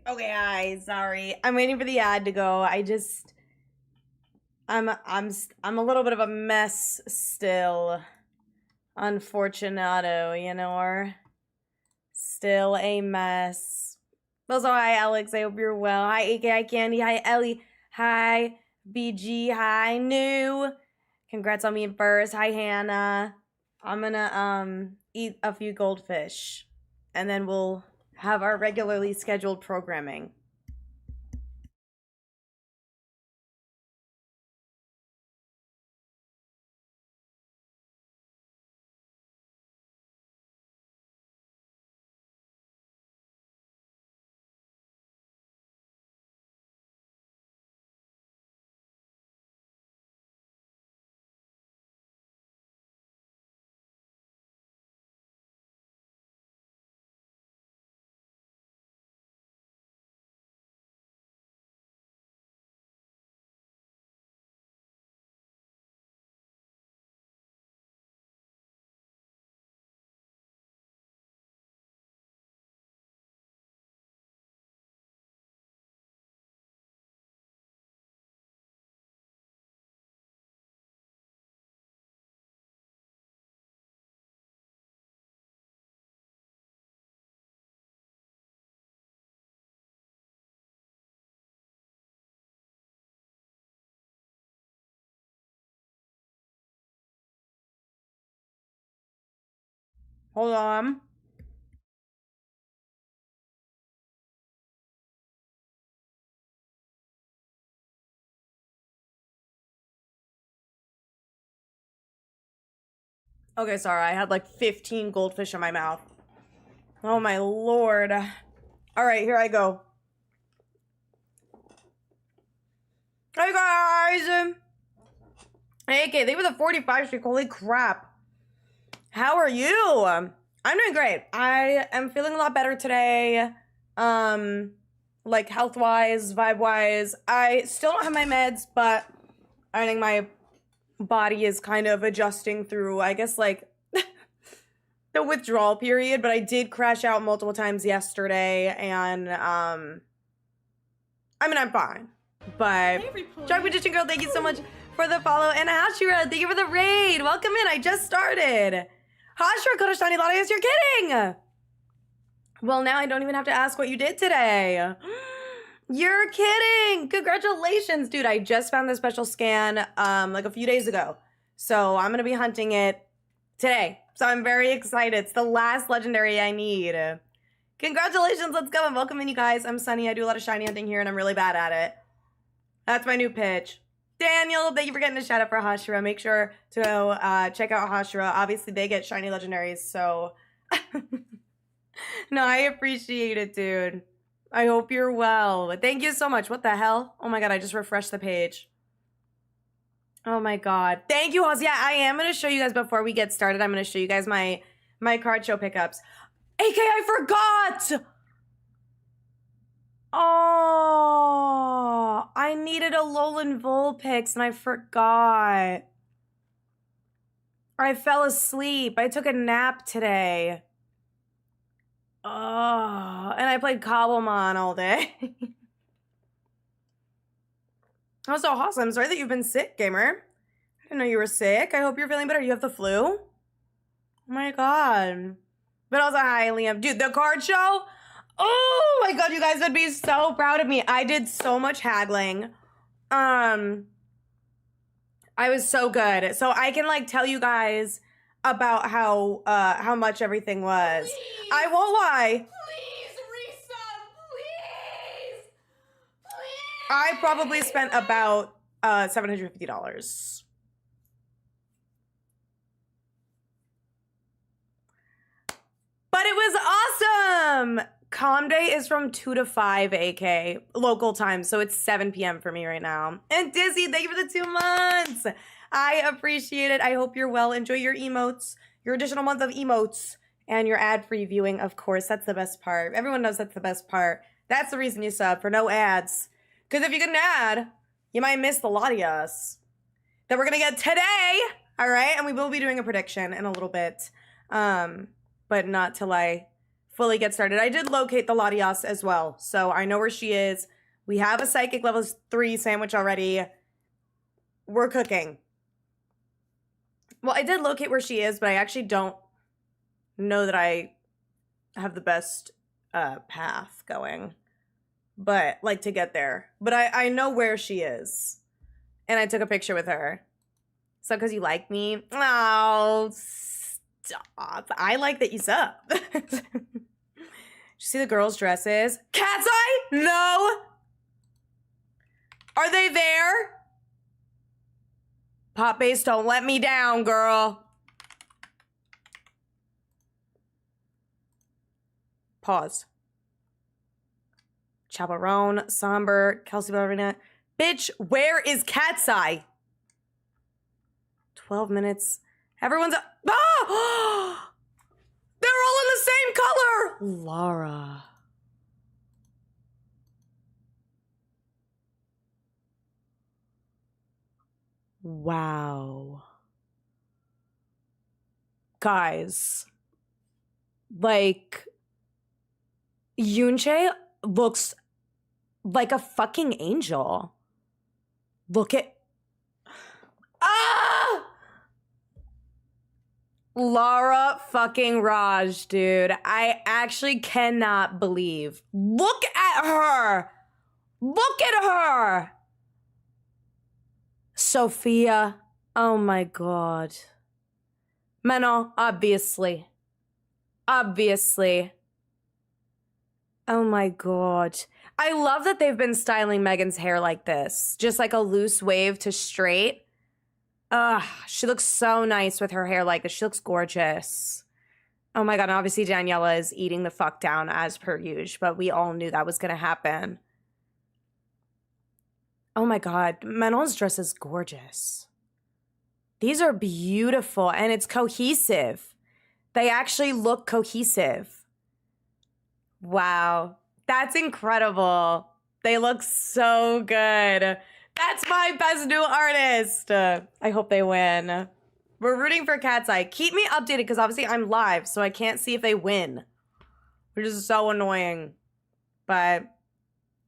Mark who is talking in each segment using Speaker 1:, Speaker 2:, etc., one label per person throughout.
Speaker 1: Okay, hi, sorry. I'm waiting for the ad to go. I'm a little bit of a mess still. Unfortunato, or still a mess. Also, hi, Alex. I hope you're well. Hi, AK, hi, Candy. Hi, Ellie. Hi, BG. Hi, New. Congrats on being first. Hi, Hannah. I'm gonna eat a few goldfish, and then we'll have our regularly scheduled programming. Hold on. Okay, sorry. I had like 15 goldfish in my mouth. Oh my lord. All right, here I go. Hey guys. Hey, okay, they were the 45 streak. Holy crap. How are you? I'm doing great. I am feeling a lot better today. Like health-wise, vibe-wise. I still don't have my meds, but I think my body is kind of adjusting through, I guess, like the withdrawal period, but I did crash out multiple times yesterday, and I mean, I'm fine. But Shark Magician Girl, thank you so much for the follow, and Hashira, thank you for the raid. Welcome in. I just started. Hashira, Kodashani Latias, you're kidding. Well, now I don't even have to ask what you did today. You're kidding. Congratulations, dude. I just found the special scan like a few days ago, so I'm gonna be hunting it today. So I'm very excited. It's the last legendary I need. Congratulations, let's go, and welcome in, you guys. I'm Sunny. I do a lot of shiny hunting here, and I'm really bad at it. That's my new pitch. Daniel, thank you for getting a shout out for Hashira. Make sure to check out Hashira. Obviously, they get shiny legendaries, so... No, I appreciate it, dude. I hope you're well. Thank you so much. What the hell? Oh my god, I just refreshed the page. Oh my god. Thank you, Oz. Yeah, I am going to show you guys before we get started. I'm going to show you guys my card show pickups. AK, I forgot! Oh, I needed a Alolan Vulpix and I forgot. I fell asleep. I took a nap today. Oh, and I played Cobblemon all day. Oh, so awesome. I'm sorry that you've been sick, gamer. I didn't know you were sick. I hope you're feeling better. You have the flu? Oh my god. But also, hi, Liam. Dude, the card show? Oh my god, you guys would be so proud of me. I did so much haggling. I was so good. So I can like tell you guys about how much everything was.
Speaker 2: Please,
Speaker 1: I won't lie.
Speaker 2: please resub, please.
Speaker 1: I probably spent about $750. But it was awesome. Calm Day is from 2 to 5 AK local time, so it's 7 p.m. for me right now. And Dizzy, thank you for the 2 months. I appreciate it. I hope you're well. Enjoy your emotes, your additional month of emotes, and your ad-free viewing, of course. That's the best part. Everyone knows that's the best part. That's the reason you sub, for no ads. Because if you get an ad, you might miss the Latias that we're going to get today. All right? And we will be doing a prediction in a little bit. But not till I fully get started. I did locate the Latias as well, so I know where she is. We have a psychic level 3 sandwich already. We're cooking. Well, I did locate where she is, but I actually don't know that I have the best path going. But, like, to get there. But I know where she is. And I took a picture with her. So, because you like me? Oh, stop. I like that you sup. Did you see the girls' dresses? Cat's eye? No. Are they there? Pop Base, don't let me down, girl. Pause. Chaperone, Somber, Kelsey Ballerina. Bitch, where is Cat's Eye? 12 minutes. Everyone's... Ah! They're all in the same color! Laura. Wow. Guys. Like... Yoonchae looks like a fucking angel. Look at... Ah! Laura fucking Raj, dude. I actually cannot believe. Look at her! Look at her! Sophia. Oh my god. Manon, obviously. Obviously. Oh my god. I love that they've been styling Megan's hair like this. Just like a loose wave to straight. Ugh, she looks so nice with her hair like this. She looks gorgeous. Oh my god, and obviously Daniela is eating the fuck down as per usual, but we all knew that was gonna happen. Oh my god, Manon's dress is gorgeous. These are beautiful, and it's cohesive. They actually look cohesive. Wow, that's incredible. They look so good. That's my best new artist. I hope they win. We're rooting for Cat's Eye. Keep me updated because obviously I'm live, so I can't see if they win, which is so annoying. But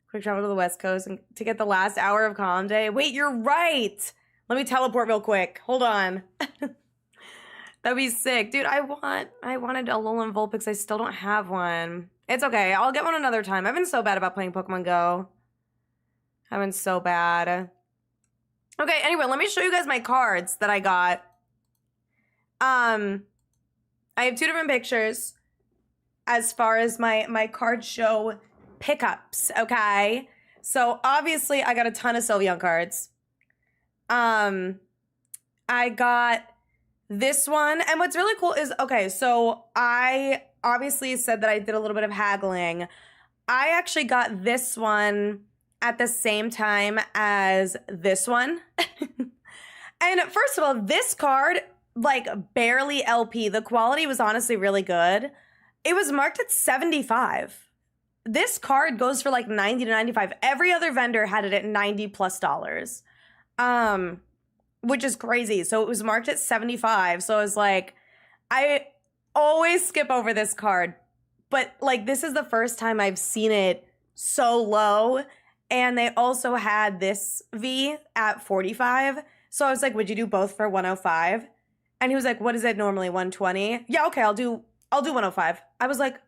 Speaker 1: quick travel to the West Coast and to get the last hour of Calm Day. Wait, you're right. Let me teleport real quick. Hold on. That'd be sick. Dude, I wanted a Alolan Vulpix. I still don't have one. It's okay. I'll get one another time. I've been so bad about playing Pokemon Go. I've been so bad. Okay, anyway, let me show you guys my cards that I got. I have 2 different pictures as far as my card show pickups, okay? So, obviously, I got a ton of Sylveon cards. I got this one. And what's really cool is, okay, so I obviously said that I did a little bit of haggling. I actually got this one at the same time as this one. And first of all, this card, like, barely LP. The quality was honestly really good. It was marked at 75. This card goes for like 90 to 95. Every other vendor had it at $90+. Which is crazy. So it was marked at 75. So I was like, I always skip over this card. But like, this is the first time I've seen it so low. And they also had this V at 45. So I was like, would you do both for 105? And he was like, what is it normally, 120? Yeah, okay, I'll do 105. I was like,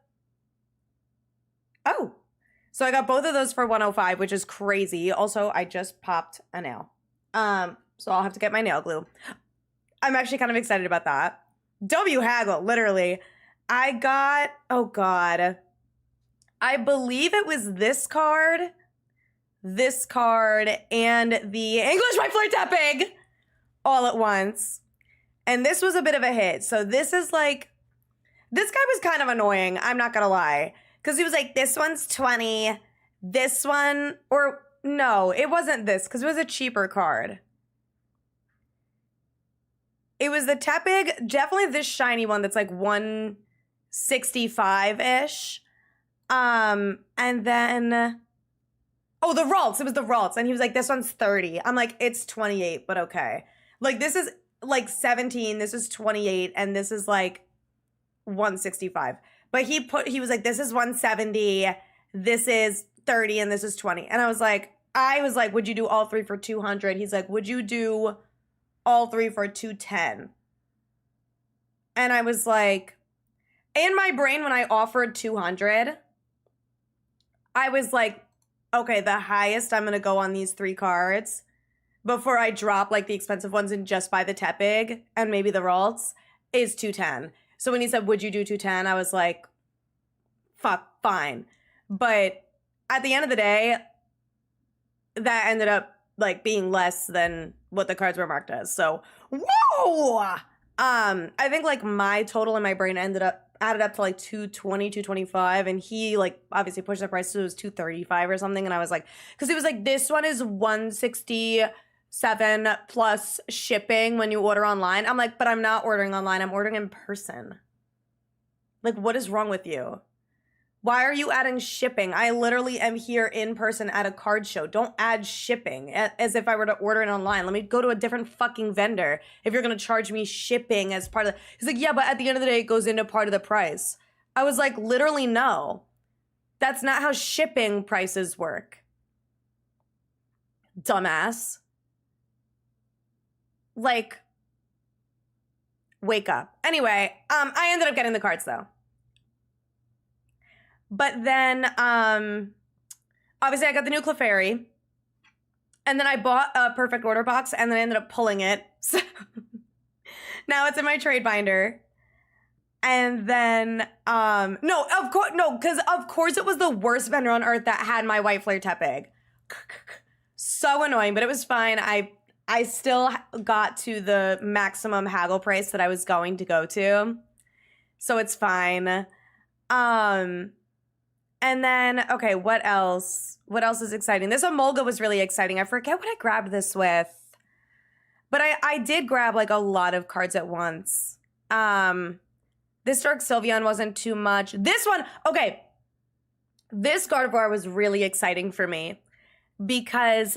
Speaker 1: oh. So I got both of those for 105, which is crazy. Also, I just popped a nail. So I'll have to get my nail glue. I'm actually kind of excited about that. W haggle, literally. I got, oh God. I believe it was this card, and the English by Flirt Tapping all at once. And this was a bit of a hit. So this is like, this guy was kind of annoying. I'm not going to lie. Because he was like, this one's 20. This one, or no, it wasn't this because it was a cheaper card. It was the Tepig, definitely this shiny one that's like 165-ish. And then, oh, the Ralts. It was the Ralts. And he was like, this one's 30. I'm like, it's 28, but okay. Like, this is like 17. This is 28. And this is like 165. But he was like, this is 170, this is 30, and this is 20. And I was like, would you do all three for 200? He's like, would you do all three for 210? And I was like, in my brain, when I offered 200, I was like, okay, the highest I'm going to go on these three cards before I drop like the expensive ones and just buy the Tepig and maybe the Ralts is 210. So when he said, would you do 210? I was like, fuck, fine. But at the end of the day, that ended up like being less than what the cards were marked as. So, whoa! I think like my total in my brain added up to like 220, 225, and he like obviously pushed the price to it was 235 or something. And I was like, because he was like, this one is 167 plus shipping when you order online. I'm like, but I'm not ordering online, I'm ordering in person. Like, what is wrong with you? Why are you adding shipping? I literally am here in person at a card show. Don't add shipping as if I were to order it online. Let me go to a different fucking vendor if you're going to charge me shipping as part of the... He's like, yeah, but at the end of the day, it goes into part of the price. I was like, literally, no. That's not how shipping prices work. Dumbass. Like, wake up. Anyway, I ended up getting the cards, though. But then, obviously I got the new Clefairy. And then I bought a Perfect Order box and then I ended up pulling it. So now it's in my trade binder. And then, because of course it was the worst vendor on earth that had my White Flare Tepig. So annoying, but it was fine. I still got to the maximum haggle price that I was going to go to. So it's fine. And then, okay, what else? What else is exciting? This Emolga was really exciting. I forget what I grabbed this with. But I did grab, like, a lot of cards at once. This Dark Sylveon wasn't too much. This one, okay. This Gardevoir was really exciting for me. Because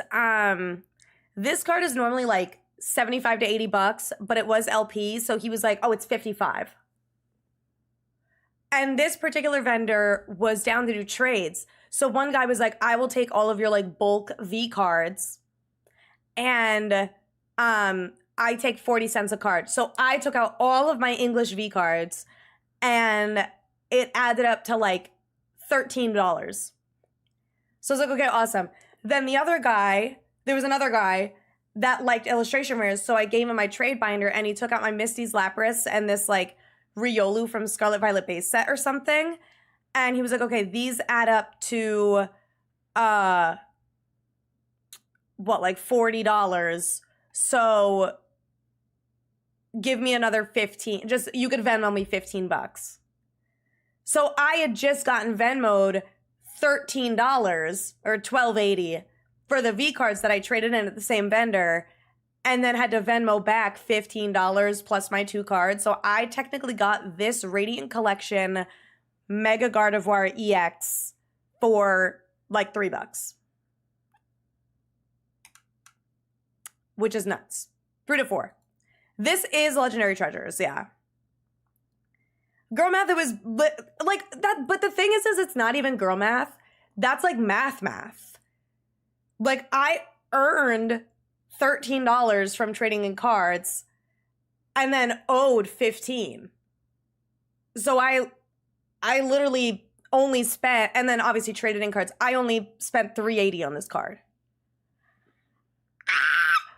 Speaker 1: this card is normally, like, 75 to 80 bucks. But it was LP, so he was like, oh, it's 55. And this particular vendor was down to do trades. So one guy was like, I will take all of your like bulk V cards and I take 40 cents a card. So I took out all of my English V cards and it added up to like $13. So I was like, okay, awesome. Then the other guy, there was another guy that liked illustration rares. So I gave him my trade binder and he took out my Misty's Lapras and this like Riolu from Scarlet Violet base set or something. And he was like, okay, these add up to, like $40. So give me another 15. Just, you could Venmo me 15 bucks. So I had just gotten Venmo'd $13 or $12.80 for the V cards that I traded in at the same vendor. And then had to Venmo back $15 plus my 2 cards. So I technically got this Radiant Collection Mega Gardevoir EX for like $3. Which is nuts. 3 to 4. This is Legendary Treasures, yeah. Girl math, it was like that. But the thing is it's not even girl math. That's like math. Like I earned $13 from trading in cards and then owed 15. So I literally only spent, and then obviously traded in cards. I only spent $3.80 on this card.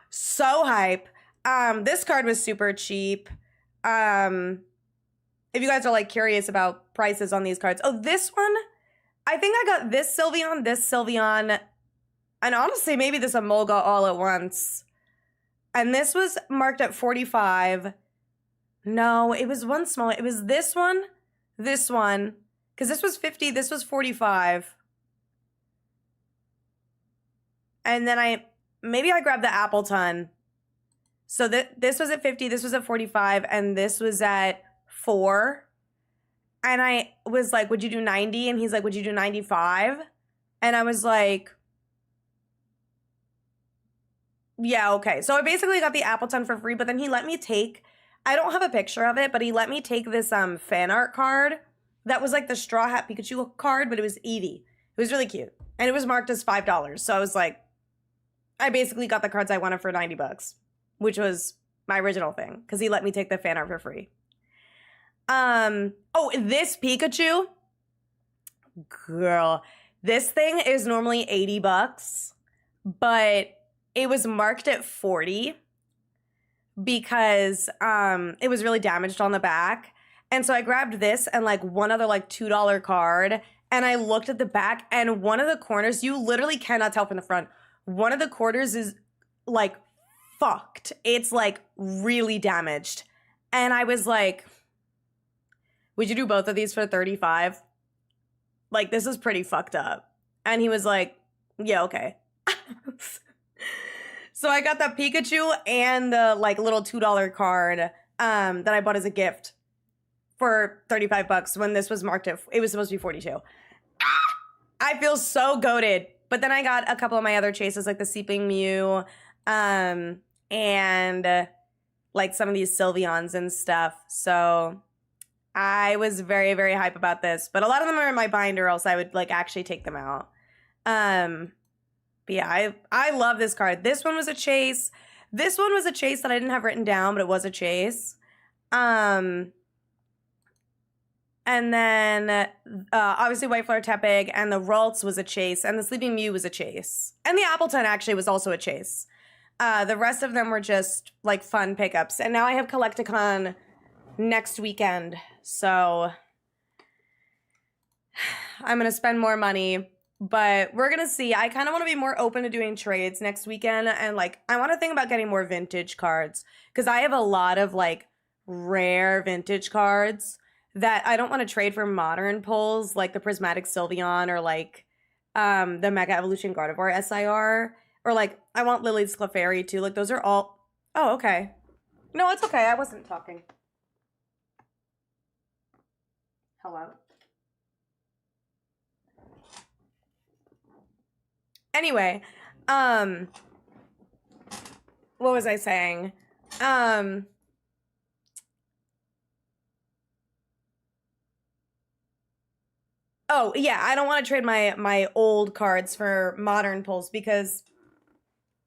Speaker 1: So hype. This card was super cheap. If you guys are like curious about prices on these cards. Oh, this one, I think I got this Sylveon, and honestly, maybe this Emolga all at once. And this was marked at 45. No, it was one small. It was this one. Because this was 50, this was 45. And then maybe I grabbed the Appleton. So this was at 50, this was at 45, and this was at 4. And I was like, would you do 90? And he's like, would you do 95? And I was like, yeah, okay. So I basically got the Appleton for free, but then he let me take, I don't have a picture of it, but he let me take this fan art card that was like the Straw Hat Pikachu card, but it was Eevee. It was really cute. And it was marked as $5. So I was like, I basically got the cards I wanted for $90, which was my original thing, because he let me take the fan art for free. Oh, this Pikachu, girl, this thing is normally $80, but it was marked at 40 because it was really damaged on the back. And so I grabbed this and like one other like $2 card, and I looked at the back, and one of the corners, you literally cannot tell from the front, one of the corners is like fucked. It's like really damaged. And I was like, would you do both of these for 35? Like, this is pretty fucked up. And he was like, yeah, okay. So I got the Pikachu and the like little $2 card that I bought as a gift for $35 when this was marked at, it was supposed to be 42. I feel so goated. But then I got a couple of my other chases, like the Seeping Mew, and like some of these Sylveons and stuff. So I was very, very hype about this. But a lot of them are in my binder, else I would like actually take them out. But yeah, I love this card. This one was a chase. This one was a chase that I didn't have written down, but it was a chase. And then, obviously, White Flower Tepig and the Ralts was a chase, and the Sleeping Mew was a chase. And the Appleton actually was also a chase. The rest of them were just, like, fun pickups. And now I have Collecticon next weekend, so I'm going to spend more money. But we're going to see. I kind of want to be more open to doing trades next weekend, and, like, I want to think about getting more vintage cards. Because I have a lot of, like, rare vintage cards that I don't want to trade for modern pulls, like the Prismatic Sylveon or like the Mega Evolution Gardevoir SIR. Or like, I want Lily's Clefairy too. Like, those are all... Oh, okay. No, it's okay. I wasn't talking. Hello? Anyway, what was I saying? Oh, yeah, I don't want to trade my old cards for modern pulls because,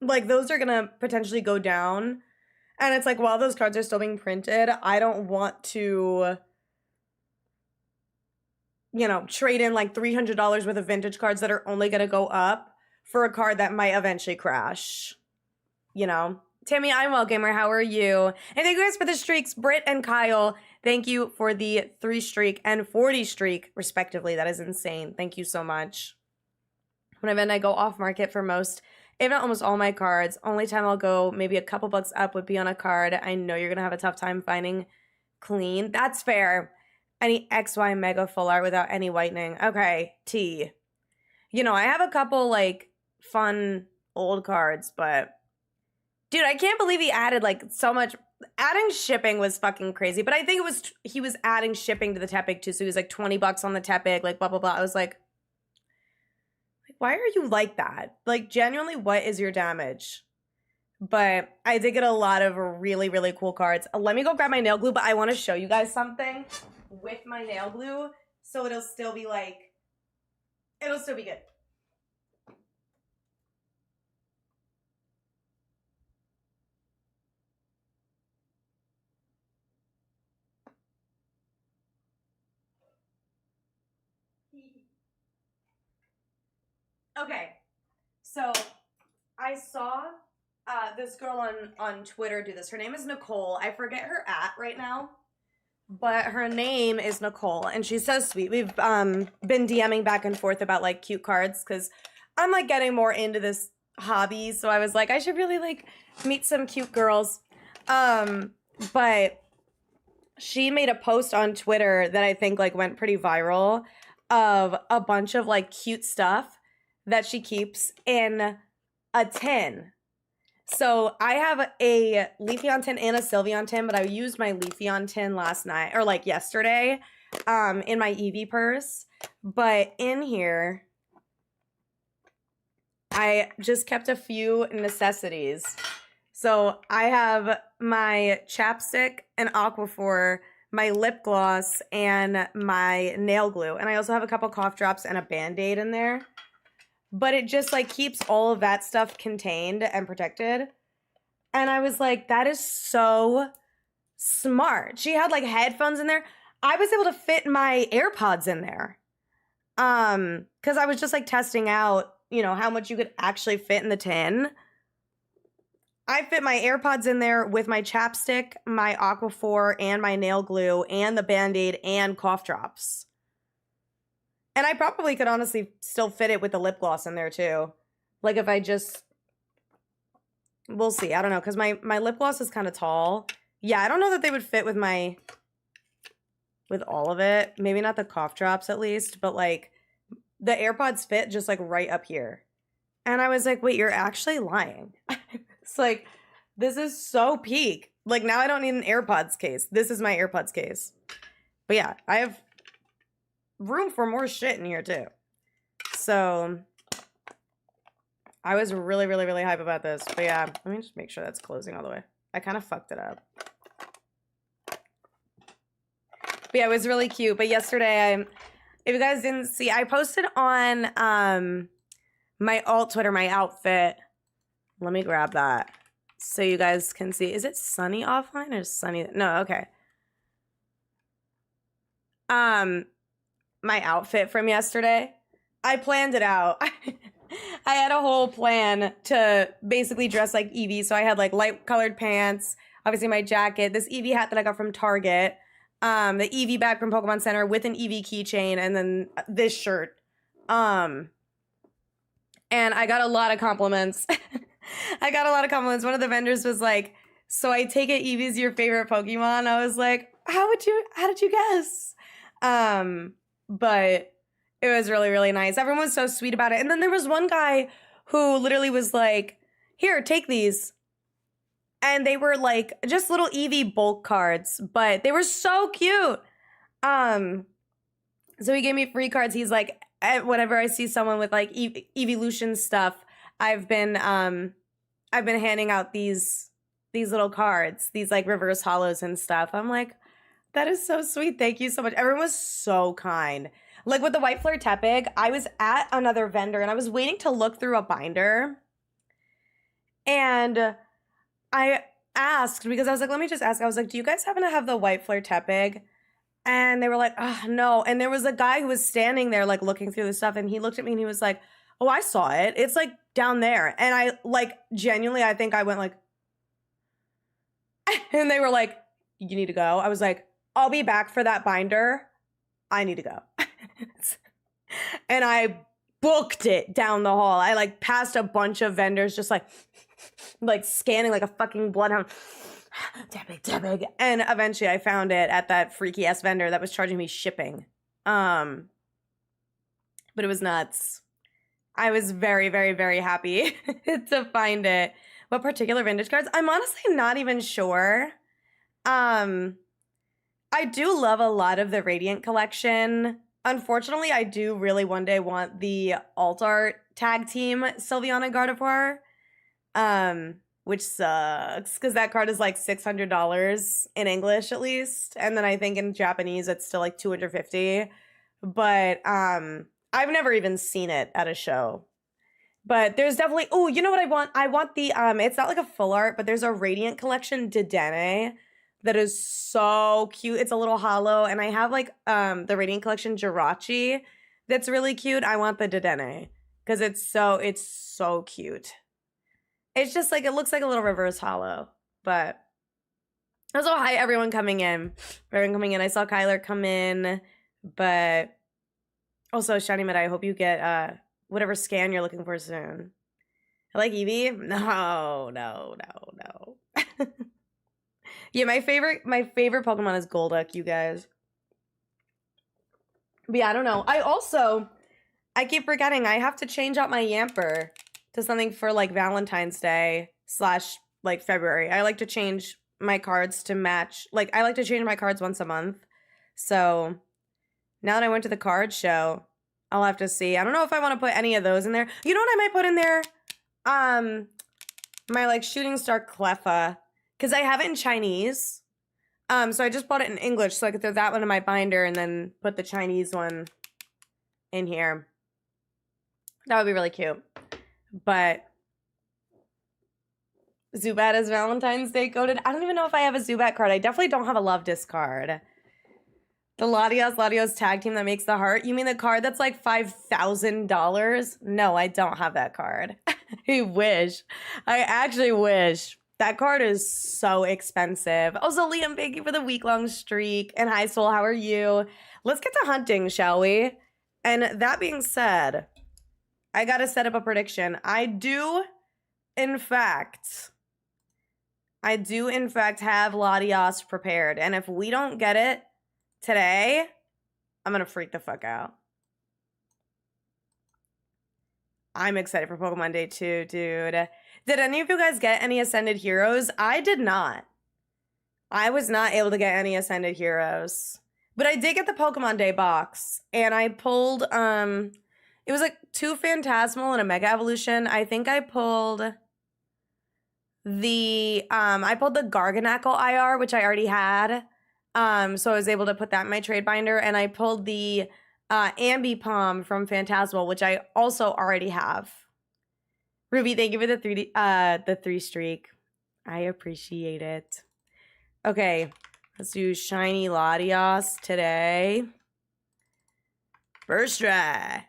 Speaker 1: like, those are going to potentially go down. And it's like, while those cards are still being printed, I don't want to, you know, trade in, like, $300 worth of vintage cards that are only going to go up for a card that might eventually crash. You know? Tammy, I'm well, gamer. How are you? And thank you guys for the streaks. Britt and Kyle, thank you for the 3 streak and 40 streak, respectively. That is insane. Thank you so much. Whenever I go off market for most, if not almost all my cards, only time I'll go maybe a couple bucks up would be on a card I know you're going to have a tough time finding clean. That's fair. Any XY Mega Full Art without any whitening. Okay, T. You know, I have a couple, like, fun old cards, but... Dude, I can't believe he added, like, so much. Adding shipping was fucking crazy. But I think it was, he was adding shipping to the Tepig, too. So he was, like, $20 on the Tepig, like, blah, blah, blah. I was like, why are you like that? Like, genuinely, what is your damage? But I did get a lot of really, really cool cards. Let me go grab my nail glue, but I want to show you guys something with my nail glue. So it'll still be, like, it'll still be good. Okay, so I saw this girl on Twitter do this. Her name is Nicole. I forget her right now, but her name is Nicole, and she's so sweet. We've been DMing back and forth about, like, cute cards, because I'm, like, getting more into this hobby, so I was like, I should really, like, meet some cute girls. But she made a post on Twitter that I think, like, went pretty viral of a bunch of, like, cute stuff that she keeps in a tin. So I have a Leafeon tin and a Sylveon tin, but I used my Leafeon tin last night, or like yesterday, in my Eevee purse. But in here, I just kept a few necessities. So I have my chapstick and Aquaphor, my lip gloss, and my nail glue. And I also have a couple cough drops and a Band-Aid in there. But it just like keeps all of that stuff contained and protected. And I was like, that is so smart. She had like headphones in there. I was able to fit my AirPods in there. Because I was just like testing out, you know, how much you could actually fit in the tin. I fit my AirPods in there with my chapstick, my Aquaphor, and my nail glue, and the Band-Aid, and cough drops. And I probably could honestly still fit it with the lip gloss in there too. Like if I just... We'll see. I don't know, because my lip gloss is kind of tall. Yeah, I don't know that they would fit with my... with all of it. Maybe not the cough drops at least, but like the AirPods fit just like right up here. And I was like, wait, you're actually lying. It's like, this is so peak. Like now I don't need an AirPods case. This is my AirPods case. But yeah, I have room for more shit in here too. So I was really, really, really hype about this. But yeah, let me just make sure that's closing all the way. I kind of fucked it up. But yeah, it was really cute. But yesterday, if you guys didn't see, I posted on my alt Twitter, my outfit. Let me grab that so you guys can see. Is it sunny offline or sunny? No, okay. My outfit from yesterday. I planned it out. I had a whole plan to basically dress like Eevee. So I had like light colored pants, obviously my jacket, this Eevee hat that I got from Target, the Eevee bag from Pokemon Center with an Eevee keychain, and then this shirt. And I got a lot of compliments. One of the vendors was like, so I take it Eevee's your favorite Pokemon? I was like, how did you guess? But it was really, really nice. Everyone was so sweet about it. And then there was one guy who literally was like, here, take these. And they were like just little Eevee bulk cards, but they were so cute. So he gave me free cards. He's like, whenever I see someone with like evolution stuff, I've been handing out these little cards, these like reverse hollows and stuff. I'm like, that is so sweet. Thank you so much. Everyone was so kind. Like with the White Fleur Tepig, I was at another vendor and I was waiting to look through a binder. And I asked, because I was like, let me just ask. I was like, do you guys happen to have the White Fleur Tepig? And they were like, oh, no. And there was a guy who was standing there like looking through the stuff, and he looked at me and he was like, oh, I saw it. It's like down there. And I like genuinely, I think I went like, and they were like, you need to go. I was like, I'll be back for that binder. I need to go. And I booked it down the hall. I like passed a bunch of vendors just like scanning like a fucking bloodhound. Tepig. And eventually I found it at that freaky ass vendor that was charging me shipping. But it was nuts. I was very, very, very happy to find it. What particular vintage cards? I'm honestly not even sure. I do love a lot of the Radiant collection. Unfortunately, I do really one day want the alt art tag team Sylveon Gardevoir, which sucks because that card is like $600 in English at least, and then I think in Japanese it's still like $250. But I've never even seen it at a show. But there's definitely, oh, you know what I want? I want the it's not like a full art, but there's a Radiant collection Dedenne that is so cute. It's a little hollow, and I have like the Radiant collection Jirachi that's really cute. I want the Dedenne because it's so cute. It's just like, it looks like a little reverse hollow. But also, hi everyone coming in. I saw Kyler come in, but also Shiny Mid, I hope you get whatever scan you're looking for soon. I like Eevee. No. Yeah, my favorite Pokemon is Golduck, you guys. But yeah, I don't know. I keep forgetting I have to change out my Yamper to something for like Valentine's Day / like February. I like to change my cards to match. Like, I like to change my cards once a month. So now that I went to the card show, I'll have to see. I don't know if I want to put any of those in there. You know what I might put in there? My like Shooting Star Cleffa. Because I have it in Chinese. So I just bought it in English so I could throw that one in my binder and then put the Chinese one in here. That would be really cute. But Zubat is Valentine's Day coded. I don't even know if I have a Zubat card. I definitely don't have a Love Disc card. The Latias tag team that makes the heart. You mean the card that's like $5,000? No, I don't have that card. I wish. I actually wish. That card is so expensive. Also, Liam, thank you for the week-long streak. And hi, Soul, how are you? Let's get to hunting, shall we? And that being said, I gotta set up a prediction. I do, in fact, have Latias prepared. And if we don't get it today, I'm gonna freak the fuck out. I'm excited for Pokemon Day 2, dude. Did any of you guys get any Ascended Heroes? I did not. I was not able to get any Ascended Heroes. But I did get the Pokemon Day box. And I pulled, it was like 2 Phantasmal and a Mega Evolution. I think I pulled the Garganacl IR, which I already had. So I was able to put that in my trade binder. And I pulled the Ambipom from Phantasmal, which I also already have. Ruby, thank you for the 3 streak. I appreciate it. Okay, let's do Shiny Latias today. First try.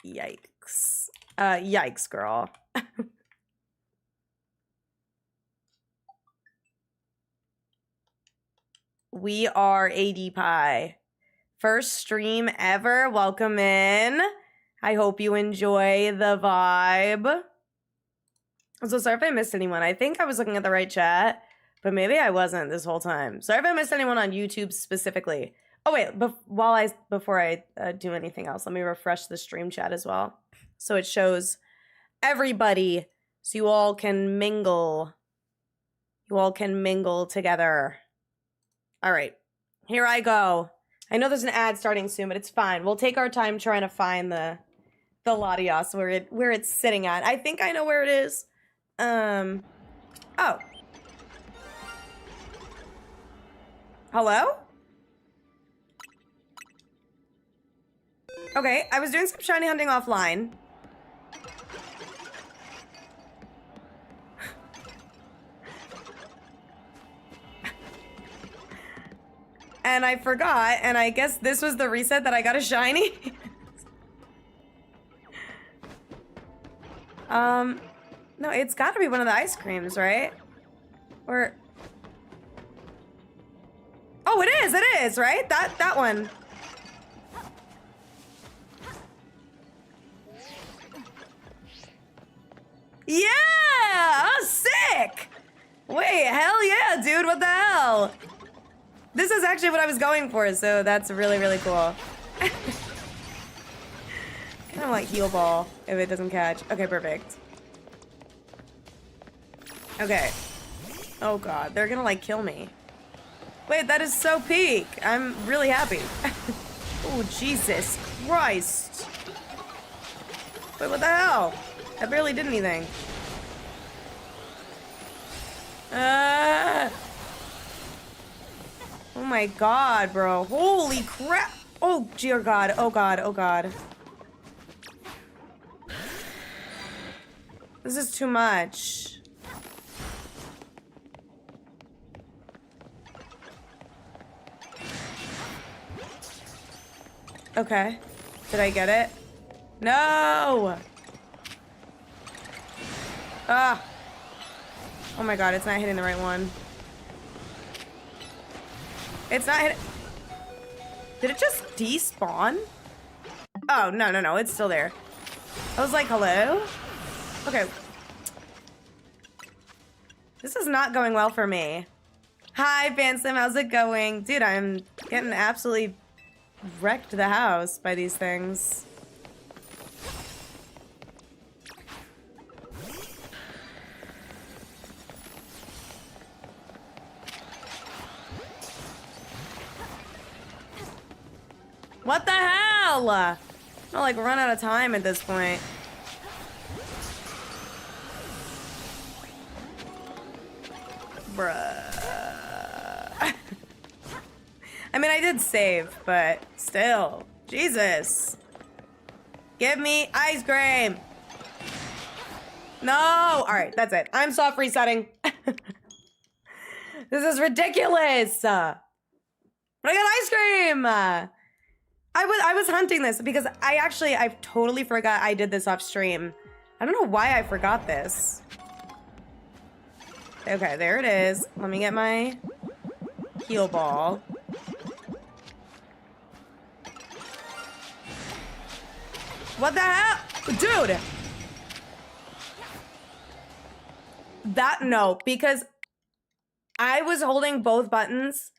Speaker 1: Yikes. Yikes, girl. We are AD Pie. First stream ever. Welcome in. I hope you enjoy the vibe. I'm so sorry if I missed anyone. I think I was looking at the right chat, but maybe I wasn't this whole time. Sorry if I missed anyone on YouTube specifically. Oh wait, before I do anything else, let me refresh the stream chat as well, so it shows everybody, so you all can mingle. You all can mingle together. All right, here I go. I know there's an ad starting soon, but it's fine. We'll take our time trying to find the Latias where it's sitting at. I think I know where it is. Oh. Hello? Okay, I was doing some shiny hunting offline. And I forgot, and I guess this was the reset that I got a shiny. No, it's gotta be one of the ice creams, right? Or... Oh, it is, right? That one. Yeah! Oh, sick! Wait, hell yeah, dude, what the hell? This is actually what I was going for, so that's really, really cool. Kind of like heal ball if it doesn't catch. Okay, perfect. Okay. Oh god, they're gonna like kill me. Wait, that is so peak. I'm really happy. Oh, Jesus Christ. Wait, what the hell? I barely did anything. Oh my god, bro. Holy crap. Oh, dear god. Oh god. Oh god. This is too much. Okay. Did I get it? No! Ah! Oh my god, it's not hitting the right one. It's not hitting... Did it just despawn? Oh, no, it's still there. I was like, hello? Okay. This is not going well for me. Hi, Phantom, how's it going? Dude, I'm getting absolutely wrecked the house by these things. What the hell? I'm gonna like run out of time at this point. Bruh. I mean, I did save, but still. Jesus. Give me ice cream. No. All right, that's it. I'm soft resetting. This is ridiculous. But I got ice cream. I was hunting this because I totally forgot I did this off stream. I don't know why I forgot this. Okay, there it is. Let me get my heal ball. What the hell? Dude! No, because I was holding both buttons.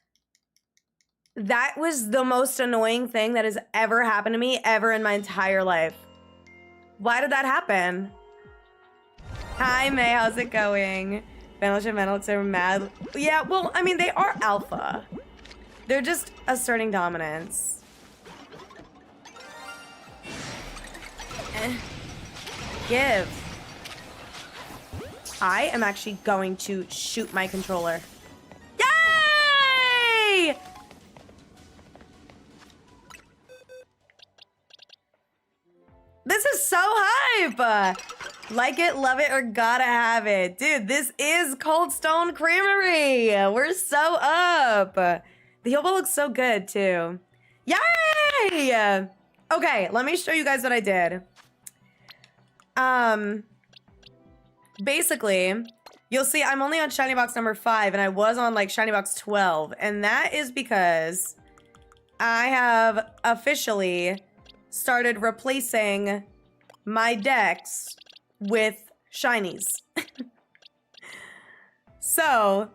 Speaker 1: That was the most annoying thing that has ever happened to me ever in my entire life. Why did that happen? Hi, May. How's it going? Vanilla and Menelix are mad. Yeah, well, I mean, they are alpha. They're just asserting dominance. Give. I am actually going to shoot my controller. Yay! This is so hype! Like it, love it, or gotta have it. Dude, this is Cold Stone Creamery. We're so up. The heal ball looks so good, too. Yay! Okay, let me show you guys what I did. Basically, you'll see I'm only on shiny box number 5, and I was on, like, shiny box 12. And that is because I have officially started replacing my decks with shinies. So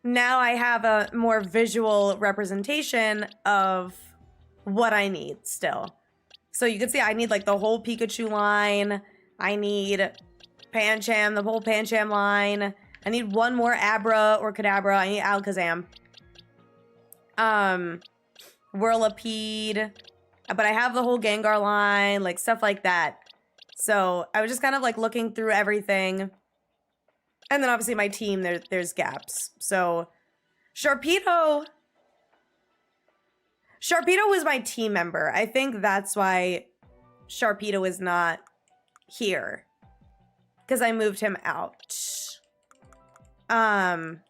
Speaker 1: now I have a more visual representation of what I need still. So you can see I need like the whole Pikachu line. I need Pancham, the whole Pancham line. I need one more Abra or Kadabra. I need Alakazam. Whirlipede. But I have the whole Gengar line, like stuff like that. So I was just kind of like looking through everything. And then obviously my team, there's gaps. So Sharpedo was my team member. I think that's why Sharpedo is not here. Because I moved him out. But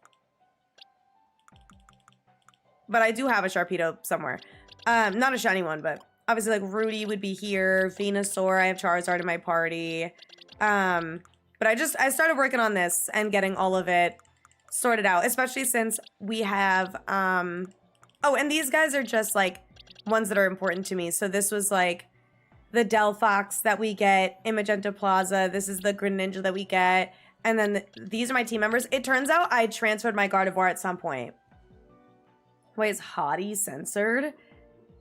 Speaker 1: I do have a Sharpedo somewhere. Not a shiny one, but obviously like Rudy would be here. Venusaur, I have Charizard in my party. But I started working on this and getting all of it sorted out, especially since we have, oh, and these guys are just like ones that are important to me. So this was like the Delphox that we get in Magenta Plaza. This is the Greninja that we get. And then these are my team members. It turns out I transferred my Gardevoir at some point. Wait, is Hottie censored?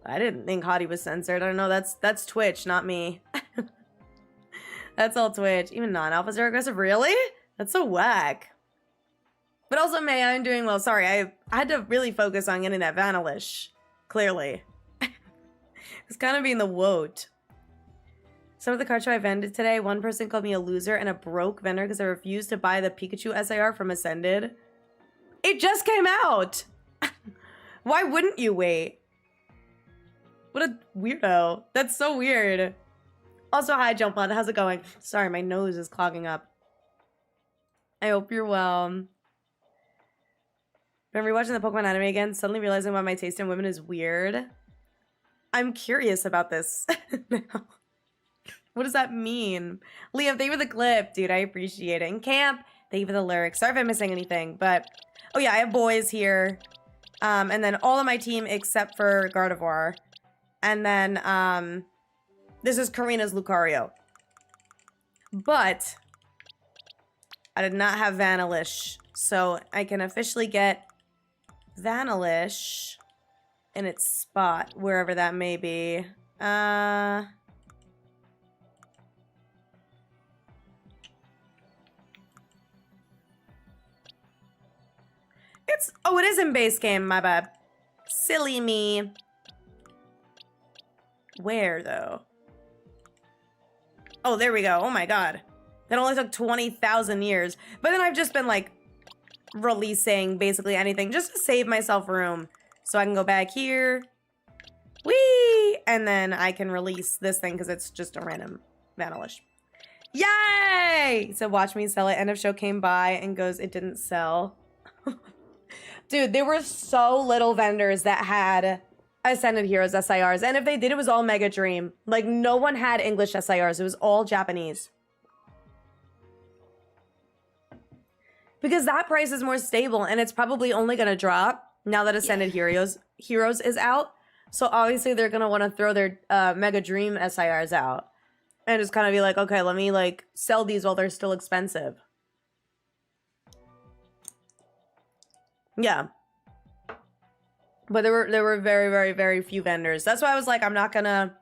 Speaker 1: I didn't think Hottie was censored. I don't know. That's Twitch, not me. That's all Twitch. Even non-alphas are aggressive. Really? That's so whack. But also, May, I'm doing well. Sorry, I had to really focus on getting that Vanillish. Clearly. It's kind of being the woat. Some of the cards I vended today, one person called me a loser and a broke vendor because I refused to buy the Pikachu SAR from Ascended. It just came out! Why wouldn't you wait? What a weirdo. That's so weird. Also, hi, Jumpon. How's it going? Sorry, my nose is clogging up. I hope you're well. Been rewatching the Pokemon anime again, suddenly realizing why my taste in women is weird. I'm curious about this now. What does that mean? Liam, thank you for the clip. Dude, I appreciate it. And Camp, thank you for the lyrics. Sorry if I'm missing anything, but... Oh yeah, I have boys here. And then all of my team except for Gardevoir. And then, this is Karina's Lucario. But I did not have Vanillish. So I can officially get Vanillish in its spot, wherever that may be. Oh, it is in base game, my bad. Silly me. Where, though? Oh, there we go. Oh my god. That only took 20,000 years. But then I've just been, like, releasing basically anything just to save myself room. So I can go back here. Whee! And then I can release this thing because it's just a random Vanillish. Yay! So watch me sell it. End of show came by and goes, it didn't sell. Dude, there were so little vendors that had Ascended Heroes SIRs. And if they did, it was all Mega Dream. Like, no one had English SIRs. It was all Japanese. Because that price is more stable, and it's probably only going to drop now that Ascended Heroes is out. So obviously they're going to want to throw their Mega Dream SIRs out. And just kind of be like, okay, let me like sell these while they're still expensive. Yeah. But there were very, very, very few vendors. That's why I was like, I'm not going to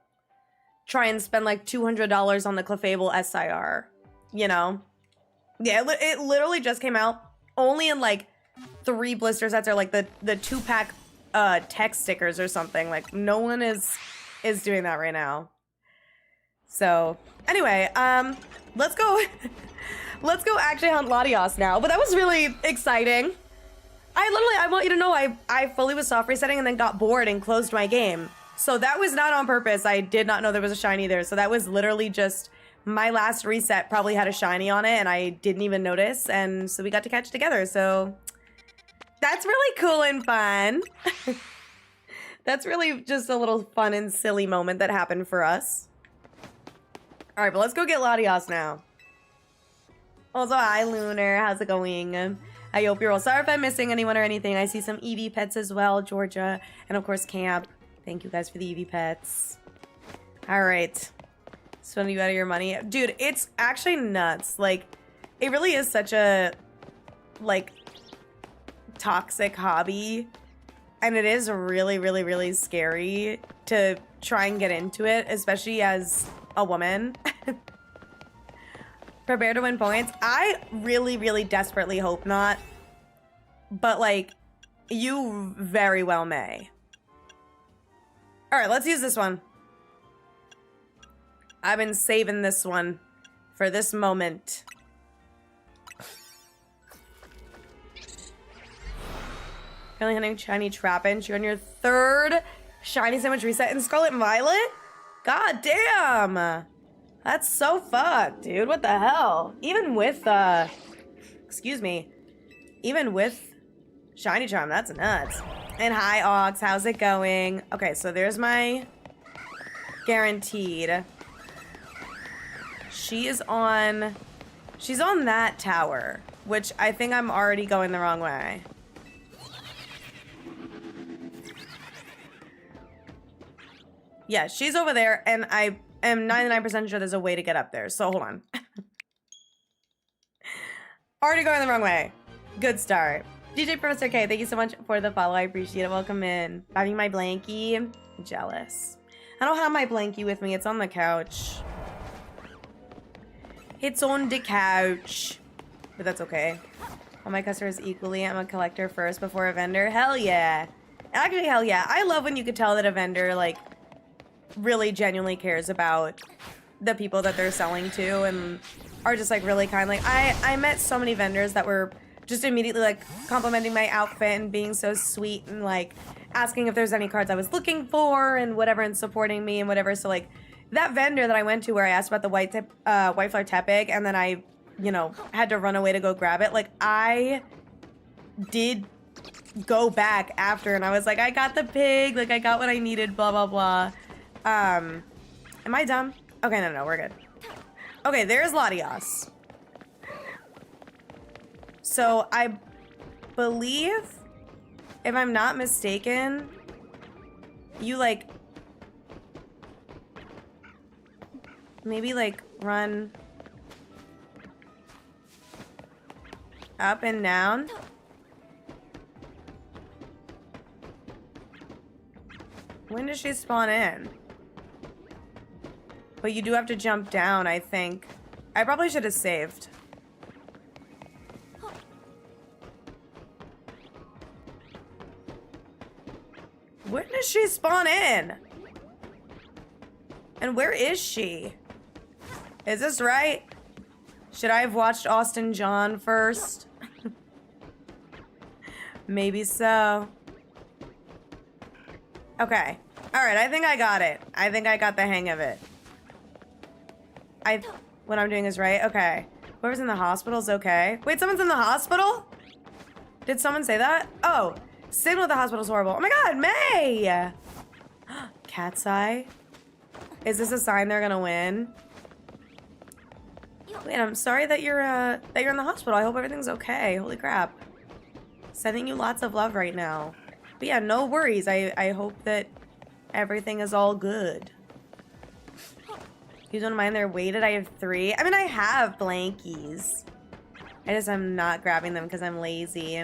Speaker 1: try and spend like $200 on the Clefable SIR, you know? Yeah, it literally just came out only in like 3 blister sets or like the 2-pack text stickers or something. Like no one is doing that right now. So anyway, let's go let's go actually hunt Latias now. But that was really exciting. I want you to know I fully was soft resetting and then got bored and closed my game. So that was not on purpose. I did not know there was a shiny there. So that was literally just my last reset probably had a shiny on it and I didn't even notice. And so we got to catch together. So that's really cool and fun. That's really just a little fun and silly moment that happened for us. All right, but let's go get Latias now. Also, hi, Lunar. How's it going? I hope you're all. Sorry if I'm missing anyone or anything. I see some EV pets as well, Georgia. And of course, Camp. Thank you guys for the EV pets. All right. Spending you out of your money. Dude, it's actually nuts. Like, it really is such a, like, toxic hobby. And it is really, really, really scary to try and get into it, especially as a woman. Prepare to win points. I really, really desperately hope not. But, like, you very well may. All right, let's use this one. I've been saving this one for this moment. Currently hunting shiny Trapinch. You're on your 3rd shiny sandwich reset in Scarlet and Violet? God damn! That's so fucked, dude. What the hell? Even with, excuse me. Even with Shiny Charm, that's nuts. And hi, Ox. How's it going? Okay, so there's my guaranteed. She's on that tower, which I think I'm already going the wrong way. Yeah, she's over there, and I am 99% sure there's a way to get up there, so hold on. Already going the wrong way. Good start. DJ Professor K, thank you so much for the follow. I appreciate it. Welcome in. Having my blankie. Jealous. I don't have my blankie with me. It's on the couch. It's on the couch. But that's okay. All my customers equally. I'm a collector first before a vendor. Hell yeah. Actually, hell yeah. I love when you could tell that a vendor, like, really genuinely cares about the people that they're selling to and are just like really kind. Like I met so many vendors that were just immediately like complimenting my outfit and being so sweet and like asking if there's any cards I was looking for and whatever and supporting me and whatever. So like that vendor that I went to where I asked about the white flower tepig and then I, you know, had to run away to go grab it. Like I did go back after and I was like, I got the pig, like I got what I needed, blah, blah, blah. Am I dumb? Okay, no, we're good. Okay, there's Latias. So I believe, if I'm not mistaken, you like, maybe like run up and down. When does she spawn in? But you do have to jump down, I think. I probably should have saved. When does she spawn in? And where is she? Is this right? Should I have watched Austin John first? Maybe so. Okay. All right, I think I got it. I think I got the hang of it. What I'm doing is right? Okay. Whoever's in the hospital is okay. Wait, someone's in the hospital? Did someone say that? Oh, signal at the hospital's horrible. Oh my god, May! Cat's eye? Is this a sign they're gonna win? Wait, I'm sorry that you're in the hospital. I hope everything's okay. Holy crap. Sending you lots of love right now. But yeah, no worries. I hope that everything is all good. You don't mind they're weighted? I have 3. I mean, I have blankies. I'm not grabbing them because I'm lazy.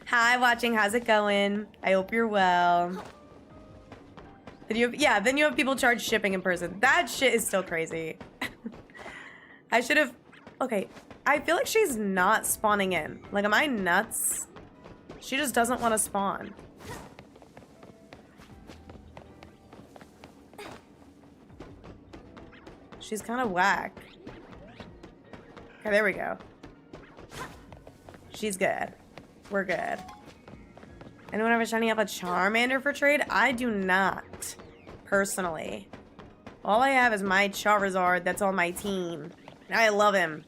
Speaker 1: Hi, watching. How's it going? I hope you're well. Then you have people charge shipping in person. That shit is still crazy. I should have... Okay, I feel like she's not spawning in. Like, am I nuts? She just doesn't want to spawn. She's kind of whack. Okay, there we go. She's good. We're good. Anyone ever shining up a Charmander for trade? I do not, personally. All I have is my Charizard that's on my team. I love him.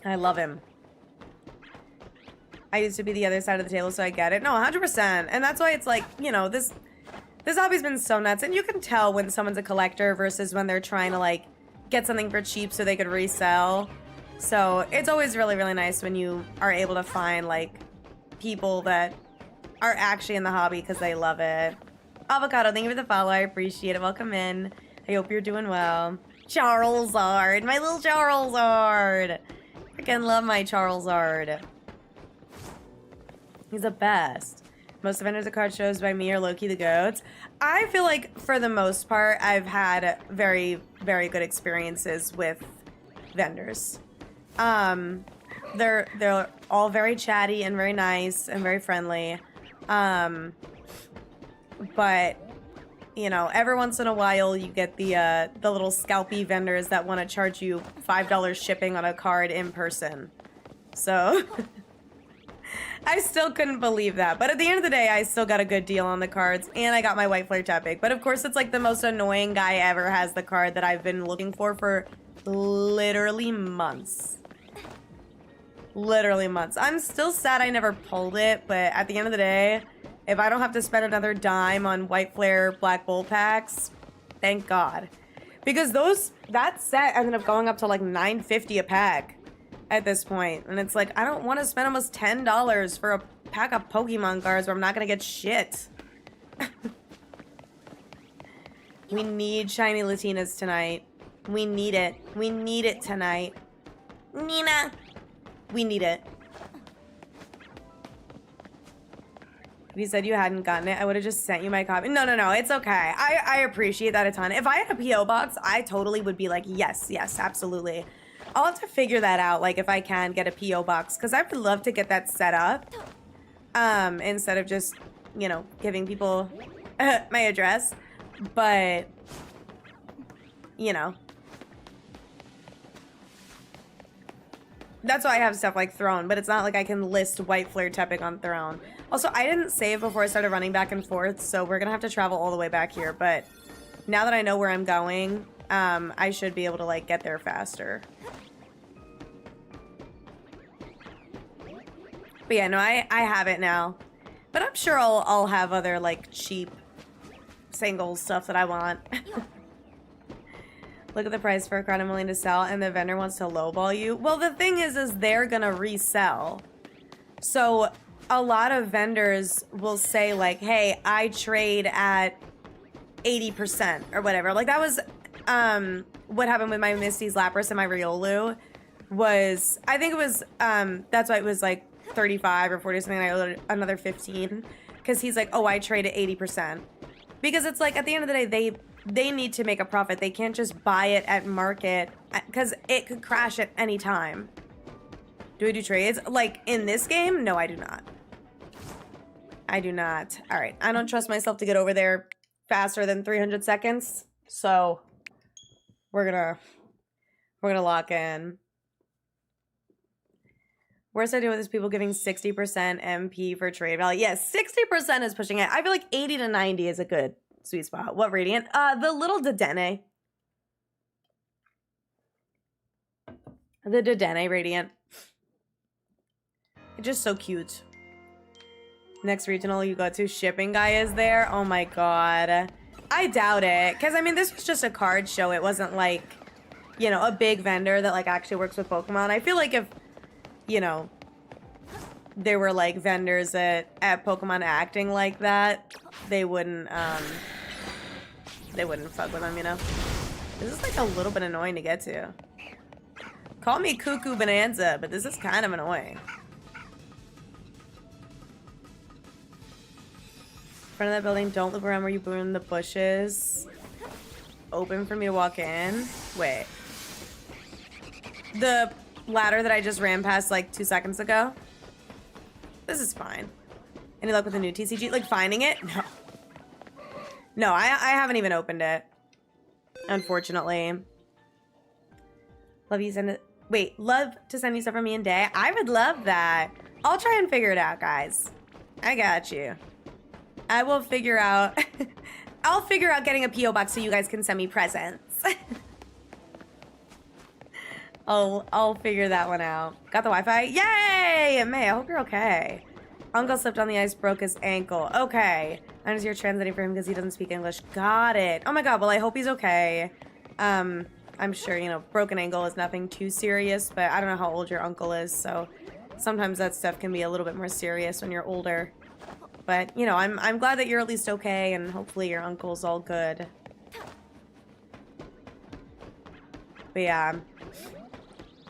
Speaker 1: I love him. I used to be the other side of the table, so I get it. No, 100%. And that's why it's like, you know, this hobby's been so nuts. And you can tell when someone's a collector versus when they're trying to, like, get something for cheap so they could resell. So it's always really, really nice when you are able to find, like, people that are actually in the hobby because they love it. Avocado, thank you for the follow. I appreciate it. Welcome in. I hope you're doing well. Charizard, my little Charizard. Freaking love my Charizard. He's the best. Most vendors at card shows by me are low-key the goats. I feel like, for the most part, I've had very, very good experiences with vendors. They're all very chatty and very nice and very friendly. But, you know, every once in a while you get the little scalpy vendors that want to charge you $5 shipping on a card in person. So... I still couldn't believe that. But at the end of the day, I still got a good deal on the cards. And I got my white flare tapping. But of course, it's like the most annoying guy ever has the card that I've been looking for literally months. Literally months. I'm still sad I never pulled it. But at the end of the day, if I don't have to spend another dime on white flare Black Bull packs, thank God. Because that set ended up going up to like $9.50 a pack. At this point, and it's like I don't want to spend almost $10 for a pack of Pokemon cards where I'm not gonna get shit. We need shiny Latinas tonight. We need it. We need it tonight. Nina, we need it. If you said you hadn't gotten it, I would have just sent you my copy. No, it's okay. I appreciate that a ton. If I had a PO box, I totally would be like, yes, absolutely. I'll have to figure that out, like, if I can get a P.O. box, because I would love to get that set up, instead of just, you know, giving people my address, but, you know. That's why I have stuff like Throne, but it's not like I can list White Flare Tepic on Throne. Also, I didn't save before I started running back and forth, so we're gonna have to travel all the way back here, but now that I know where I'm going, I should be able to, like, get there faster. But yeah, no, I have it now. But I'm sure I'll have other, like, cheap single stuff that I want. Look at the price for a card I'm willing to sell, and the vendor wants to lowball you. Well, the thing is they're gonna resell. So a lot of vendors will say, like, hey, I trade at 80% or whatever. Like, that was what happened with my Misty's Lapras and my Riolu. Was, I think it was, that's why it was, like, 35 or 40 or something, and I owed another 15 because he's like, oh, I trade at 80%, because it's like at the end of the day they need to make a profit. They can't just buy it at market because it could crash at any time. Do I do trades like in this game? No, I do not. All right, I don't trust myself to get over there faster than 300 seconds, so we're gonna lock in. Worst idea with is people giving 60% MP for trade value. Yes, 60% is pushing it. I feel like 80 to 90 is a good sweet spot. What radiant? The little Dedenne. The Dedenne radiant. It's just so cute. Next regional you go to, shipping guy is there. Oh my god. I doubt it. Because, I mean, this was just a card show. It wasn't like, you know, a big vendor that, like, actually works with Pokemon. I feel like if, you know, there were, like, vendors at Pokemon acting like that, they wouldn't fuck with them, you know? This is, like, a little bit annoying to get to. Call me Cuckoo Bonanza, but this is kind of annoying. Front of that building, don't look around where you burn the bushes. Open for me to walk in. Wait. The ladder that I just ran past like 2 seconds ago. This is fine. Any luck with the new TCG? Like finding it? No. No, I haven't even opened it. Unfortunately. Love you send it. Wait, love to send you stuff from me and Day. I would love that. I'll try and figure it out, guys. I got you. I will figure out. I'll figure out getting a P.O. box so you guys can send me presents. I'll figure that one out. Got the Wi-Fi? Yay! May, I hope you're okay. Uncle slipped on the ice, broke his ankle. Okay. I just hear translating for him because he doesn't speak English. Got it. Oh my god, well I hope he's okay. I'm sure, you know, broken ankle is nothing too serious, but I don't know how old your uncle is, so sometimes that stuff can be a little bit more serious when you're older. But, you know, I'm glad that you're at least okay, and hopefully your uncle's all good. But yeah,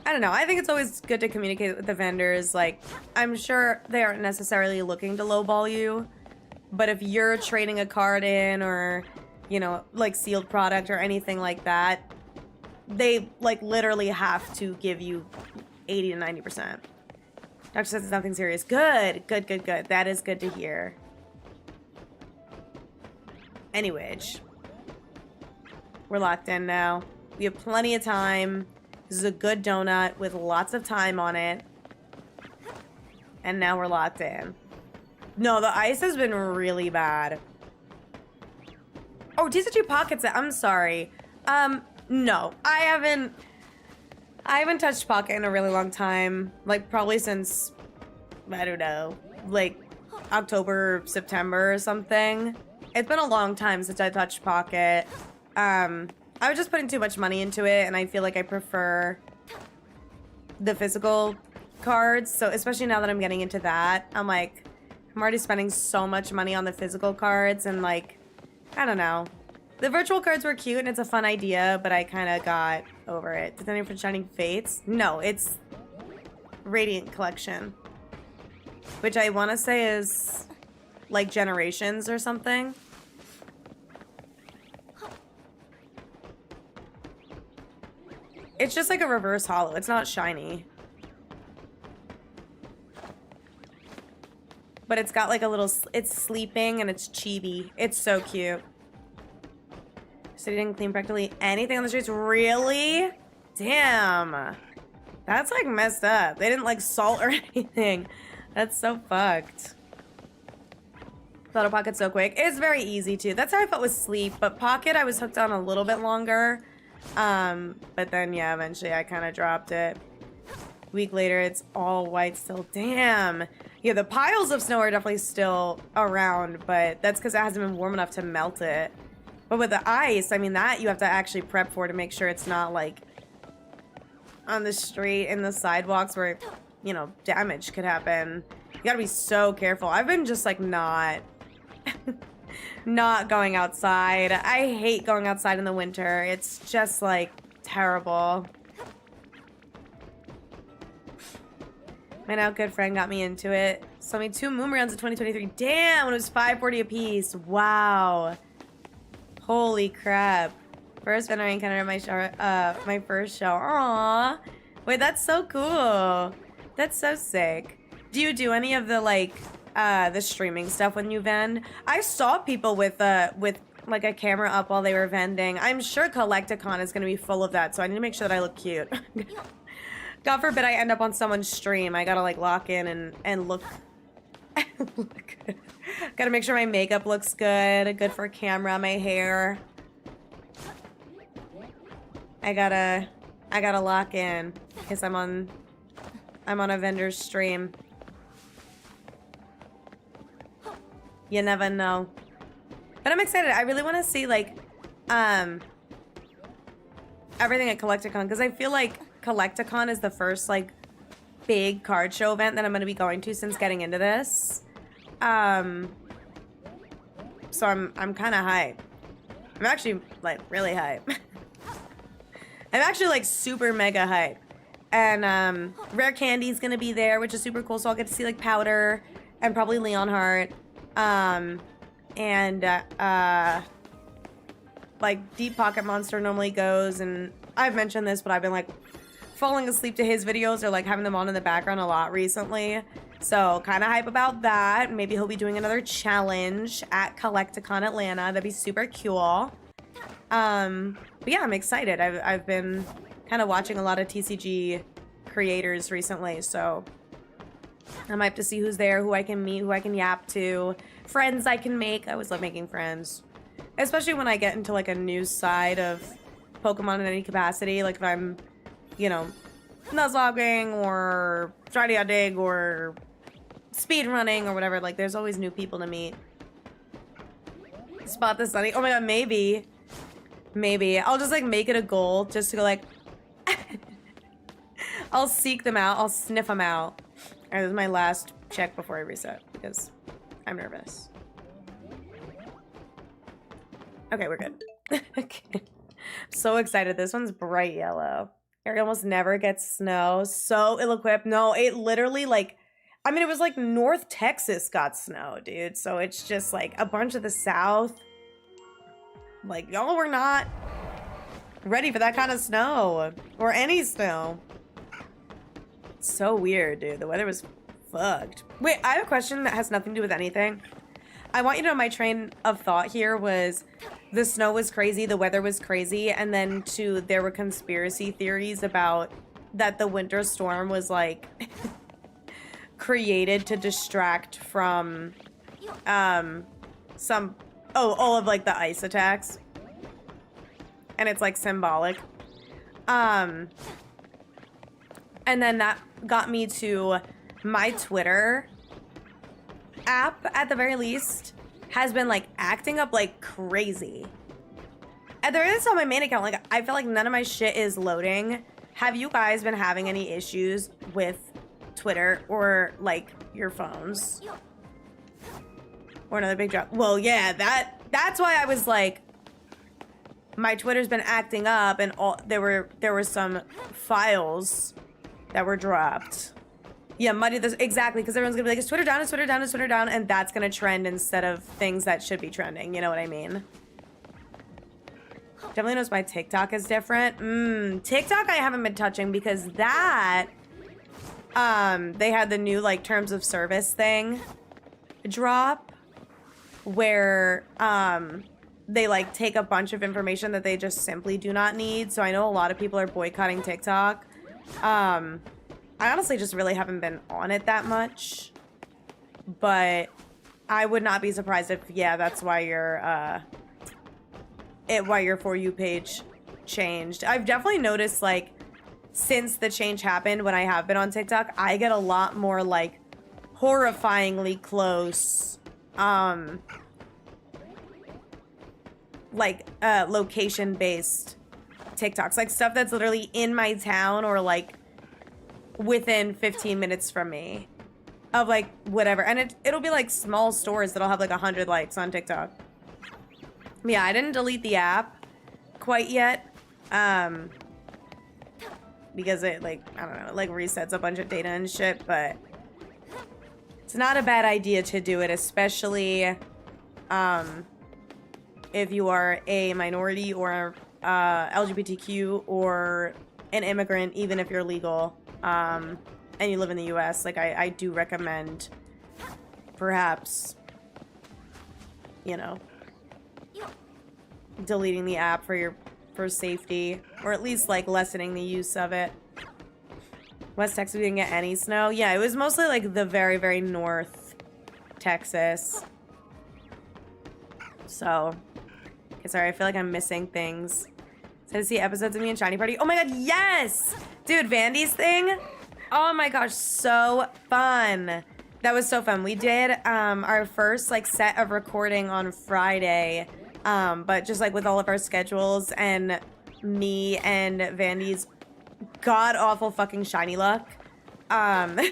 Speaker 1: I don't know. I think it's always good to communicate with the vendors. Like, I'm sure they aren't necessarily looking to lowball you, but if you're trading a card in or, you know, like sealed product or anything like that, they, like, literally have to give you 80 to 90%. Doctor says it's nothing serious. Good, good, good, good. That is good to hear. Anyway, we're locked in now. We have plenty of time. This is a good donut with lots of time on it. And now we're locked in. No, the ice has been really bad. Oh, TCG Pockets. I'm sorry. No, I haven't touched Pocket in a really long time. Like, probably since, I don't know, like, October, September or something. It's been a long time since I touched Pocket. I was just putting too much money into it, and I feel like I prefer the physical cards. So, especially now that I'm getting into that, I'm like, I'm already spending so much money on the physical cards, and, like, I don't know. The virtual cards were cute and it's a fun idea, but I kind of got over it. Did anyone for Shining Fates? No, it's Radiant Collection, which I want to say is like Generations or something. It's just like a reverse holo. It's not shiny. But it's got like a little, it's sleeping and it's chibi. It's so cute. So they didn't clean practically anything on the streets. Really? Damn. That's like messed up. They didn't like salt or anything. That's so fucked. Thought of Pocket so quick. It's very easy too. That's how I felt with Sleep. But Pocket I was hooked on a little bit longer. But then yeah, eventually I kind of dropped it. Week later, it's all white still. Damn. Yeah, the piles of snow are definitely still around, but that's because it hasn't been warm enough to melt it. But with the ice, I mean, that you have to actually prep for to make sure it's not, like, on the street and the sidewalks where, you know, damage could happen. You gotta be so careful. I've been just, like, not going outside. I hate going outside in the winter. It's just, like, terrible. My now good friend got me into it. Sold me 2 Moomerangs in 2023. Damn, when it was $5.40 a piece. Wow. Holy crap. First vendor I encountered at my show, my first show. Aww. Wait, that's so cool. That's so sick. Do you do any of the, like, the streaming stuff when you vend? I saw people with like, a camera up while they were vending. I'm sure Collecticon is going to be full of that, so I need to make sure that I look cute. God forbid I end up on someone's stream. I gotta like lock in and look. Look good. Gotta make sure my makeup looks good for camera, my hair. I gotta lock in because I'm on a vendor's stream. You never know. But I'm excited. I really want to see like everything at Collecticon because I feel like Collecticon is the first like big card show event that I'm going to be going to since getting into this. So I'm kind of hyped. I'm actually like really hyped. I'm actually like super mega hyped. And Rare Candy's gonna be there, which is super cool. So I'll get to see like Powder and probably Leonhardt. Like Deep Pocket Monster normally goes, and I've mentioned this, but I've been like falling asleep to his videos or like having them on in the background a lot recently. So kind of hype about that. Maybe he'll be doing another challenge at Collecticon Atlanta. That'd be super cool. But yeah, I'm excited. I've been kind of watching a lot of TCG creators recently, so I'm hyped to see who's there, who I can meet, who I can yap to, friends I can make. I always love making friends, especially when I get into like a new side of Pokemon in any capacity. Like if I'm, you know, nuzlogging or trying to dig or speed running or whatever, like there's always new people to meet. Spot the sunny. Oh my god, maybe I'll just like make it a goal just to go like I'll seek them out, I'll sniff them out. Alright, this is my last check before I reset because I'm nervous. Okay, we're good. Okay. I'm so excited. This one's bright yellow. Area almost never gets snow. So ill-equipped. No, it literally like, I mean, it was like North Texas got snow, dude. So it's just like a bunch of the South. Like, y'all were not ready for that kind of snow. Or any snow. It's so weird, dude. The weather was fucked. Wait, I have a question that has nothing to do with anything. I want you to know my train of thought here was the snow was crazy, the weather was crazy, and then there were conspiracy theories about that the winter storm was like created to distract from all of like the ice attacks. And it's like symbolic. And then that got me to my Twitter app, at the very least, has been like acting up like crazy. At the very least on my main account, like I feel like none of my shit is loading. Have you guys been having any issues with Twitter or like your phones? Or another big drop? Well, yeah, that's why I was like, my Twitter's been acting up, and there were some files that were dropped. Yeah, muddy this exactly, because everyone's gonna be like, is Twitter down, is Twitter down, is Twitter down, and that's gonna trend instead of things that should be trending, you know what I mean? Definitely knows my TikTok is different. TikTok I haven't been touching because that, they had the new like terms of service thing drop where, they like take a bunch of information that they just simply do not need. So I know a lot of people are boycotting TikTok. I honestly just really haven't been on it that much, but I would not be surprised if, yeah, that's why your For You page changed. I've definitely noticed, like, since the change happened, when I have been on TikTok, I get a lot more, like, horrifyingly close, location-based TikToks. Like, stuff that's literally in my town or, like, within 15 minutes from me of like whatever, and it'll be like small stores that'll have like 100 likes on TikTok. Yeah, I didn't delete the app quite yet because it like, I don't know, it like resets a bunch of data and shit, but it's not a bad idea to do it, especially if you are a minority or LGBTQ or an immigrant, even if you're legal. And you live in the US, like, I do recommend perhaps, you know, deleting the app for safety, or at least, like, lessening the use of it. West Texas, we didn't get any snow. Yeah, it was mostly like the very, very north Texas. So, okay, sorry, I feel like I'm missing things. So to see episodes of me and Shiny Party. Oh my god, yes! Dude, Vandy's thing. Oh my gosh, so fun. That was so fun. We did our first like set of recording on Friday, but just like with all of our schedules and me and Vandy's god awful fucking shiny luck. The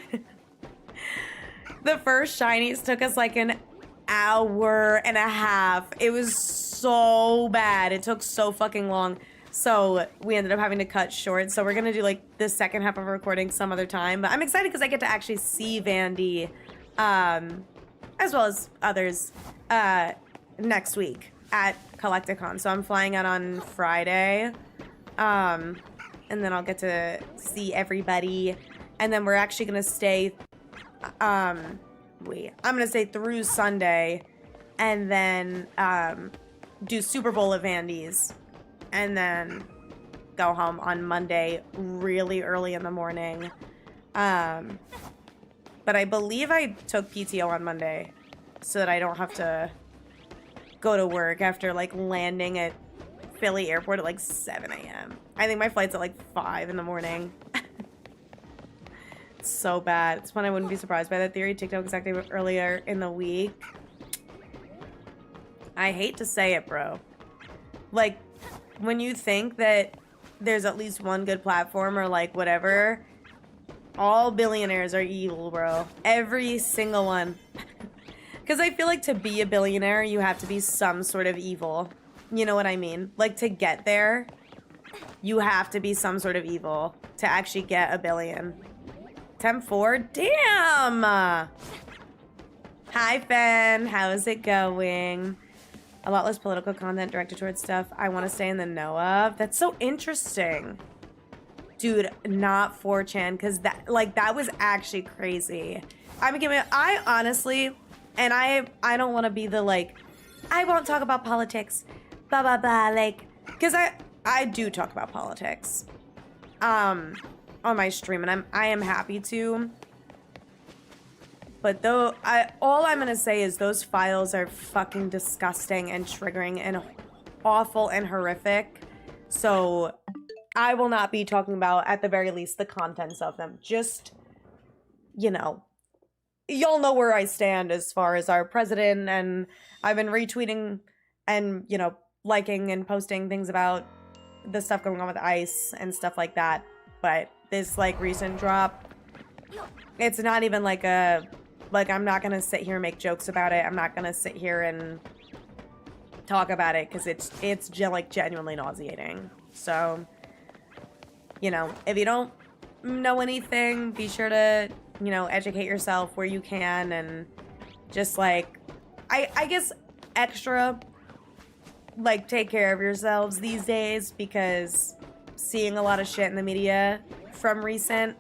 Speaker 1: first shinies took us like an hour and a half. It was so bad. It took so fucking long. So we ended up having to cut short. So we're gonna do like the second half of recording some other time. But I'm excited because I get to actually see Vandy, as well as others, next week at Collecticon. So I'm flying out on Friday. And then I'll get to see everybody. And then we're actually gonna stay, I'm gonna stay through Sunday. And then, do Super Bowl at Vandy's. And then go home on Monday really early in the morning. But I believe I took PTO on Monday so that I don't have to go to work after like landing at Philly airport at like 7 a.m. I think my flight's at like 5 in the morning. It's so bad. It's fun. I wouldn't be surprised by that theory. TikTok exactly earlier in the week. I hate to say it, bro. Like, when you think that there's at least one good platform or like whatever, all billionaires are evil, bro. Every single one. Because I feel like to be a billionaire, you have to be some sort of evil. You know what I mean? Like, to get there, you have to be some sort of evil to actually get a billion. Temp 4? Damn! Hi, Fen. How's it going? A lot less political content directed towards stuff I want to stay in the know of. That's so interesting. Dude, not 4chan, because that was actually crazy. I honestly, and I don't want to be the like, I won't talk about politics, blah, blah, blah, like, because I do talk about politics, on my stream, and I am happy to. But though, all I'm gonna say is those files are fucking disgusting and triggering and awful and horrific. So I will not be talking about, at the very least, the contents of them. Just, you know, y'all know where I stand as far as our president, and I've been retweeting and, you know, liking and posting things about the stuff going on with ICE and stuff like that. But this, like, recent drop, it's not even like a... Like, I'm not going to sit here and make jokes about it. I'm not going to sit here and talk about it because it's like, genuinely nauseating. So, you know, if you don't know anything, be sure to, you know, educate yourself where you can, and just, like, I guess extra, like, take care of yourselves these days, because seeing a lot of shit in the media from recent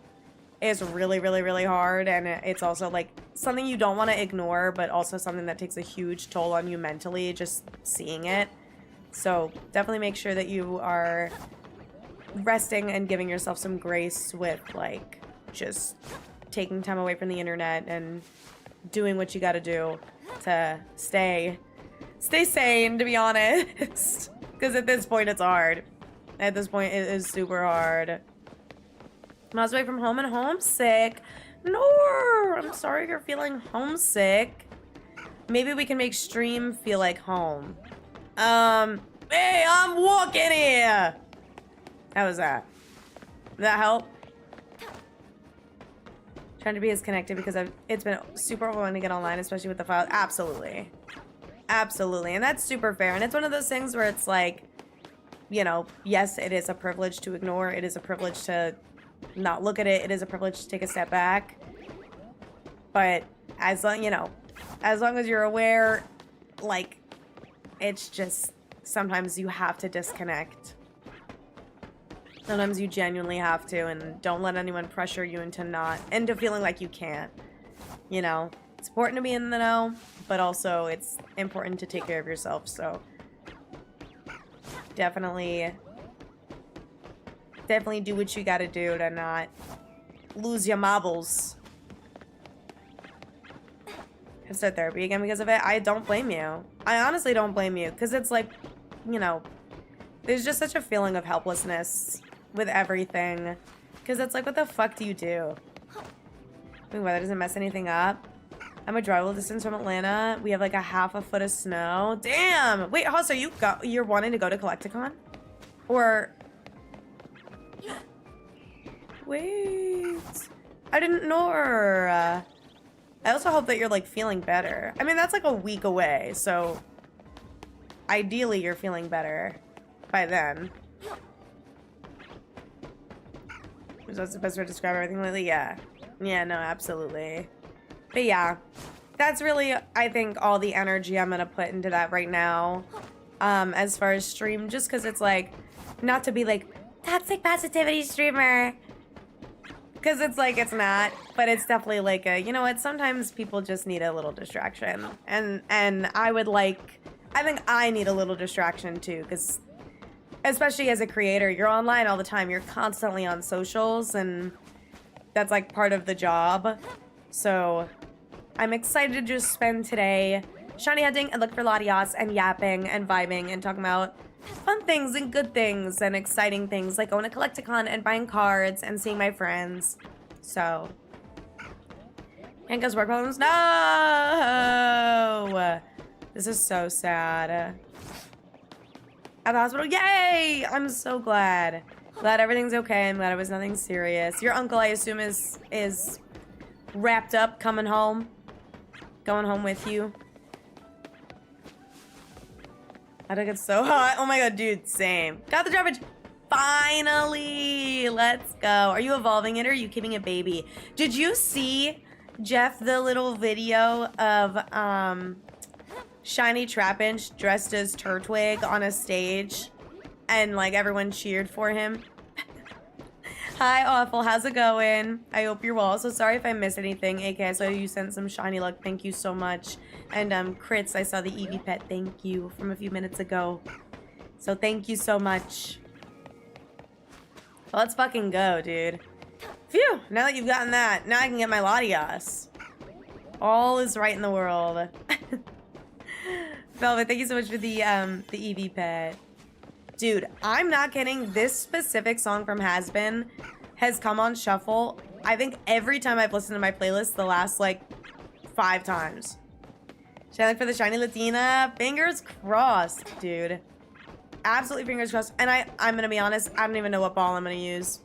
Speaker 1: is really, really, really hard, and it's also, like, something you don't want to ignore, but also something that takes a huge toll on you mentally, just seeing it. So definitely make sure that you are resting and giving yourself some grace with, like, just taking time away from the internet and doing what you gotta do to stay sane, to be honest. Because at this point, it's hard. At this point, it is super hard. Miles away from home and homesick. No, I'm sorry you're feeling homesick. Maybe we can make stream feel like home. Hey, I'm walking here. How was that? Did that help? Trying to be as connected because it's been super overwhelming to get online, especially with the file. Absolutely. Absolutely. And that's super fair. And it's one of those things where it's like, you know, yes, it is a privilege to ignore. It is a privilege to not look at it. It is a privilege to take a step back. But as long, you know, as long as you're aware, like, it's just sometimes you have to disconnect. Sometimes you genuinely have to, and don't let anyone pressure you into feeling like you can't. You know, it's important to be in the know, but also it's important to take care of yourself. So definitely do what you gotta do to not lose your marbles. Have start therapy again because of it. I don't blame you. I honestly don't blame you because it's like, you know, there's just such a feeling of helplessness with everything. Because it's like, what the fuck do you do? I mean, weather doesn't mess anything up. I'm a drivable distance from Atlanta. We have like a half a foot of snow. Damn! Wait, so you're wanting to go to Collecticon? Or... Wait... I didn't know her. I also hope that you're like feeling better. I mean, that's like a week away, so... Ideally, you're feeling better by then. That's the best way to describe everything lately? Yeah. Yeah, no, absolutely. But yeah, that's really, I think, all the energy I'm gonna put into that right now. As far as stream, just because it's like, not to be like, toxic positivity streamer. Because it's like, it's not, but it's definitely like a, you know what, sometimes people just need a little distraction. And I think I need a little distraction too, because especially as a creator, you're online all the time. You're constantly on socials, and that's like part of the job. So I'm excited to just spend today shiny hunting and look for Latias and yapping and vibing and talking about fun things and good things and exciting things like going to Collecticon and buying cards and seeing my friends. So, Hanka's work problems? No! This is so sad. At the hospital, yay! I'm so glad. Glad everything's okay. I'm glad it was nothing serious. Your uncle, I assume, is wrapped up, coming home. Going home with you. I think it's so hot. Oh my god, dude, same. Got the drawbridge. Finally! Let's go. Are you evolving it or are you keeping it baby? Did you see, Jeff, the little video of, Shiny Trapinch dressed as Turtwig on a stage and like everyone cheered for him? Hi Awful, how's it going? I hope you're well. So sorry if I missed anything. AK, I saw you sent some shiny luck. Thank you so much. And Crits, I saw the Eevee pet. Thank you from a few minutes ago. So thank you so much. Well, let's fucking go, dude. Phew, now that you've gotten that, now I can get my Latias. All is right in the world. Velvet, thank you so much for the Eevee pet. Dude, I'm not kidding. This specific song from Has-Been has come on shuffle, I think every time I've listened to my playlist the last, like, 5 times. Should I look for the shiny Latina? Fingers crossed, dude. Absolutely fingers crossed. And I'm gonna be honest, I don't even know what ball I'm gonna use.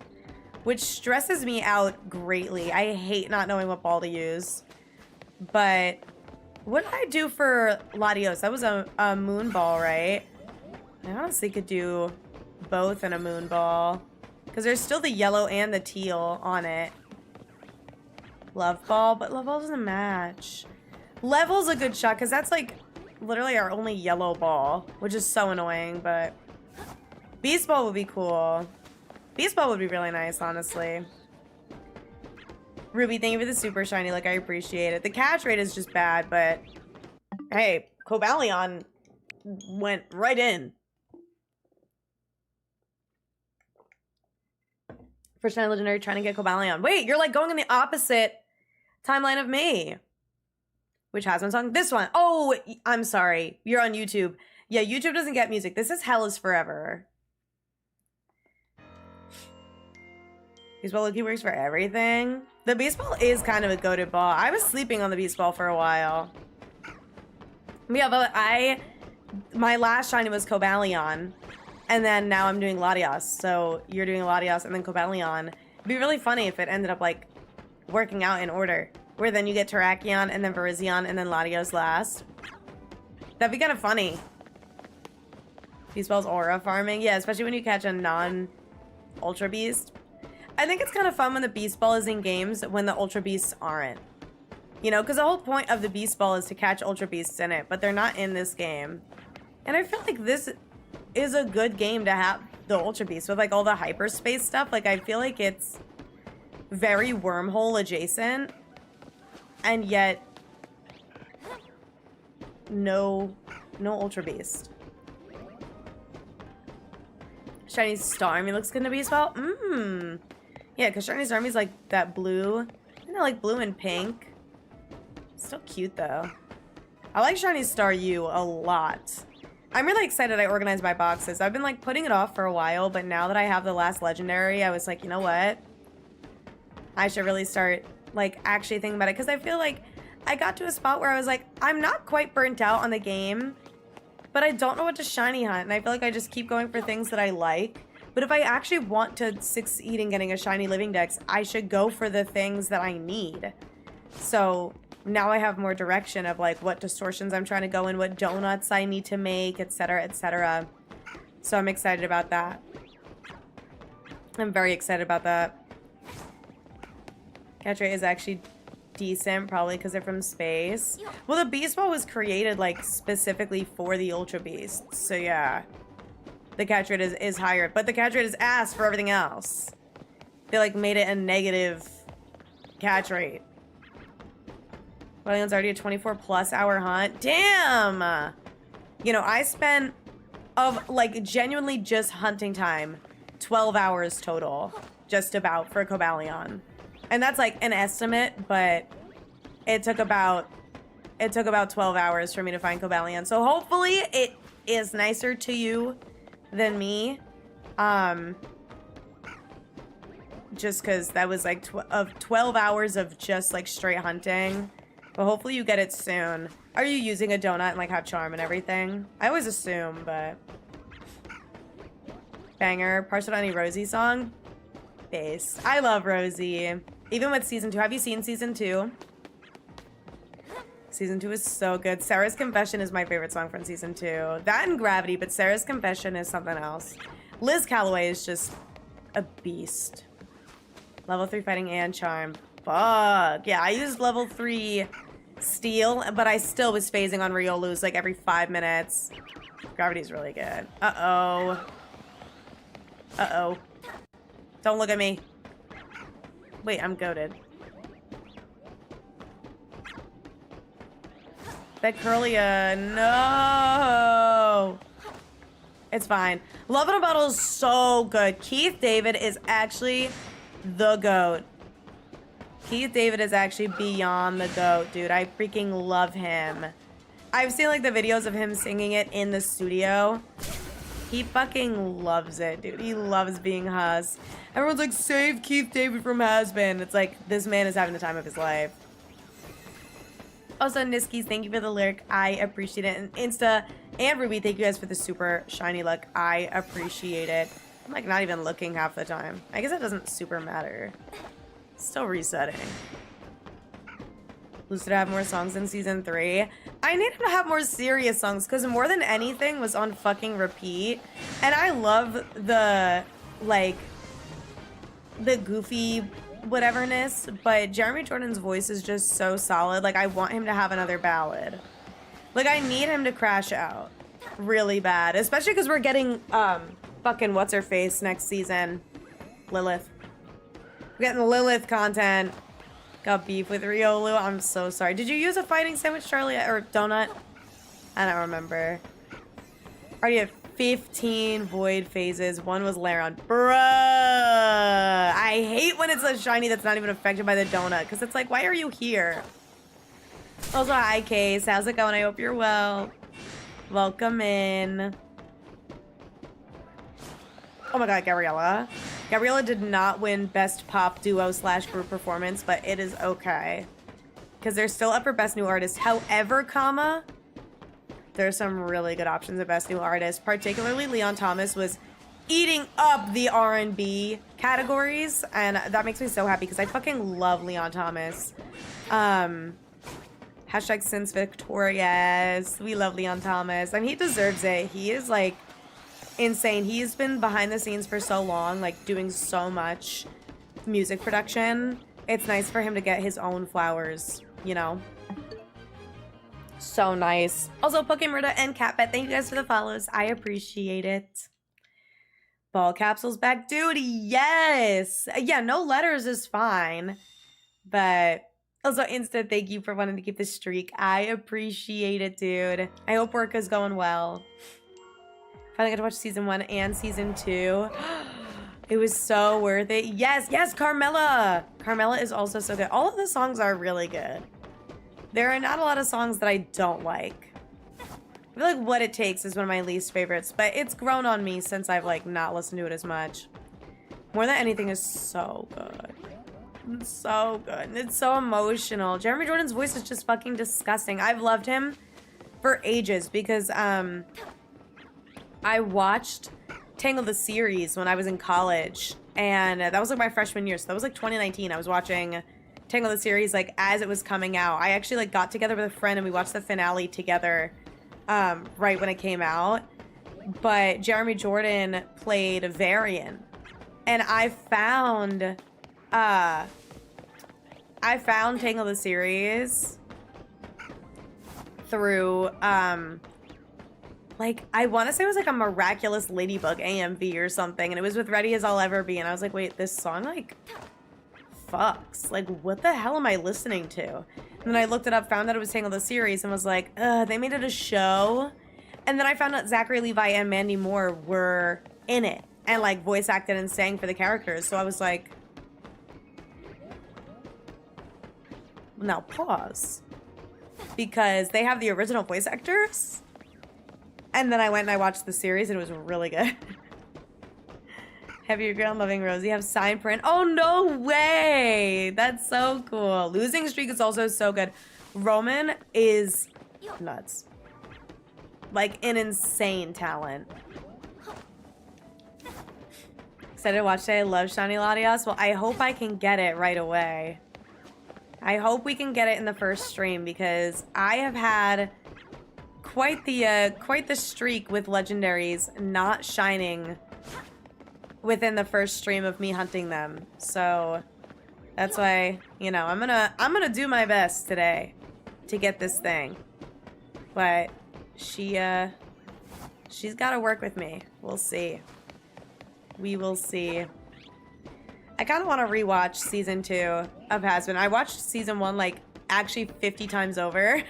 Speaker 1: Which stresses me out greatly. I hate not knowing what ball to use. But... what did I do for Latios? That was a moon ball, right? I honestly could do both in a moon ball. Because there's still the yellow and the teal on it. Love ball, but love ball doesn't match. Level's a good shot, because that's like literally our only yellow ball. Which is so annoying, but... Beast ball would be cool. Beast ball would be really nice, honestly. Ruby, thank you for the super shiny look. I appreciate it. The catch rate is just bad, but hey, Cobalion went right in. First time legendary trying to get Cobalion. Wait, you're like going in the opposite timeline of me. Which has one song? This one. Oh, I'm sorry. You're on YouTube. Yeah, YouTube doesn't get music. This is Hell is Forever. Baseball Loki works for everything. The baseball is kind of a goated ball. I was sleeping on the baseball for a while. Yeah, but my last shiny was Cobalion. And then now I'm doing Latias. So you're doing Latias and then Cobalion. It'd be really funny if it ended up like working out in order. Where then you get Terrakion and then Virizion and then Latios last. That'd be kind of funny. Baseball's aura farming. Yeah, especially when you catch a non-Ultra Beast. I think it's kind of fun when the Beast Ball is in games when the Ultra Beasts aren't. You know, because the whole point of the Beast Ball is to catch Ultra Beasts in it, but they're not in this game. And I feel like this is a good game to have the Ultra Beasts with like all the hyperspace stuff. Like I feel like it's very wormhole adjacent. And yet no Ultra Beast. Shiny Starmie looks good in a Beast Ball. Yeah, because Shini's Army's like that blue. You know, like blue and pink. Still cute though. I like Shiny Star U a lot. I'm really excited I organized my boxes. I've been like putting it off for a while, but now that I have the last legendary, I was like, you know what? I should really start like actually thinking about it, because I feel like I got to a spot where I was like, I'm not quite burnt out on the game, but I don't know what to shiny hunt, and I feel like I just keep going for things that I like. But if I actually want to succeed in getting a shiny living dex, I should go for the things that I need. So now I have more direction of like what distortions I'm trying to go in, what donuts I need to make, etc., etc. So I'm excited about that. I'm very excited about that. Catch rate is actually decent, probably because they're from space. Well, the Beast Ball was created like specifically for the Ultra Beasts, so yeah. The catch rate is higher, but the catch rate is ass for everything else. They like made it a negative catch rate. Wellington's already a 24+ hour hunt. Damn! You know, I spent of like genuinely just hunting time 12 hours total, just about, for Cobalion. And that's like an estimate, but it took about 12 hours for me to find Cobalion. So hopefully it is nicer to you than me. Just because that was like 12 hours of just like straight hunting. But hopefully you get it soon. Are you using a donut and like have charm and everything? I always assume, but... Banger. Parched on any Rosie song? Base. I love Rosie. Even with season 2. Have you seen season 2? Season 2 is so good. Sarah's Confession is my favorite song from season 2. That and Gravity, but Sarah's Confession is something else. Liz Calloway is just a beast. Level 3 fighting and charm. Fuck. Yeah, I used level 3 steel, but I still was phasing on Riolu's like every 5 minutes. Gravity's really good. Uh-oh. Uh-oh. Don't look at me. Wait, I'm goated. That Curlia, no. It's fine. Love in a Bottle is so good. Keith David is actually the GOAT. Keith David is actually beyond the GOAT, dude. I freaking love him. I've seen like the videos of him singing it in the studio. He fucking loves it, dude. He loves being Hus. Everyone's like, save Keith David from Has-Been. It's like, this man is having the time of his life. Also, Niskies, thank you for the lyric. I appreciate it. And Insta and Ruby, thank you guys for the super shiny luck. I appreciate it. I'm like not even looking half the time. I guess it doesn't super matter. Still resetting. Lucid have more songs in season 3. I need him to have more serious songs because More Than Anything was on fucking repeat. And I love the, like, the goofy whateverness, but Jeremy Jordan's voice is just so solid. Like, I want him to have another ballad. Like, I need him to crash out really bad, especially because we're getting fucking what's-her-face next season. Lilith. We're getting Lilith content. Got beef with Riolu. I'm so sorry. Did you use a fighting sandwich, Charlie, or donut? I don't remember. Already have 15 void phases. One was Laron. Bruh. I hate when it's a shiny that's not even affected by the donut, because it's like, why are you here? Also, hi, Case. How's it going? I hope you're well. Welcome in. Oh my god, Gabriella. Gabriella did not win Best Pop Duo / Group Performance, but it is okay. Because they're still up for Best New Artist. However, comma, there's some really good options at Best New Artist. Particularly Leon Thomas was eating up the R&B categories. And that makes me so happy because I fucking love Leon Thomas. Hashtag since victorious. We love Leon Thomas. And he deserves it. He is like insane. He's been behind the scenes for so long, like doing so much music production. It's nice for him to get his own flowers, you know? So nice. Also, Pokemurda and Catbet, thank you guys for the follows. I appreciate it. Ball capsules back duty. Yes. Yeah, no letters is fine. But also, Insta, thank you for wanting to keep the streak. I appreciate it, dude. I hope work is going well. Finally got to watch season 1 and season 2. It was so worth it. Yes, yes, Carmela. Carmela is also so good. All of the songs are really good. There are not a lot of songs that I don't like. I feel like What It Takes is one of my least favorites, but it's grown on me since I've like not listened to it as much. More Than Anything is so good. It's so good. And it's so emotional. Jeremy Jordan's voice is just fucking disgusting. I've loved him for ages because I watched Tangled the series when I was in college, and that was like my freshman year, so that was like 2019. I was watching Tangled the series like as it was coming out. I actually like got together with a friend and we watched the finale together right when it came out. But Jeremy Jordan played Varian, and I found Tangled the series through like, I want to say it was like a Miraculous Ladybug AMV or something, and it was with Ready As I'll Ever Be, and I was like, wait, this song, like, fucks. Like, what the hell am I listening to? And then I looked it up, found that it was Tangled the series, and was like, they made it a show? And then I found out Zachary Levi and Mandy Moore were in it, and, like, voice acted and sang for the characters, so I was like, now pause. Because they have the original voice actors? And then I went and I watched the series, and it was really good. Heavier Ground, Loving Rosie have sign print. Oh, no way! That's so cool. Losing Streak is also so good. Roman is nuts. Like, an insane talent. Excited to watch today. I love Shiny Latias. Well, I hope I can get it right away. I hope we can get it in the first stream, because I have had quite the streak with legendaries not shining within the first stream of me hunting them. So that's why, you know, I'm gonna do my best today to get this thing. But she's got to work with me. We'll see. We will see. I kind of want to rewatch season 2 of Has Been. I watched season 1 like actually 50 times over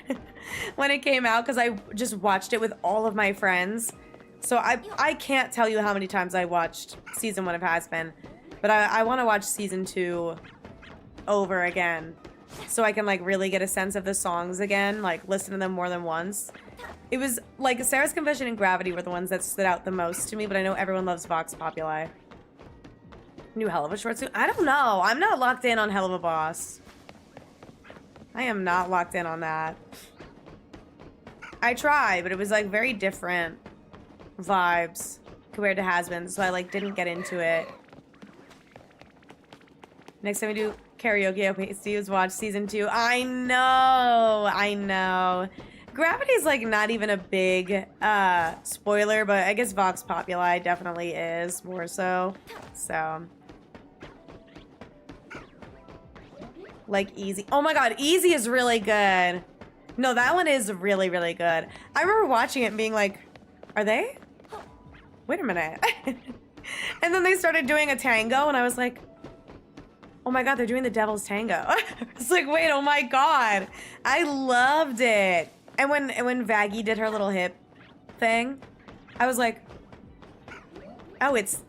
Speaker 1: when it came out, because I just watched it with all of my friends. So I can't tell you how many times I watched season 1 of Has Been, but I want to watch season 2 over again so I can like really get a sense of the songs again, like listen to them more than once. It was like Sarah's Confession and Gravity were the ones that stood out the most to me, but I know everyone loves Vox Populi. New Hell of a Short Suit? I don't know. I'm not locked in on Hell of a Boss. I am not locked in on that. I tried, but it was like very different vibes compared to Has Been, so I like didn't get into it. Next time we do karaoke, okay, Steve's watch season 2. I know. Gravity's like not even a big spoiler, but I guess Vox Populi definitely is more so. So like Easy. Oh my god, Easy is really good. No, that one is really, really good. I remember watching it and being like, are they? Wait a minute. And then they started doing a tango, and I was like, oh my god, they're doing the Devil's Tango. It's like, wait, oh my god. I loved it. And when Vaggie did her little hip thing, I was like, oh, it's...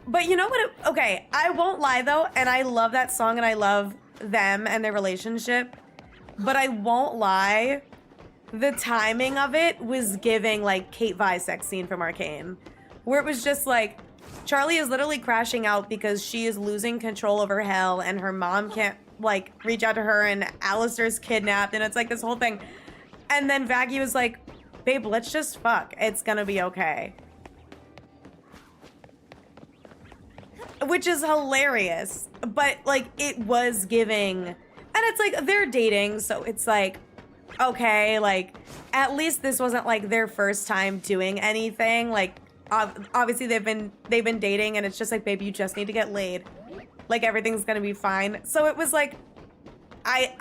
Speaker 1: But you know what? Okay, I won't lie, though, and I love that song, and I love them and their relationship. But I won't lie, the timing of it was giving, like, Kate Vi sex scene from Arcane. Where it was just, like, Charlie is literally crashing out because she is losing control over Hell, and her mom can't, like, reach out to her, and Alistair's kidnapped, and it's, like, this whole thing. And then Vaggie was like, babe, let's just fuck. It's gonna be okay. Which is hilarious. But, like, it was giving... And it's like, they're dating, so it's like, okay, like, at least this wasn't, like, their first time doing anything. Like, obviously they've been dating, and it's just like, babe, you just need to get laid. Like, everything's gonna be fine. So it was like, I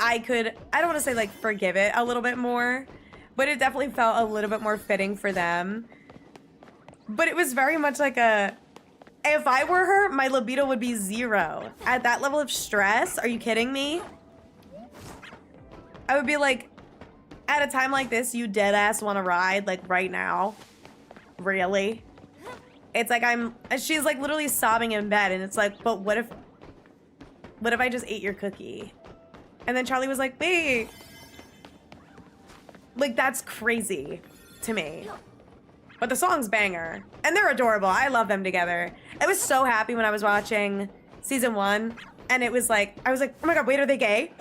Speaker 1: don't want to say, like, forgive it a little bit more, but it definitely felt a little bit more fitting for them. But it was very much like a... If I were her, my libido would be 0. At that level of stress, are you kidding me? I would be like, at a time like this, you dead ass want to ride, like, right now? Really? It's like she's like literally sobbing in bed, and it's like, but what if I just ate your cookie? And then Charlie was like, wait. Like, that's crazy to me. But the song's banger. And they're adorable. I love them together. I was so happy when I was watching season 1. And it was like, I was like, oh my god, wait, are they gay?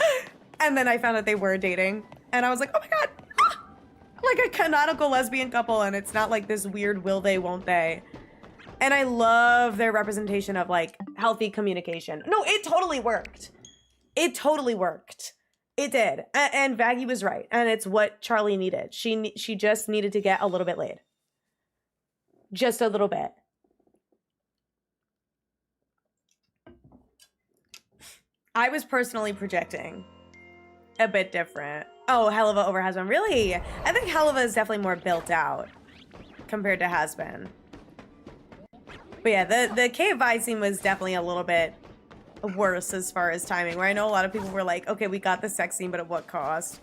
Speaker 1: And then I found out they were dating. And I was like, oh my god. Ah! Like a canonical lesbian couple. And it's not like this weird will they, won't they. And I love their representation of like healthy communication. No, it totally worked. It totally worked. It did. And Vaggie was right. And it's what Charlie needed. She just needed to get a little bit laid. Just a little bit. I was personally projecting a bit different. Oh, Helva over Has Been. Really? I think Helva is definitely more built out compared to Has Been. But yeah, the cave vibe scene was definitely a little bit worse as far as timing, where I know a lot of people were like, okay, we got the sex scene, but at what cost?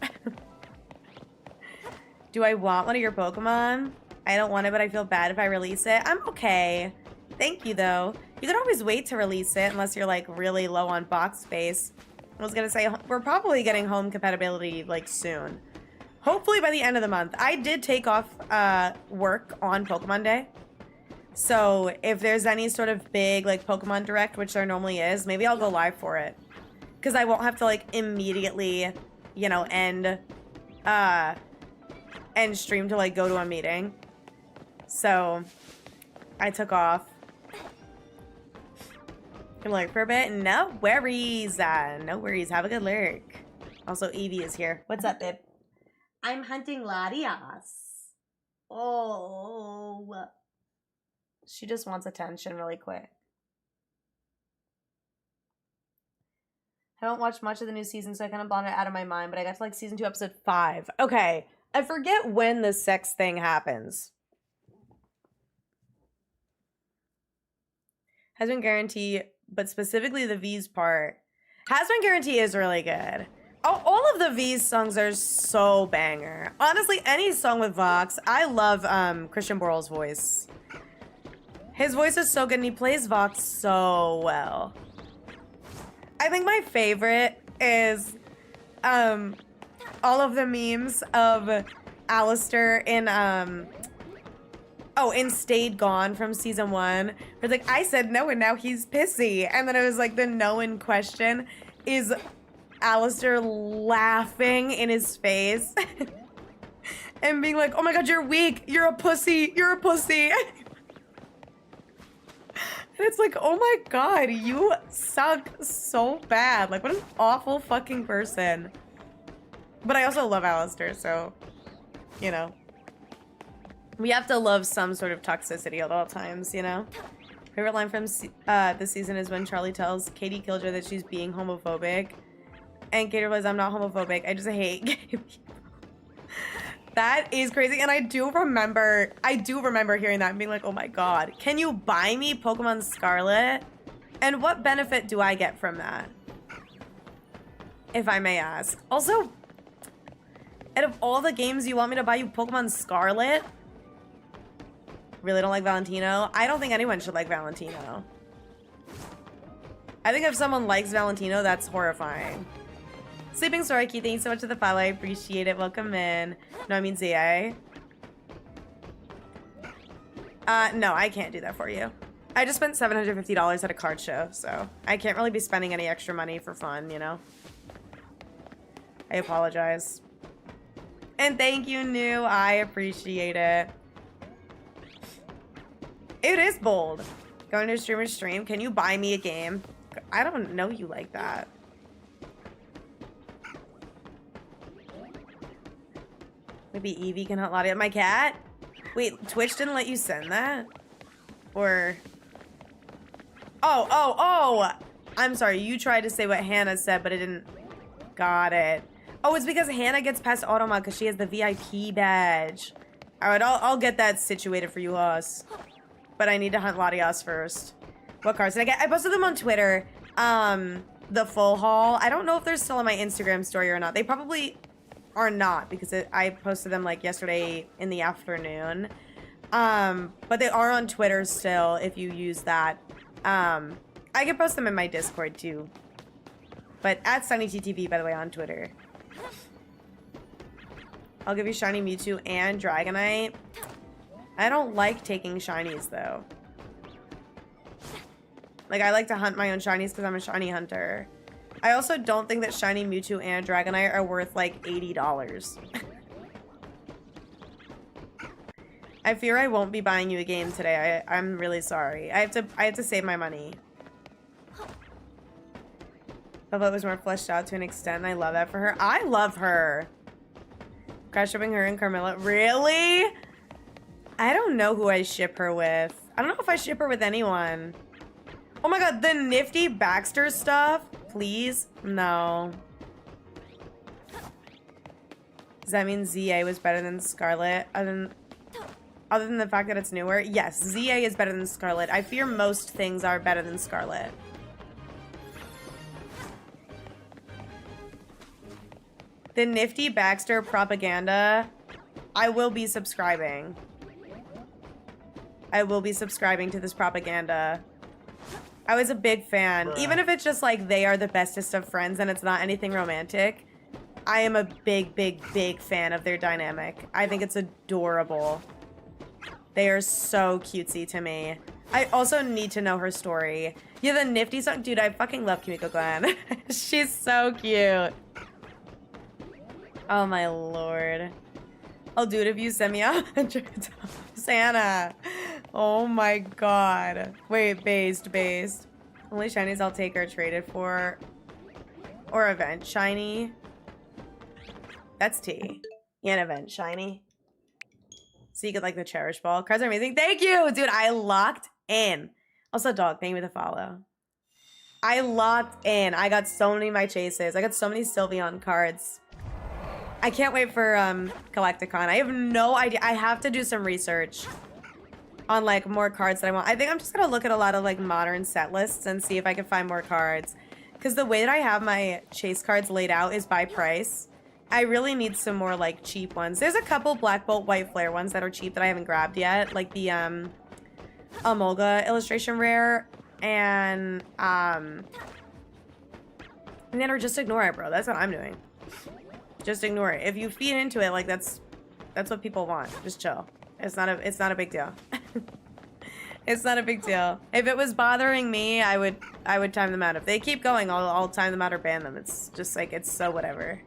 Speaker 1: Do I want one of your Pokemon? I don't want it, but I feel bad if I release it. I'm okay. Thank you, though. You can always wait to release it unless you're like really low on box space. I was gonna say, we're probably getting home compatibility like soon. Hopefully by the end of the month. I did take off work on Pokemon Day. So if there's any sort of big like Pokemon Direct, which there normally is, maybe I'll go live for it. Because I won't have to like immediately, you know, end stream to like go to a meeting. So I took off. Can lurk for a bit. No worries. No worries. Have a good lurk. Also, Evie is here. What's up, babe? I'm hunting Latias. Oh. She just wants attention really quick. I don't watch much of the new season, so I kind of blotted it out of my mind, but I got to like season 2, episode 5. Okay. I forget when the sex thing happens. Has Been Guarantee, but specifically the V's part. Has Been Guarantee is really good. All of the V's songs are so banger. Honestly, any song with Vox. I love Christian Borle's voice. His voice is so good, and he plays Vox so well. I think my favorite is all of the memes of Alistair in Stayed Gone from season 1. It's like, I said no and now he's pissy. And then it was like the no in question is Alistair laughing in his face and being like, oh my god, you're weak, you're a pussy, you're a pussy. And it's like, oh my god, you suck so bad. Like, what an awful fucking person. But I also love Alistair, so, you know. We have to love some sort of toxicity at all times, you know? Favorite line from this season is when Charlie tells Katie Killjoy that she's being homophobic. And Katie realizes, I'm not homophobic, I just hate gay people. That is crazy, and I do remember hearing that and being like, oh my god, can you buy me Pokemon Scarlet? And what benefit do I get from that? If I may ask. Also, out of all the games you want me to buy you Pokemon Scarlet? Really don't like Valentino? I don't think anyone should like Valentino. I think if someone likes Valentino, that's horrifying. Sleeping Soriki, thank you so much for the follow. I appreciate it. Welcome in. No, I mean ZA. No, I can't do that for you. I just spent $750 at a card show, so I can't really be spending any extra money for fun, you know? I apologize. And thank you, New. I appreciate it. It is bold. Going to a streamer's stream. Can you buy me a game? I don't know you like that. Maybe Evie can hunt Latias. My cat? Wait, Twitch didn't let you send that? Or... Oh! I'm sorry, you tried to say what Hannah said, but it didn't... Got it. Oh, it's because Hannah gets past Automa because she has the VIP badge. Alright, I'll get that situated for you, Us. But I need to hunt Latias first. What cards did I get? I posted them on Twitter. The full haul. I don't know if they're still on my Instagram story or not. They probably... are not, because I posted them like yesterday in the afternoon. But they are on Twitter still if you use that. I can post them in my Discord too. But at SunnyTTV, by the way, on Twitter. I'll give you Shiny Mewtwo and Dragonite. I don't like taking shinies, though. Like, I like to hunt my own shinies because I'm a shiny hunter. I also don't think that Shiny Mewtwo and Dragonite are worth, like, $80. I fear I won't be buying you a game today. I'm really sorry. I have to save my money. Bubba was more fleshed out to an extent, and I love that for her. I love her. Crash shipping her and Carmilla. Really? I don't know who I ship her with. I don't know if I ship her with anyone. Oh my god, the nifty Baxter stuff? Please? No. Does that mean ZA was better than Scarlet? Other than the fact that it's newer? Yes, ZA is better than Scarlet. I fear most things are better than Scarlet. The nifty Baxter propaganda. I will be subscribing. I will be subscribing to this propaganda. I was a big fan. Even if it's just like they are the bestest of friends and it's not anything romantic, I am a big, big, big fan of their dynamic. I think it's adorable. They are so cutesy to me. I also need to know her story. Yeah, the nifty song. Dude, I fucking love Kimiko Glenn. She's so cute. Oh my lord. I'll do it if you send me $100. Santa. Oh my god. Wait, based. Only shinies I'll take are traded for. Or event shiny. That's T. An event shiny. So you get like the cherish ball. Cards are amazing. Thank you, dude. I locked in. Also, dog, thank you for the follow. I locked in. I got so many of my chases. I got so many Sylveon cards. I can't wait for Galacticon. I have no idea. I have to do some research on like more cards that I want. I think I'm just gonna look at a lot of like modern set lists and see if I can find more cards. Because the way that I have my chase cards laid out is by price. I really need some more like cheap ones. There's a couple Black Bolt White Flare ones that are cheap that I haven't grabbed yet. Like the Emolga illustration rare. And then or just ignore it, bro. That's what I'm doing. Just ignore it. If you feed into it, like that's what people want. Just chill. It's not a big deal. It's not a big deal. If it was bothering me, I would time them out. If they keep going, I'll time them out or ban them. It's just like it's so whatever.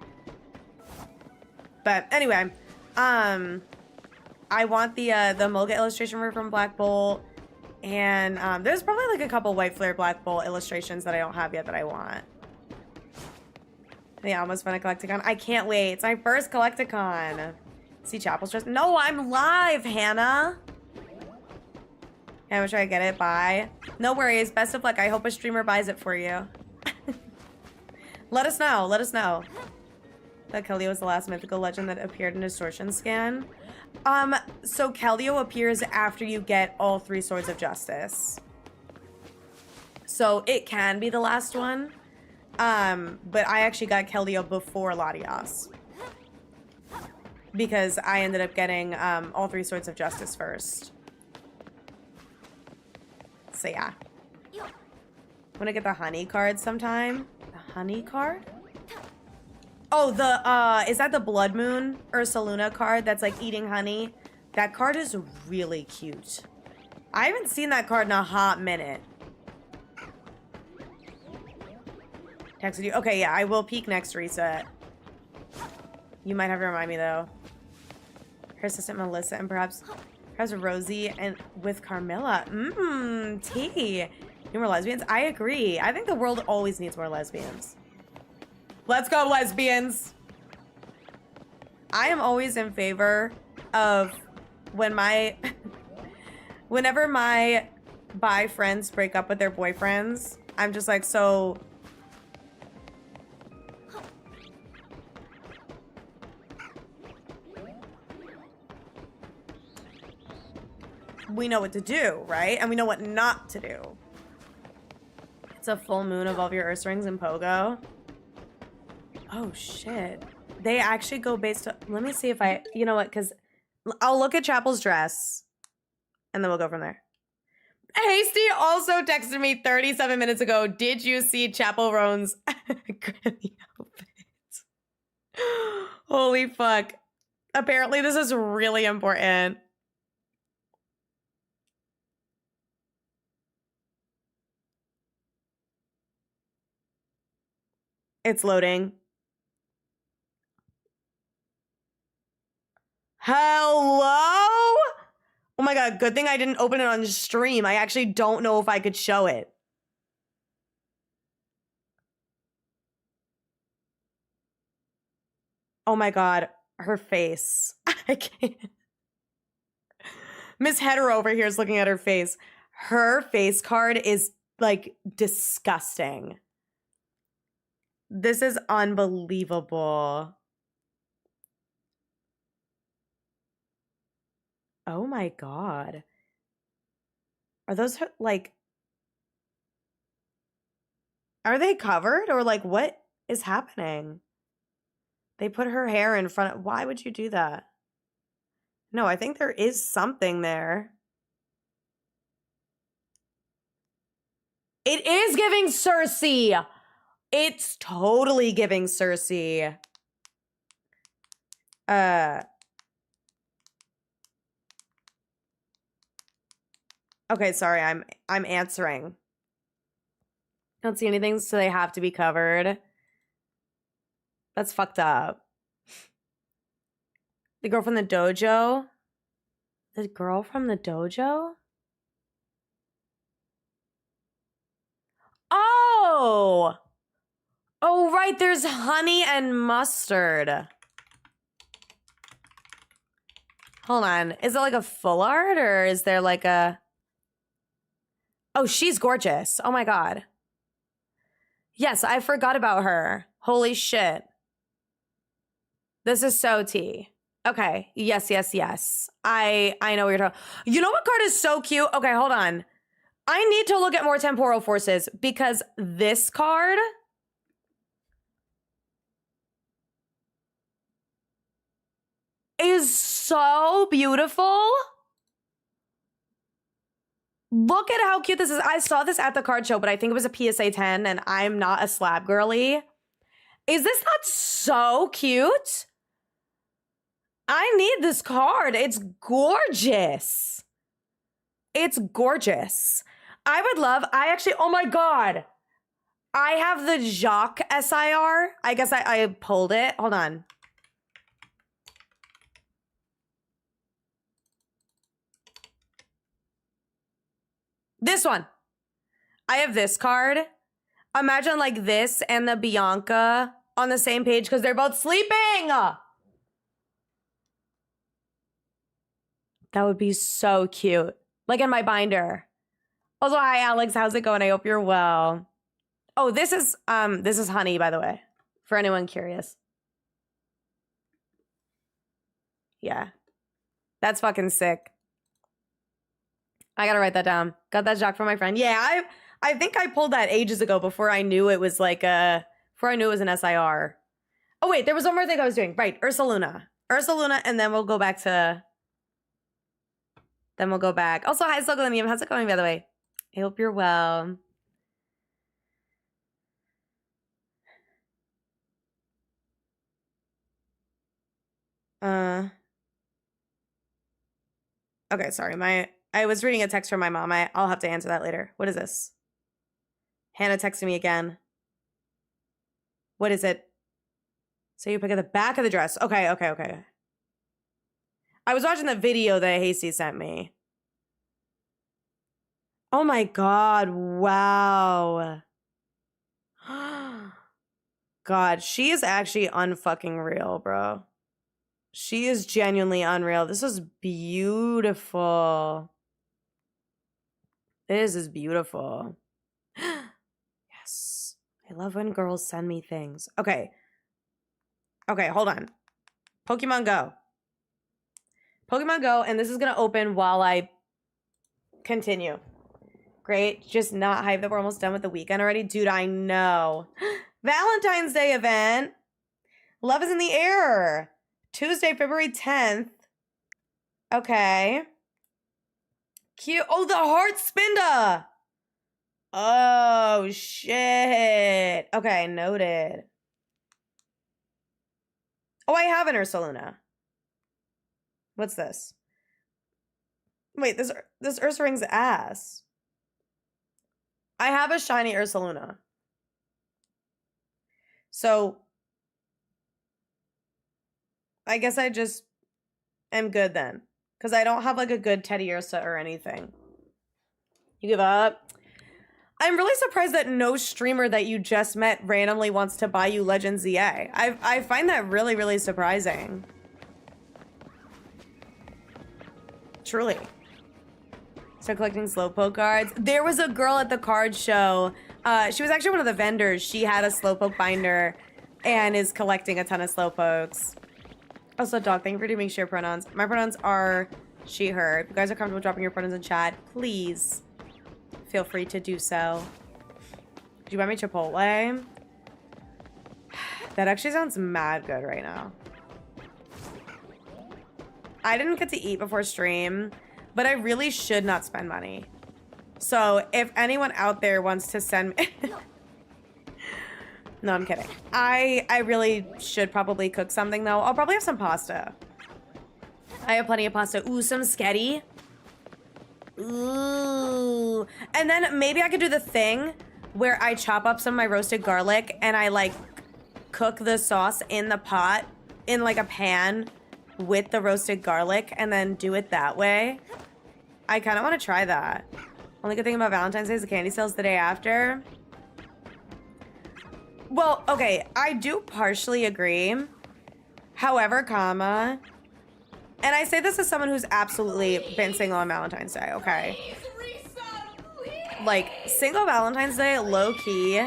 Speaker 1: But anyway, I want the Mulga illustration rare from Black Bolt, and there's probably like a couple White Flare Black Bolt illustrations that I don't have yet that I want. Yeah, almost fun at Collecticon. I can't wait. It's my first Collecticon. See Chapel's dress. No, I'm live, Hannah. I'm try to get it. Bye. No worries. Best of luck. I hope a streamer buys it for you. Let us know. Let us know. That Keldeo was the last mythical legend that appeared in Distortion Scan. So Keldeo appears after you get all 3 Swords of Justice. So it can be the last one. But I actually got Keldeo before Latias. Because I ended up getting all 3 Swords of Justice first. So yeah. I'm gonna get the honey card sometime. The honey card? Oh, is that the Blood Moon Ursaluna card that's like eating honey? That card is really cute. I haven't seen that card in a hot minute. Texted you. Okay, yeah, I will peek next reset. You might have to remind me though. Her assistant Melissa and perhaps Rosie and with Carmilla. Tea. Need more lesbians? I agree. I think the world always needs more lesbians. Let's go, lesbians! I am always in favor of when whenever my bi friends break up with their boyfriends, I'm just like, so we know what to do, right? And we know what not to do. It's a full moon of all of your Earth Rings in Pogo. Oh, shit. They actually go based on... Let me see if I... You know what? Because I'll look at Chapel's dress. and then we'll go from there. Hasty also texted me 37 minutes ago. Did you see Chapel Roan's granny outfit? Holy fuck. Apparently this is really important. It's loading. Hello? Oh my god, good thing I didn't open it on stream. I actually don't know if I could show it. Oh my god, her face. I can't. Miss Hetero over here is looking at her face. Her face card is like disgusting. This is unbelievable. Oh my god. Are those like... Are they covered or like what is happening? They put her hair in front of... Why would you do that? No, I think there is something there. It is giving Cersei. It's totally giving Cersei. Okay, sorry, I'm answering. I don't see anything, so they have to be covered. That's fucked up. The girl from the dojo? The girl from the dojo? Oh! Oh, right, there's honey and mustard. Hold on. Is it like a full art or is there like a... Oh, she's gorgeous. Oh my god. Yes, I forgot about her. Holy shit. This is so tea. Okay. Yes, yes, yes. I know what you're talking. You know what card is so cute? Okay, hold on. I need to look at more temporal forces because this card is so beautiful. Look at how cute this is. I saw this at the card show, but I think it was a PSA 10 and I'm not a slab girly. Is this not so cute? I need this card. It's gorgeous. It's gorgeous. Oh my god. I have the Jacques SIR. I guess I pulled it. Hold on. This one. I have this card. Imagine like this and the Bianca on the same page because they're both sleeping. That would be so cute. Like in my binder. Also, hi Alex, how's it going? I hope you're well. Oh, this is honey, by the way, for anyone curious. Yeah. That's fucking sick. I gotta write that down. Got that Jacques from my friend. Yeah, I think I pulled that ages ago before I knew it was like before I knew it was an SIR. Oh wait, there was one more thing I was doing. Right, Ursa Luna, and then we'll go back to... Then we'll go back. Also, hi, Sogalinium. How's it going, by the way? I hope you're well. Okay, sorry. I was reading a text from my mom. I'll have to answer that later. What is this? Hannah texted me again. What is it? So you pick at the back of the dress. Okay. I was watching the video that Hasty sent me. Oh my god, wow. God, she is actually unfucking real, bro. She is genuinely unreal. This is beautiful. This is beautiful. Yes. I love when girls send me things. Okay. Okay, hold on. Pokemon Go. Pokemon Go, and this is going to open while I continue. Great. Just not hype that we're almost done with the weekend already. Dude, I know. Valentine's Day event. Love is in the air. Tuesday, February 10th. Okay. Cute. Oh, the heart spinda. Oh, shit. Okay, noted. Oh, I have an Ursaluna. What's this? Wait, this Ursaring's ass. I have a shiny Ursaluna. So, I guess I just am good then. Because I don't have like a good Teddy Ursa or anything. You give up? I'm really surprised that no streamer that you just met randomly wants to buy you Legend ZA. I find that really, really surprising. Truly. Start collecting Slowpoke cards. There was a girl at the card show. She was actually one of the vendors. She had a Slowpoke binder and is collecting a ton of Slowpokes. Also, dog, thank you for doing share pronouns. My pronouns are she, her. If you guys are comfortable dropping your pronouns in chat, please feel free to do so. Did you buy me Chipotle? That actually sounds mad good right now. I didn't get to eat before stream, but I really should not spend money. So if anyone out there wants to send me... No, I'm kidding. I really should probably cook something, though. I'll probably have some pasta. I have plenty of pasta. Ooh, some sketty. Ooh. And then maybe I could do the thing where I chop up some of my roasted garlic and I, like, cook the sauce in the pot, in, like, a pan with the roasted garlic and then do it that way. I kind of want to try that. Only good thing about Valentine's Day is the candy sales the day after. Well, okay, I do partially agree. However, comma, and I say this as someone who's absolutely been single on Valentine's Day, okay? Like, single Valentine's Day, low-key,